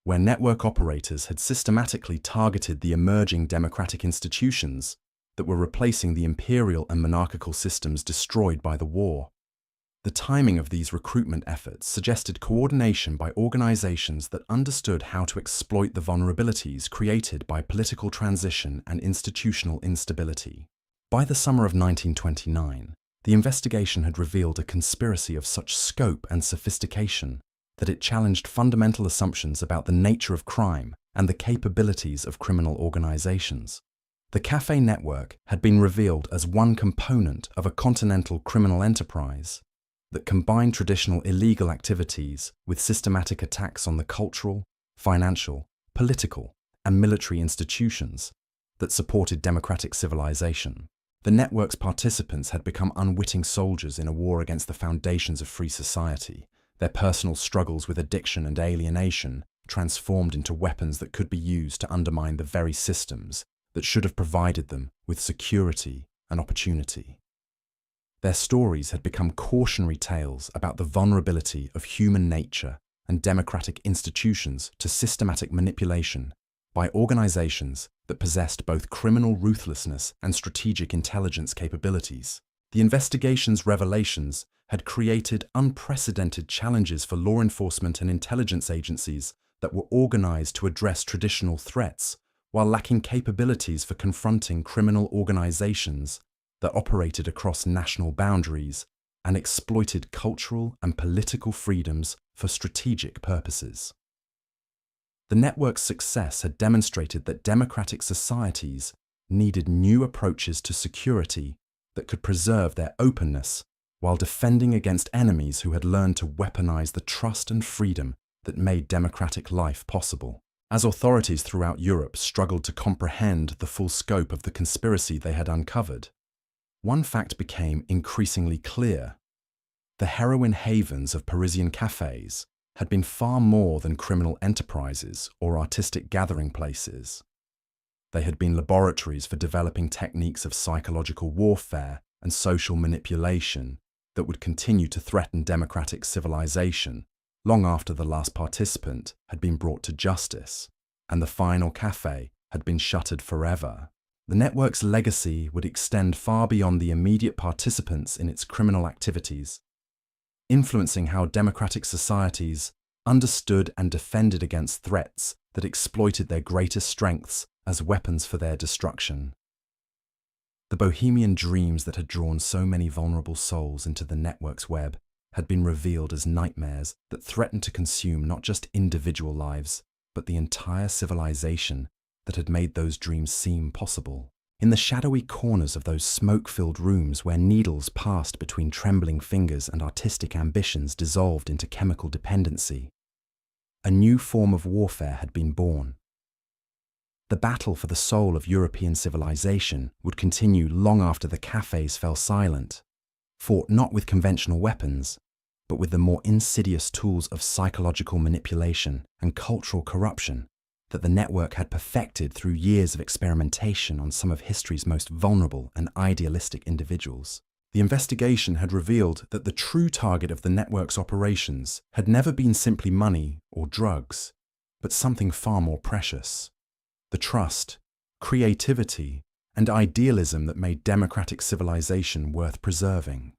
where network operators had systematically targeted the emerging democratic institutions that were replacing the imperial and monarchical systems destroyed by the war. The timing of these recruitment efforts suggested coordination by organizations that understood how to exploit the vulnerabilities created by political transition and institutional instability. By the summer of 1929, the investigation had revealed a conspiracy of such scope and sophistication that it challenged fundamental assumptions about the nature of crime and the capabilities of criminal organizations. The Café network had been revealed as one component of a continental criminal enterprise that combined traditional illegal activities with systematic attacks on the cultural, financial, political, and military institutions that supported democratic civilization. The network's participants had become unwitting soldiers in a war against the foundations of free society. Their personal struggles with addiction and alienation transformed into weapons that could be used to undermine the very systems that should have provided them with security and opportunity. Their stories had become cautionary tales about the vulnerability of human nature and democratic institutions to systematic manipulation by organizations that possessed both criminal ruthlessness and strategic intelligence capabilities. The investigation's revelations had created unprecedented challenges for law enforcement and intelligence agencies that were organized to address traditional threats while lacking capabilities for confronting criminal organizations that operated across national boundaries and exploited cultural and political freedoms for strategic purposes. The network's success had demonstrated that democratic societies needed new approaches to security that could preserve their openness while defending against enemies who had learned to weaponize the trust and freedom that made democratic life possible. As authorities throughout Europe struggled to comprehend the full scope of the conspiracy they had uncovered, one fact became increasingly clear. The heroin havens of Parisian cafes had been far more than criminal enterprises or artistic gathering places. They had been laboratories for developing techniques of psychological warfare and social manipulation that would continue to threaten democratic civilization long after the last participant had been brought to justice and the final cafe had been shuttered forever. The network's legacy would extend far beyond the immediate participants in its criminal activities, influencing how democratic societies understood and defended against threats that exploited their greatest strengths as weapons for their destruction. The Bohemian dreams that had drawn so many vulnerable souls into the network's web had been revealed as nightmares that threatened to consume not just individual lives, but the entire civilization that had made those dreams seem possible. In the shadowy corners of those smoke-filled rooms where needles passed between trembling fingers and artistic ambitions dissolved into chemical dependency, a new form of warfare had been born. The battle for the soul of European civilization would continue long after the cafes fell silent, fought not with conventional weapons, but with the more insidious tools of psychological manipulation and cultural corruption that the network had perfected through years of experimentation on some of history's most vulnerable and idealistic individuals. The investigation had revealed that the true target of the network's operations had never been simply money or drugs, but something far more precious: the trust, creativity, and idealism that made democratic civilization worth preserving.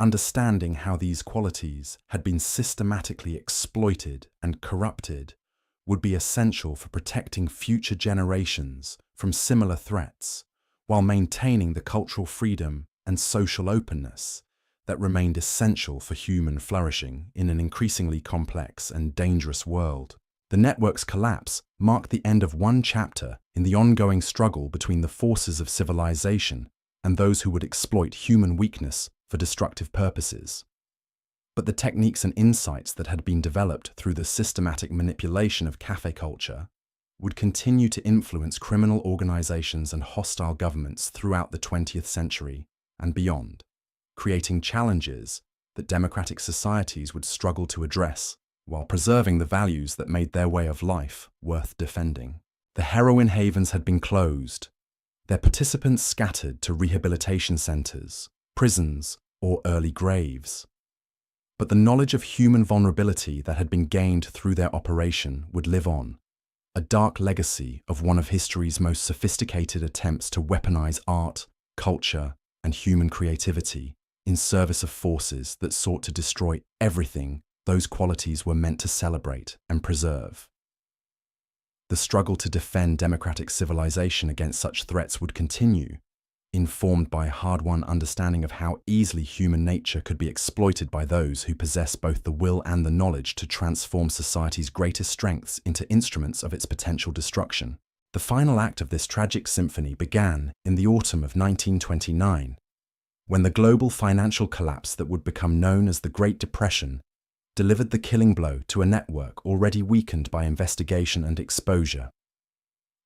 Understanding how these qualities had been systematically exploited and corrupted would be essential for protecting future generations from similar threats, while maintaining the cultural freedom and social openness that remained essential for human flourishing in an increasingly complex and dangerous world. The network's collapse marked the end of one chapter in the ongoing struggle between the forces of civilization and those who would exploit human weakness for destructive purposes. But the techniques and insights that had been developed through the systematic manipulation of cafe culture would continue to influence criminal organizations and hostile governments throughout the 20th century and beyond, creating challenges that democratic societies would struggle to address while preserving the values that made their way of life worth defending. The heroin havens had been closed, their participants scattered to rehabilitation centers, prisons, or early graves. But the knowledge of human vulnerability that had been gained through their operation would live on, a dark legacy of one of history's most sophisticated attempts to weaponize art, culture, and human creativity in service of forces that sought to destroy everything those qualities were meant to celebrate and preserve. The struggle to defend democratic civilization against such threats would continue, informed by a hard-won understanding of how easily human nature could be exploited by those who possess both the will and the knowledge to transform society's greatest strengths into instruments of its potential destruction. The final act of this tragic symphony began in the autumn of 1929, when the global financial collapse that would become known as the Great Depression delivered the killing blow to a network already weakened by investigation and exposure.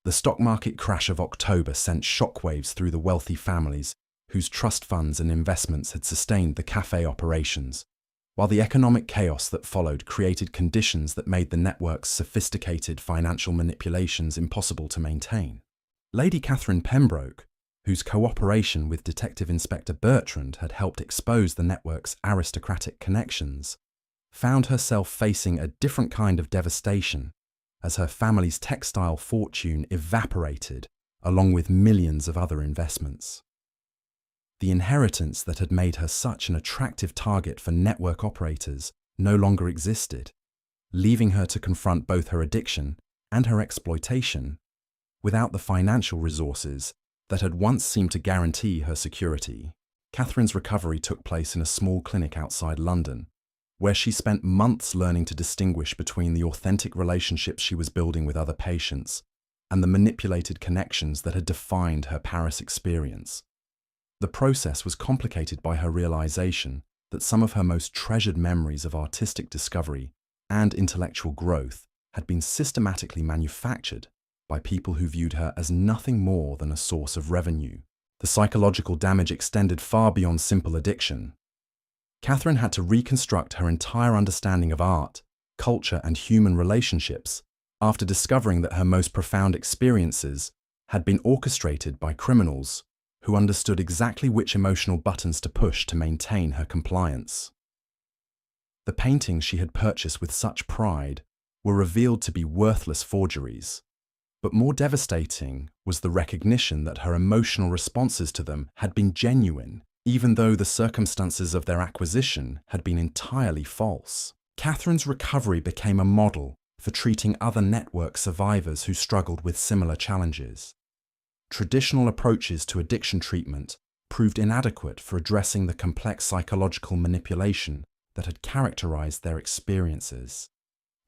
The stock market crash of October sent shockwaves through the wealthy families whose trust funds and investments had sustained the cafe operations, while the economic chaos that followed created conditions that made the network's sophisticated financial manipulations impossible to maintain. Lady Catherine Pembroke, whose cooperation with Detective Inspector Bertrand had helped expose the network's aristocratic connections, found herself facing a different kind of devastation as her family's textile fortune evaporated along with millions of other investments. The inheritance that had made her such an attractive target for network operators no longer existed, leaving her to confront both her addiction and her exploitation without the financial resources that had once seemed to guarantee her security. Catherine's recovery took place in a small clinic outside London, where she spent months learning to distinguish between the authentic relationships she was building with other patients and the manipulated connections that had defined her Paris experience. The process was complicated by her realization that some of her most treasured memories of artistic discovery and intellectual growth had been systematically manufactured by people who viewed her as nothing more than a source of revenue. The psychological damage extended far beyond simple addiction. Catherine had to reconstruct her entire understanding of art, culture, and human relationships after discovering that her most profound experiences had been orchestrated by criminals who understood exactly which emotional buttons to push to maintain her compliance. The paintings she had purchased with such pride were revealed to be worthless forgeries, but more devastating was the recognition that her emotional responses to them had been genuine, even though the circumstances of their acquisition had been entirely false. Catherine's recovery became a model for treating other network survivors who struggled with similar challenges. Traditional approaches to addiction treatment proved inadequate for addressing the complex psychological manipulation that had characterized their experiences.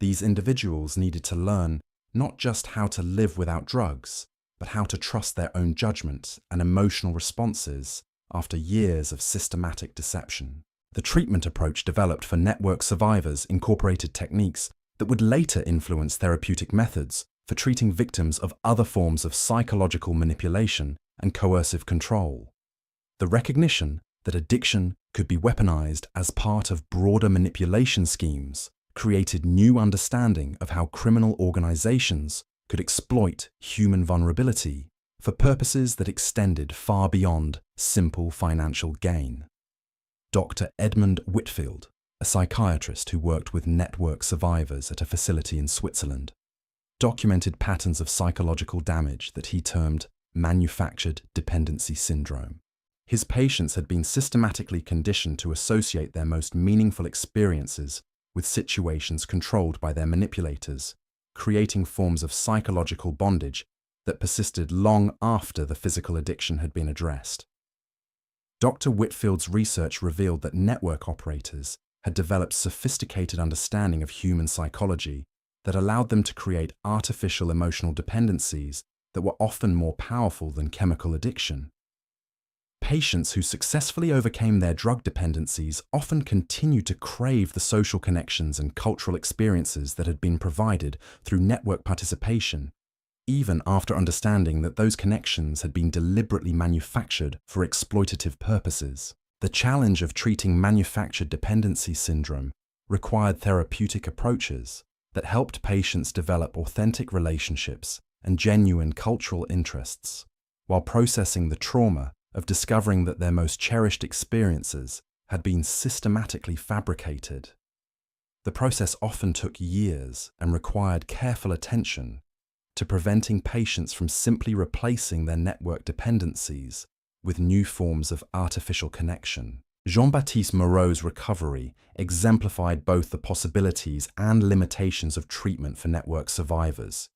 These individuals needed to learn not just how to live without drugs, but how to trust their own judgment and emotional responses after years of systematic deception. The treatment approach developed for network survivors incorporated techniques that would later influence therapeutic methods for treating victims of other forms of psychological manipulation and coercive control. The recognition that addiction could be weaponized as part of broader manipulation schemes created new understanding of how criminal organizations could exploit human vulnerability for purposes that extended far beyond simple financial gain. Dr. Edmund Whitfield, a psychiatrist who worked with network survivors at a facility in Switzerland, documented patterns of psychological damage that he termed manufactured dependency syndrome. His patients had been systematically conditioned to associate their most meaningful experiences with situations controlled by their manipulators, creating forms of psychological bondage that persisted long after the physical addiction had been addressed. Dr. Whitfield's research revealed that network operators had developed sophisticated understanding of human psychology that allowed them to create artificial emotional dependencies that were often more powerful than chemical addiction. Patients who successfully overcame their drug dependencies often continued to crave the social connections and cultural experiences that had been provided through network participation, even after understanding that those connections had been deliberately manufactured for exploitative purposes. The challenge of treating manufactured dependency syndrome required therapeutic approaches that helped patients develop authentic relationships and genuine cultural interests, while processing the trauma of discovering that their most cherished experiences had been systematically fabricated. The process often took years and required careful attention to preventing patients from simply replacing their network dependencies with new forms of artificial connection. Jean-Baptiste Moreau's recovery exemplified both the possibilities and limitations of treatment for network survivors.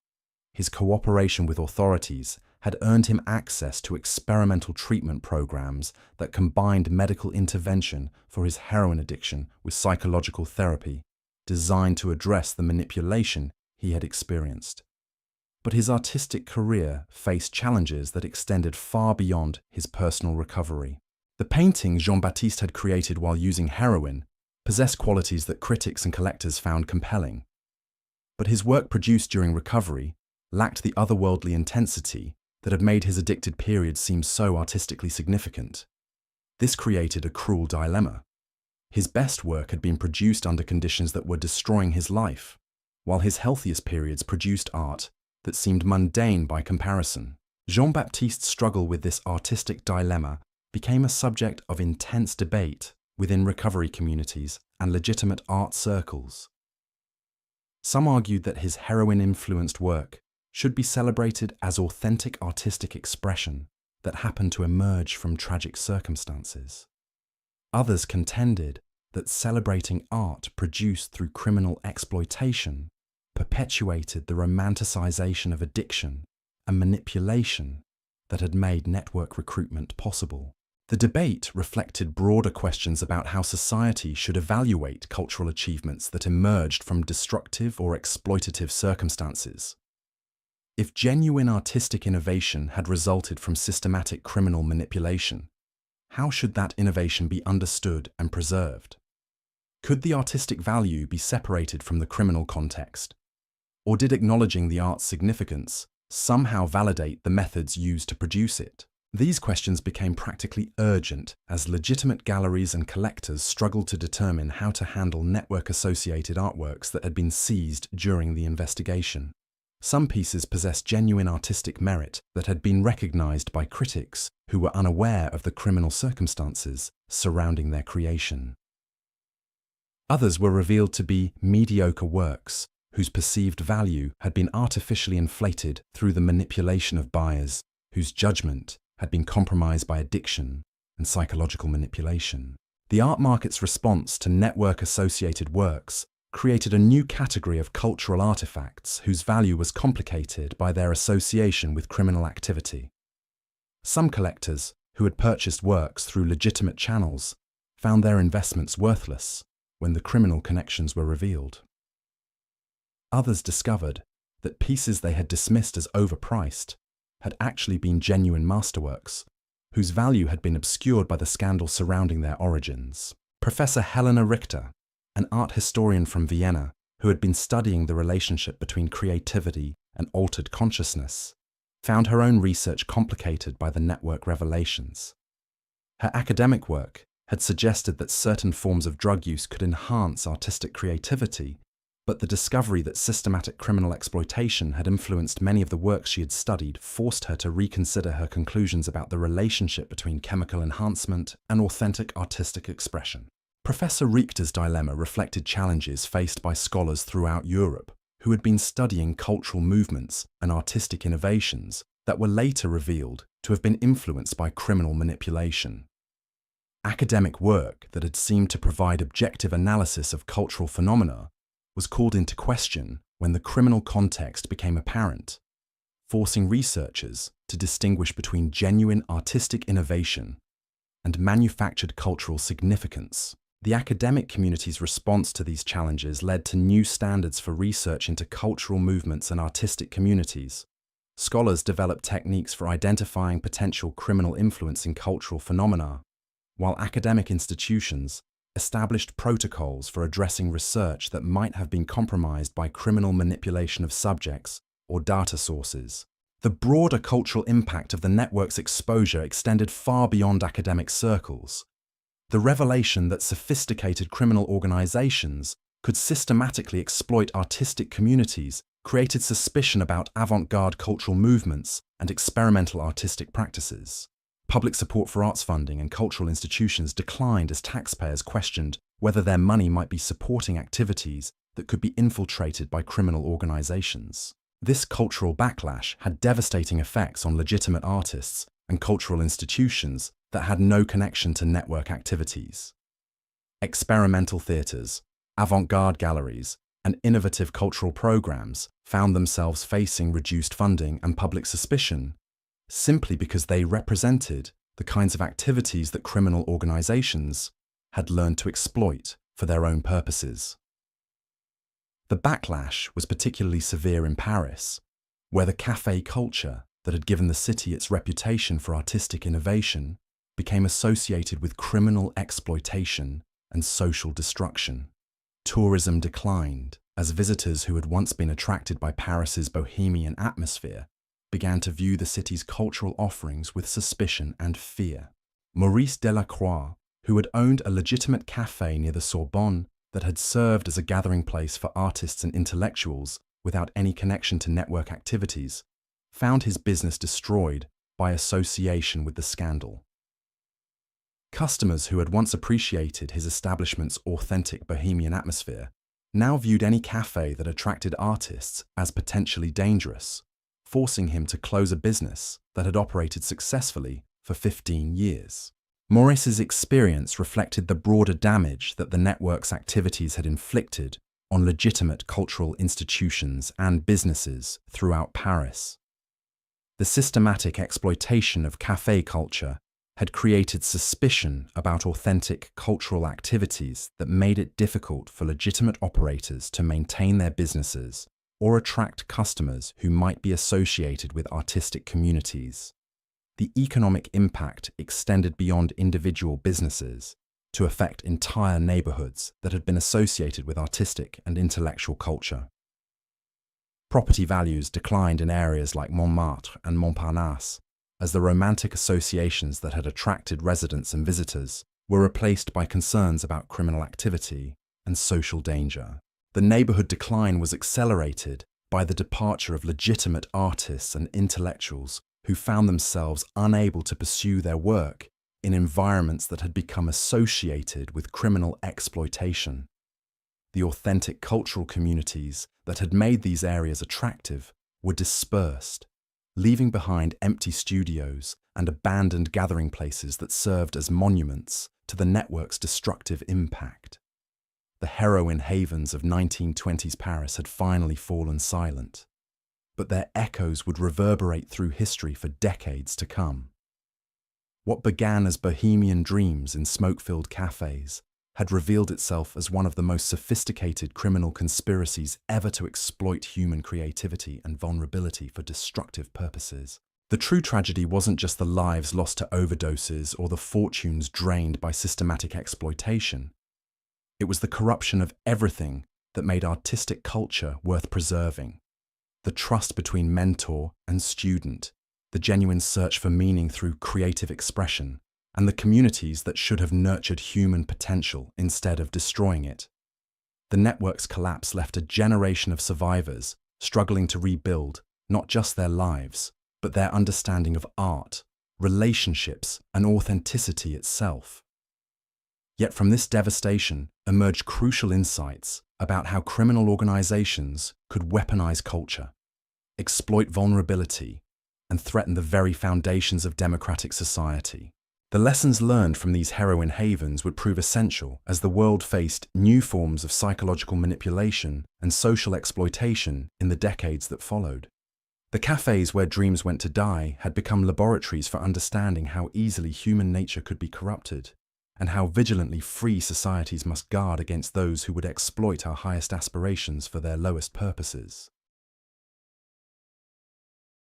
His cooperation with authorities had earned him access to experimental treatment programs that combined medical intervention for his heroin addiction with psychological therapy, designed to address the manipulation he had experienced. But his artistic career faced challenges that extended far beyond his personal recovery. The paintings Jean-Baptiste had created while using heroin possessed qualities that critics and collectors found compelling. But his work produced during recovery lacked the otherworldly intensity that had made his addicted period seem so artistically significant. This created a cruel dilemma. His best work had been produced under conditions that were destroying his life, while his healthiest periods produced art that seemed mundane by comparison. Jean-Baptiste's struggle with this artistic dilemma became a subject of intense debate within recovery communities and legitimate art circles. Some argued that his heroin-influenced work should be celebrated as authentic artistic expression that happened to emerge from tragic circumstances. Others contended that celebrating art produced through criminal exploitation perpetuated the romanticization of addiction and manipulation that had made network recruitment possible. The debate reflected broader questions about how society should evaluate cultural achievements that emerged from destructive or exploitative circumstances. If genuine artistic innovation had resulted from systematic criminal manipulation, how should that innovation be understood and preserved? Could the artistic value be separated from the criminal context? Or did acknowledging the art's significance somehow validate the methods used to produce it? These questions became practically urgent as legitimate galleries and collectors struggled to determine how to handle network-associated artworks that had been seized during the investigation. Some pieces possessed genuine artistic merit that had been recognized by critics who were unaware of the criminal circumstances surrounding their creation. Others were revealed to be mediocre works whose perceived value had been artificially inflated through the manipulation of buyers whose judgment had been compromised by addiction and psychological manipulation. The art market's response to network-associated works created a new category of cultural artifacts whose value was complicated by their association with criminal activity. Some collectors, who had purchased works through legitimate channels, found their investments worthless when the criminal connections were revealed. Others discovered that pieces they had dismissed as overpriced had actually been genuine masterworks, whose value had been obscured by the scandal surrounding their origins. Professor Helena Richter, an art historian from Vienna who had been studying the relationship between creativity and altered consciousness, found her own research complicated by the network revelations. Her academic work had suggested that certain forms of drug use could enhance artistic creativity, but the discovery that systematic criminal exploitation had influenced many of the works she had studied forced her to reconsider her conclusions about the relationship between chemical enhancement and authentic artistic expression. Professor Richter's dilemma reflected challenges faced by scholars throughout Europe who had been studying cultural movements and artistic innovations that were later revealed to have been influenced by criminal manipulation. Academic work that had seemed to provide objective analysis of cultural phenomena was called into question when the criminal context became apparent, forcing researchers to distinguish between genuine artistic innovation and manufactured cultural significance. The academic community's response to these challenges led to new standards for research into cultural movements and artistic communities. Scholars developed techniques for identifying potential criminal influence in cultural phenomena, while academic institutions established protocols for addressing research that might have been compromised by criminal manipulation of subjects or data sources. The broader cultural impact of the network's exposure extended far beyond academic circles. The revelation that sophisticated criminal organizations could systematically exploit artistic communities created suspicion about avant-garde cultural movements and experimental artistic practices. Public support for arts funding and cultural institutions declined as taxpayers questioned whether their money might be supporting activities that could be infiltrated by criminal organizations. This cultural backlash had devastating effects on legitimate artists and cultural institutions that had no connection to network activities. Experimental theatres, avant-garde galleries, and innovative cultural programs found themselves facing reduced funding and public suspicion simply because they represented the kinds of activities that criminal organizations had learned to exploit for their own purposes. The backlash was particularly severe in Paris, where the café culture that had given the city its reputation for artistic innovation became associated with criminal exploitation and social destruction. Tourism declined as visitors who had once been attracted by Paris's Bohemian atmosphere began to view the city's cultural offerings with suspicion and fear. Maurice Delacroix, who had owned a legitimate café near the Sorbonne that had served as a gathering place for artists and intellectuals without any connection to network activities, found his business destroyed by association with the scandal. Customers who had once appreciated his establishment's authentic Bohemian atmosphere now viewed any café that attracted artists as potentially dangerous, forcing him to close a business that had operated successfully for 15 years. Maurice's experience reflected the broader damage that the network's activities had inflicted on legitimate cultural institutions and businesses throughout Paris. The systematic exploitation of café culture had created suspicion about authentic cultural activities that made it difficult for legitimate operators to maintain their businesses or attract customers who might be associated with artistic communities. The economic impact extended beyond individual businesses to affect entire neighborhoods that had been associated with artistic and intellectual culture. Property values declined in areas like Montmartre and Montparnasse, as the romantic associations that had attracted residents and visitors were replaced by concerns about criminal activity and social danger. The neighborhood decline was accelerated by the departure of legitimate artists and intellectuals who found themselves unable to pursue their work in environments that had become associated with criminal exploitation. The authentic cultural communities that had made these areas attractive were dispersed, leaving behind empty studios and abandoned gathering places that served as monuments to the network's destructive impact. The heroin havens of 1920s Paris had finally fallen silent, but their echoes would reverberate through history for decades to come. What began as bohemian dreams in smoke-filled cafes had revealed itself as one of the most sophisticated criminal conspiracies ever to exploit human creativity and vulnerability for destructive purposes. The true tragedy wasn't just the lives lost to overdoses or the fortunes drained by systematic exploitation. It was the corruption of everything that made artistic culture worth preserving. The trust between mentor and student, the genuine search for meaning through creative expression, and the communities that should have nurtured human potential instead of destroying it. The network's collapse left a generation of survivors struggling to rebuild not just their lives, but their understanding of art, relationships, and authenticity itself. Yet from this devastation emerged crucial insights about how criminal organizations could weaponize culture, exploit vulnerability, and threaten the very foundations of democratic society. The lessons learned from these heroin havens would prove essential as the world faced new forms of psychological manipulation and social exploitation in the decades that followed. The cafes where dreams went to die had become laboratories for understanding how easily human nature could be corrupted, and how vigilantly free societies must guard against those who would exploit our highest aspirations for their lowest purposes.